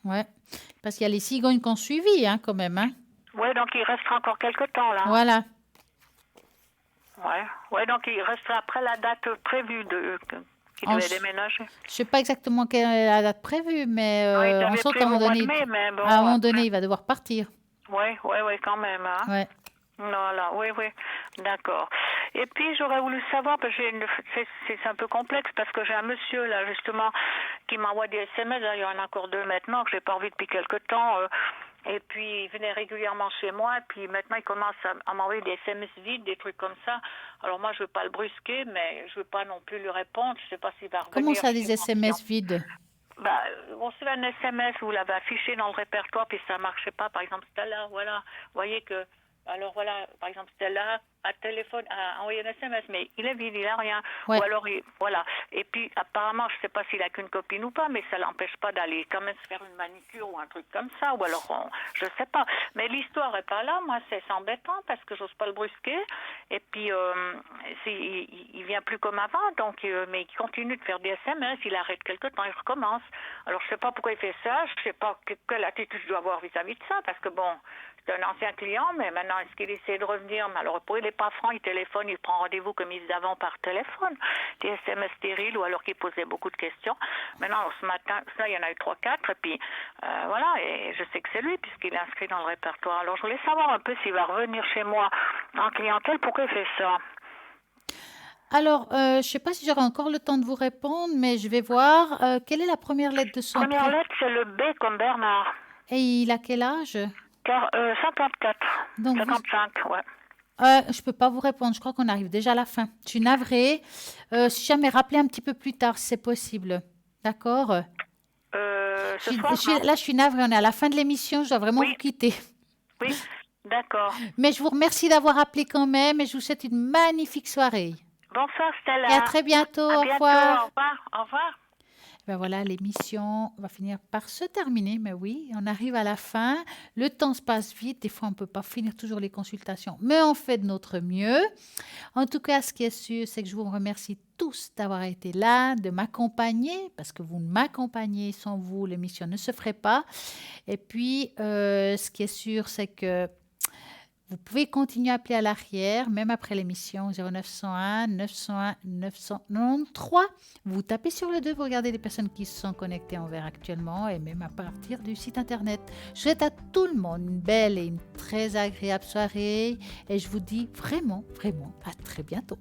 Ouais. Parce qu'il y a les cigognes qui ont suivi, hein, quand même, hein. Ouais, donc il restera encore quelques temps, là. Voilà. Ouais, donc il restera après la date prévue qu'il devait déménager. Je sais pas exactement quelle est la date prévue, mais Il on t'avait sent prévu qu'à un moment au mois donné, de mai, mais bon, à un moment après- donné, il va devoir partir. Ouais, quand même, hein. Ouais. Voilà, oui, d'accord. Et puis j'aurais voulu savoir, parce que c'est un peu complexe, parce que j'ai un monsieur là justement qui m'envoie des SMS, il y en a encore 2 maintenant que j'ai pas envie depuis quelque temps, et puis il venait régulièrement chez moi, et puis maintenant il commence à m'envoyer des SMS vides, des trucs comme ça. Alors moi je veux pas le brusquer, mais je veux pas non plus lui répondre, je sais pas s'il va revenir. Comment ça, chez des moi. SMS vides? Bah, on se fait un SMS, vous l'avez affiché dans le répertoire, puis ça marchait pas, par exemple Stella, voilà, vous voyez que, alors voilà, par exemple Stella a envoyé un SMS, mais il est vide, il n'a rien, Ouais. ou alors, voilà, et puis apparemment, je sais pas s'il a qu'une copine ou pas, mais ça l'empêche pas d'aller quand même se faire une manicure ou un truc comme ça, ou alors, je sais pas, mais l'histoire est pas là, moi c'est embêtant, parce que j'ose pas le brusquer, et puis, il vient plus comme avant, donc, mais il continue de faire des SMS, il arrête quelque temps, il recommence. Alors je sais pas pourquoi il fait ça, je sais pas quelle attitude je dois avoir vis-à-vis de ça, parce que bon, c'est un ancien client, mais maintenant est-ce qu'il essaie de revenir? Mais alors il n'est pas franc, il téléphone, il prend rendez-vous comme il faisait avant par téléphone, des SMS stériles, ou alors qu'il posait beaucoup de questions. Maintenant, ce matin, ça, il y en a eu 3-4, et puis voilà, et je sais que c'est lui, puisqu'il est inscrit dans le répertoire. Alors je voulais savoir un peu s'il va revenir chez moi en clientèle, pourquoi il fait ça? Alors, je ne sais pas si j'aurai encore le temps de vous répondre, mais je vais voir. Quelle est la première lettre de son Première prénom? lettre, c'est le B comme Bernard. Et il a quel âge? 54. Donc, 55, ouais. Je peux pas vous répondre. Je crois qu'on arrive déjà à la fin. Je suis navrée. Si jamais rappelez un petit peu plus tard, si c'est possible. D'accord? Ce soir, non? Là, je suis navrée. On est à la fin de l'émission. Je dois vraiment Oui. vous quitter. Oui, d'accord. Mais je vous remercie d'avoir appelé quand même et je vous souhaite une magnifique soirée. Bonsoir Stella. Et à très bientôt. À Au bientôt, revoir. au revoir. Au revoir. Ben voilà, l'émission va finir par se terminer, mais oui, on arrive à la fin. Le temps se passe vite, des fois on ne peut pas finir toujours les consultations, mais on fait de notre mieux. En tout cas, ce qui est sûr, c'est que je vous remercie tous d'avoir été là, de m'accompagner, parce que vous m'accompagnez, sans vous, l'émission ne se ferait pas. Et puis, ce qui est sûr, c'est que vous pouvez continuer à appeler à l'arrière, même après l'émission 0901 901 993. Vous tapez sur le 2, vous regardez les personnes qui se sont connectées en vert actuellement et même à partir du site internet. Je souhaite à tout le monde une belle et une très agréable soirée et je vous dis vraiment, vraiment à très bientôt.